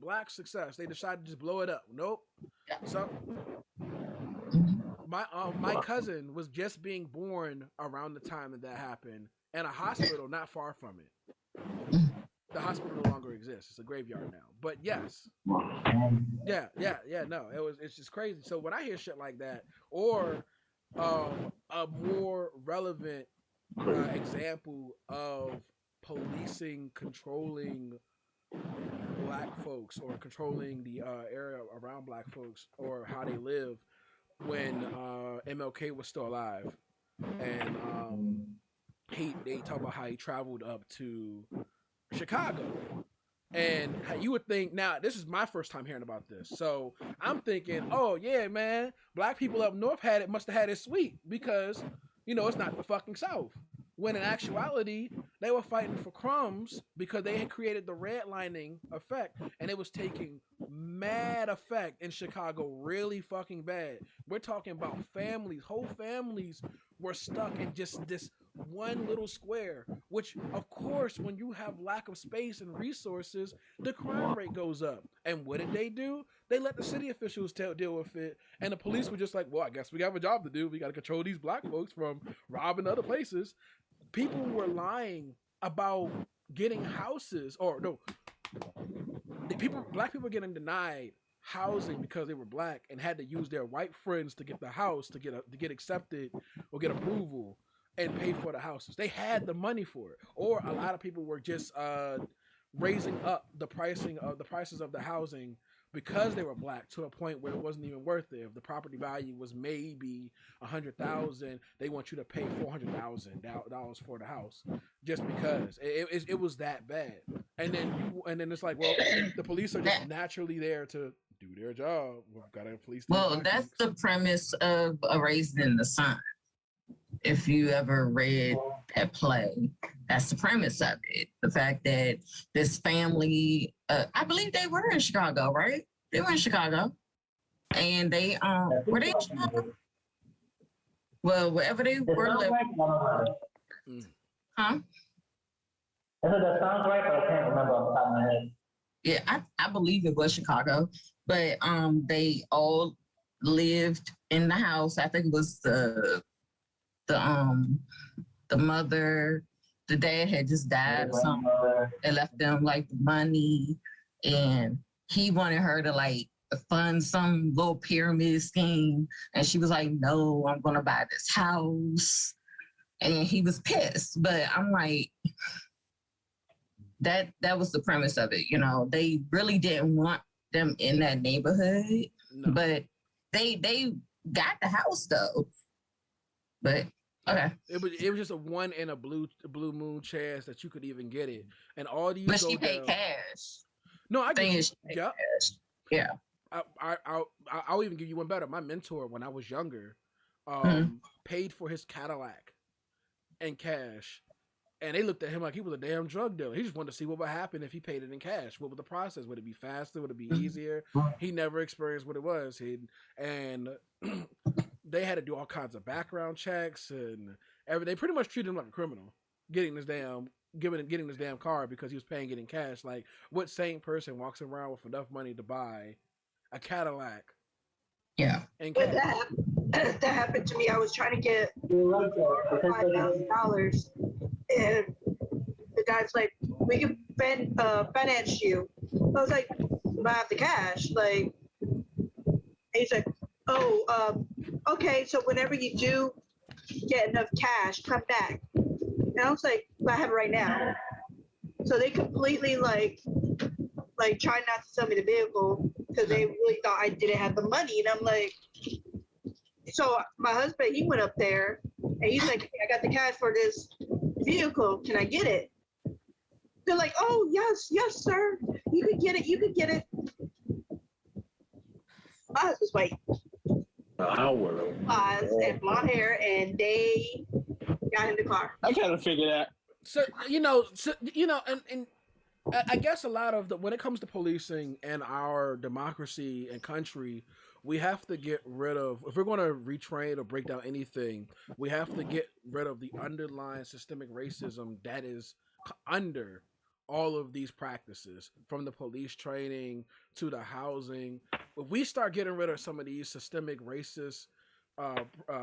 Speaker 3: black success. They decided to just blow it up. Nope. So my cousin was just being born around the time that happened, in a hospital not far from it. The hospital no longer exists. It's a graveyard now. But yes. Yeah, no. It's just crazy. So when I hear shit like that, or a more relevant example of policing controlling black folks, or controlling the area around black folks, or how they live, when MLK was still alive, and they talk about how he traveled up to Chicago. And you would think, now this is my first time hearing about this, so I'm thinking, oh yeah, man, black people up north must have had it sweet, because it's not the fucking South. When in actuality, they were fighting for crumbs, because they had created the redlining effect, and it was taking mad effect in Chicago, really fucking bad. We're talking about families, whole families were stuck in just this one little square, which of course, when you have lack of space and resources, the crime rate goes up. And what did they do? They let the city officials deal with it, and the police were just like, well, I guess we have a job to do. We got to control these black folks from robbing other places. People were lying about getting houses, or no, black people were getting denied housing because they were black and had to use their white friends to get the house, to get accepted or get approval and pay for the houses. They had the money for it. Or a lot of people were just raising up the prices of the housing because they were black to a point where it wasn't even worth it. If the property value was maybe $100,000, they want you to pay $400,000 for the house just because it was that bad. And then it's like, well, the police are just naturally there to do their job. We've got to police.
Speaker 1: Well, that's the premise of A Raisin in the Sun. If you ever read that play, that's the premise of it. The fact that this family, I believe they were in Chicago, right? They were in Chicago. And they, were they in Chicago? Well, wherever they were living. Huh?
Speaker 5: That sounds right, but I can't remember off the top of my head.
Speaker 1: Yeah, I believe it was Chicago. But they all lived in the house. I think it was the mother, the dad had just died or something. They left them like the money, and he wanted her to like fund some little pyramid scheme, and she was like, "No, I'm gonna buy this house," and he was pissed. But I'm like, that was the premise of it. You know, they really didn't want them in that neighborhood, but they got the house though. But okay,
Speaker 3: it was just a one in a blue moon chance that you could even get it, and all these.
Speaker 1: But she paid cash.
Speaker 3: No, I get
Speaker 1: it. Yeah, yeah.
Speaker 3: I'll even give you one better. My mentor, when I was younger, paid for his Cadillac in cash, and they looked at him like he was a damn drug dealer. He just wanted to see what would happen if he paid it in cash. What was the process? Would it be faster? Would it be easier? He never experienced what it was. And they had to do all kinds of background checks and everything. They pretty much treated him like a criminal, getting this damn car because he was paying it in cash. Like, what sane person walks around with enough money to buy a Cadillac?
Speaker 1: Yeah.
Speaker 3: And
Speaker 2: that happened to me. I was trying to get $5,000, and the guy's like, "We can finance you." I was like, "But I have the cash." Like, he's like, "Oh, okay. So whenever you do get enough cash, come back." And I was like, "I have it right now." So they completely like trying not to sell me the vehicle because they really thought I didn't have the money. And I'm like, so my husband, he went up there and he's like, "Hey, I got the cash for this vehicle. Can I get it?" They're like, "Oh, yes, sir. You could get it. My husband's white. Eyes and blonde hair, and they got in the car.
Speaker 7: I kind of figured that.
Speaker 3: So, and I guess a lot of when it comes to policing and our democracy and country, we have to get rid of, if we're going to retrain or break down anything, we have to get rid of the underlying systemic racism that is under all of these practices, from the police training to the housing. If we start getting rid of some of these systemic racist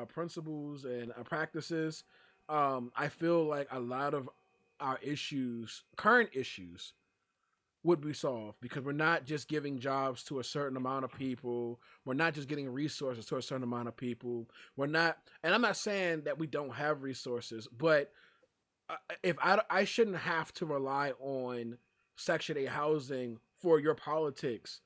Speaker 3: principles and practices, I feel like a lot of our current issues, would be solved, because we're not just giving jobs to a certain amount of people. We're not just getting resources to a certain amount of people. And I'm not saying that we don't have resources, but if I shouldn't have to rely on Section 8 housing for your politics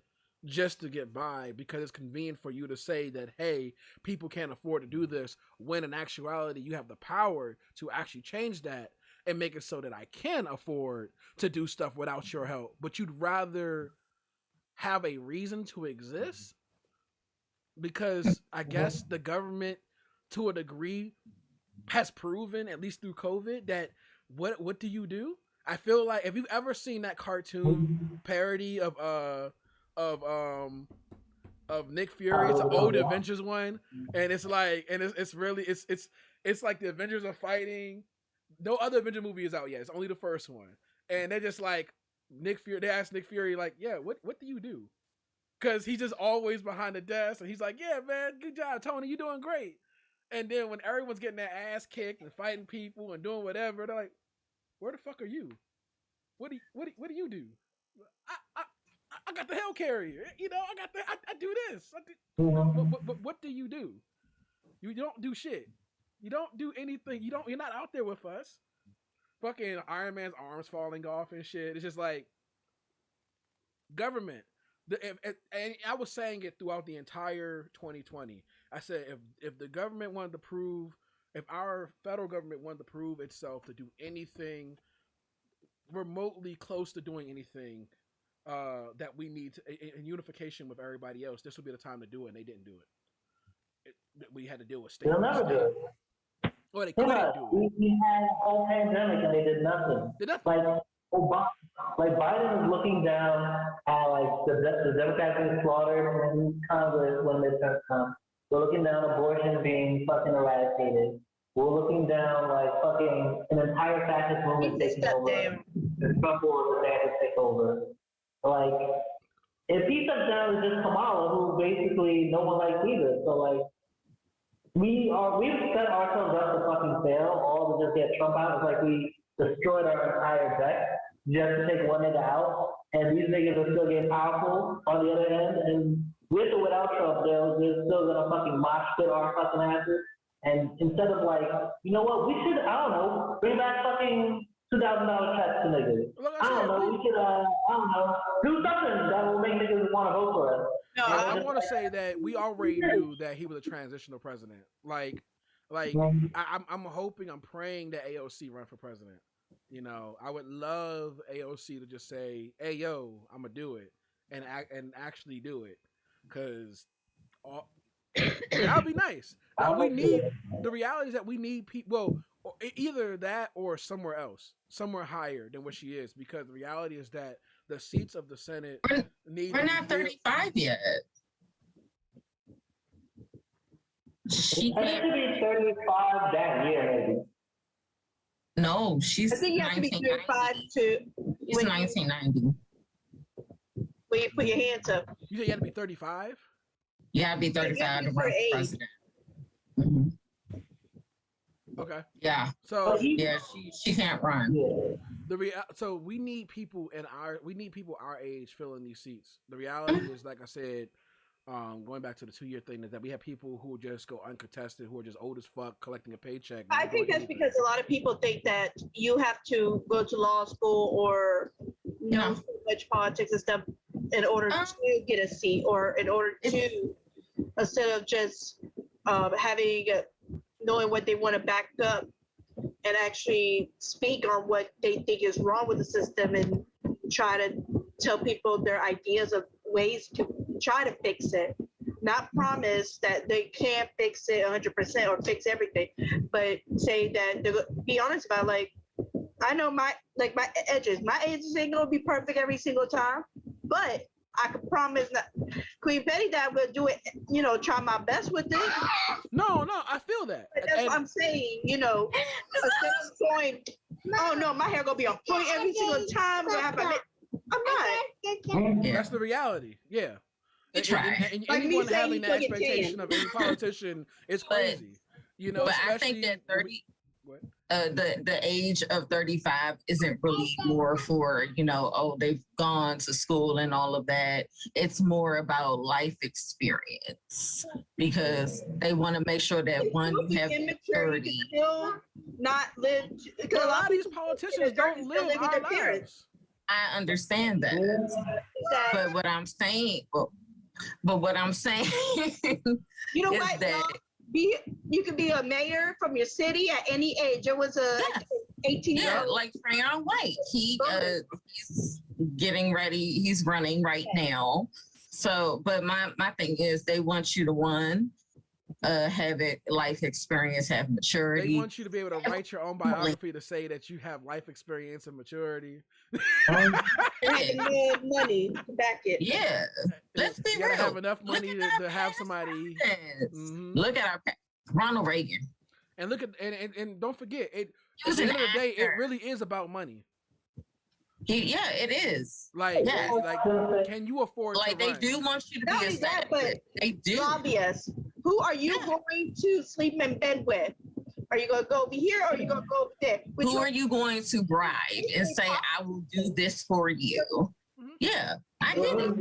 Speaker 3: just to get by, because it's convenient for you to say that, hey, people can't afford to do this, when in actuality you have the power to actually change that and make it so that I can afford to do stuff without your help. But you'd rather have a reason to exist, because I guess the government, to a degree, has proven, at least through COVID, that what do you do? I feel like, if you've ever seen that cartoon parody of Nick Fury, it's an old Avengers one, and it's like, and it's really it's like the Avengers are fighting. No other Avenger movie is out yet. It's only the first one. And they're just like, Nick Fury, they asked Nick Fury, like, yeah, what do you do? Because he's just always behind the desk, and he's like, yeah, man, good job, Tony, you doing great. And then when everyone's getting their ass kicked and fighting people and doing whatever, they're like, where the fuck are you? What do you do? I got the hell carrier. I do this. But what do? You don't do shit. You don't do anything. You're not out there with us. Fucking Iron Man's arms falling off and shit. It's just like, government, And I was saying it throughout the entire 2020. I said if the government wanted to prove, if our federal government wanted to prove itself to do anything remotely close to doing anything that we need to, in unification with everybody else, this would be the time to do it, and they didn't do it. We had to deal with state.
Speaker 5: They'll never do it.
Speaker 3: Or they couldn't do it.
Speaker 5: We had a whole pandemic and they did nothing. Like Obama, like Biden is looking down at like the Democrats being slaughtered in Congress when midterms come. We're looking down abortion being fucking eradicated. We're looking down like fucking an entire fascist movement taking over. The Trump will take over. Like, if he steps down, it's just Kamala, who basically no one likes either. So like, we've set ourselves up to fucking fail, all to just get Trump out. It's like we destroyed our entire deck just to take one nigga out, and these niggas are still getting powerful on the other end. And with or without Trump, they're still gonna fucking mosh pit our fucking asses. And instead of like, you know what, we should, I don't know, bring back fucking $2,000 checks to niggas. I don't know, we should, I don't know, do something that will make niggas want to vote for us.
Speaker 3: No, I want to say that we already knew that he was a transitional president. Like I'm hoping, I'm praying that AOC run for president. You know, I would love AOC to just say, "Hey, yo, I'm gonna do it," and actually do it, because that would be nice. We need, the reality is that we need people. Well, either that or somewhere else, somewhere higher than what she is, because the reality is that the seats of the Senate need.
Speaker 1: We're not 35 yet. She
Speaker 5: can't be 35 that year, maybe.
Speaker 1: No, she's.
Speaker 2: I think you have to be 35 to.
Speaker 1: It's 1990.
Speaker 2: When you put your hands up.
Speaker 3: You said you had to be 35?
Speaker 1: You have to be 35 to run for president. Mm-hmm.
Speaker 3: Okay.
Speaker 1: Yeah.
Speaker 3: So
Speaker 1: yeah, she can't run.
Speaker 3: So we need people our age filling these seats. The reality is, like I said, going back to the 2-year thing, is that we have people who just go uncontested, who are just old as fuck, collecting a paycheck.
Speaker 2: I think that's because a lot of people think that you have to go to law school or know so much politics and stuff in order to get a seat, or in order to, instead of just knowing what they want to back up and actually speak on what they think is wrong with the system and try to tell people their ideas of ways to try to fix it. Not promise that they can't fix it 100% or fix everything, but say that be honest about, like, I know my edges ain't gonna be perfect every single time, but I can promise that Queen Pedii that I will do it, try my best with it.
Speaker 3: No, I feel that.
Speaker 2: But that's what I'm saying, instead of going, oh no, my hair gonna be on point every single time. I'm not.
Speaker 3: That's the reality. Yeah. And
Speaker 1: like
Speaker 3: anyone having that expectation of any politician is crazy.
Speaker 1: But I think that 30. The age of 35 isn't really more for, they've gone to school and all of that. It's more about life experience, because they want to make sure that you have maturity.
Speaker 2: Not live,
Speaker 3: because a lot of these politicians don't live our lives.
Speaker 1: I understand that. But what I'm saying,
Speaker 2: you know what? You could be a mayor from your city at any age. There was a 18-year-old.
Speaker 1: Like Freon White. He's getting ready. He's running right now. So, but my thing is, they want you to have life experience, have maturity.
Speaker 3: They want you to be able to write your own biography to say that you have life experience and maturity.
Speaker 2: Money to back it.
Speaker 1: Yeah, let's be real.
Speaker 3: You gotta have enough money to have somebody.
Speaker 1: Mm-hmm. Look at our Ronald Reagan,
Speaker 3: and look at and don't forget it. At the end of the day, it really is about money.
Speaker 1: It is.
Speaker 3: Like, can you afford?
Speaker 1: Like, they do want you to be a
Speaker 2: that, but
Speaker 1: they do.
Speaker 2: Obvious. Who are you going to sleep in bed with? Are you going to go over here, or are you going to go over there?
Speaker 1: Who are you going to bribe and say, I will do this for you?
Speaker 3: Mm-hmm.
Speaker 1: Yeah, I get it.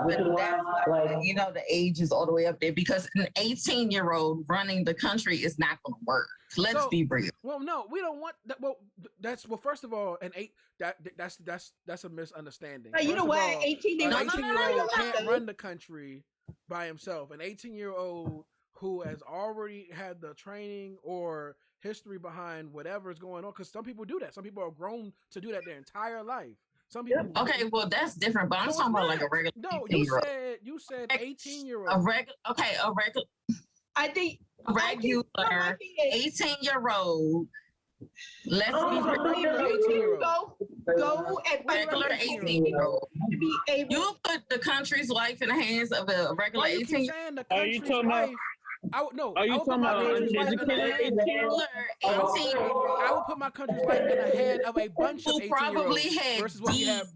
Speaker 1: But that's like, you know, the age is all the way up there because an 18-year-old running the country is not going to work. Let's be real.
Speaker 3: Well, no, we don't want that. Well, first of all, that's a misunderstanding.
Speaker 2: You know what?
Speaker 3: 18-year-old can't run the country by himself. An 18-year-old who has already had the training or history behind whatever is going on, because some people do that. Some people are grown to do that their entire life. Some people.
Speaker 1: Okay, well that's different. But I'm talking about like a regular.
Speaker 3: No, you said 18-year-old.
Speaker 1: A regular.
Speaker 2: I think
Speaker 1: a regular 18-year-old. Let's
Speaker 2: go and
Speaker 1: regular 18-year-old. You put the country's life in the hands of a regular 18-year-old.
Speaker 7: Are you talking about?
Speaker 3: Are you talking about I would put my country's life in the hand of a bunch of 18-year-olds versus what we have.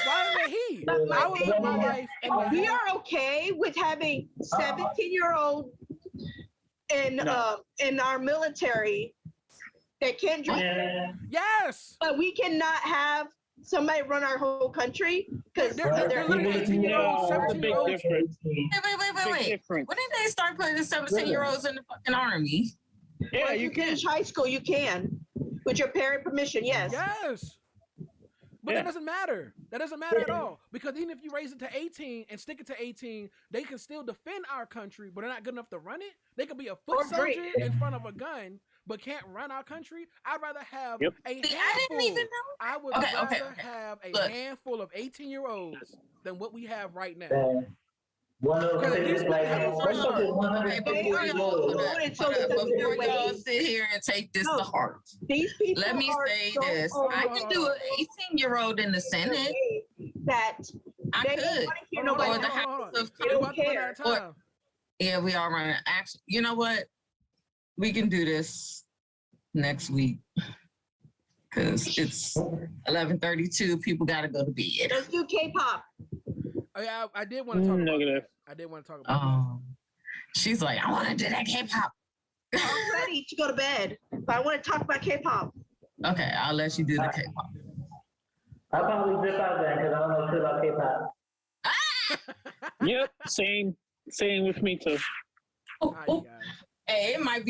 Speaker 3: Why is it he? I would put my life in the hand.
Speaker 2: We are okay with having 17-year-old in our military that can't drink.
Speaker 3: Yes.
Speaker 2: But we cannot have somebody run our whole country because
Speaker 3: they're 18-year-olds, 17-year-olds.
Speaker 1: Wait. When did they start putting 17-year-olds in the fucking army?
Speaker 2: Yeah, you finish high school, you can. With your parent permission, yes.
Speaker 3: Yes. But that doesn't matter. That doesn't matter at all. Because even if you raise it to 18 and stick it to 18, they can still defend our country, but they're not good enough to run it. They could be a foot soldier in front of a gun, but can't run our country. I'd rather have a handful.
Speaker 1: I didn't even know.
Speaker 3: I would rather have a handful of 18-year-olds than what we have right now.
Speaker 5: One of the things
Speaker 1: before y'all sit here and take this to heart, let me say this. I can do an 18-year-old in the Senate.
Speaker 2: That
Speaker 1: I could. Or the House of Congress. Yeah, we are running. Actually, you know what? We can do this next week. Because it's 11:32. People got to go to bed.
Speaker 2: Let's do K-pop.
Speaker 3: Oh, yeah, I did want to talk about that. I did want to talk about
Speaker 1: She's like, I want to do that K-pop.
Speaker 2: I'm ready to go to bed, but I want to talk about K-pop.
Speaker 1: Okay, I'll let you do the K-pop.
Speaker 5: I'll probably zip out there because I don't know shit about K-pop.
Speaker 7: Yep, same with me too.
Speaker 1: Hey, it might be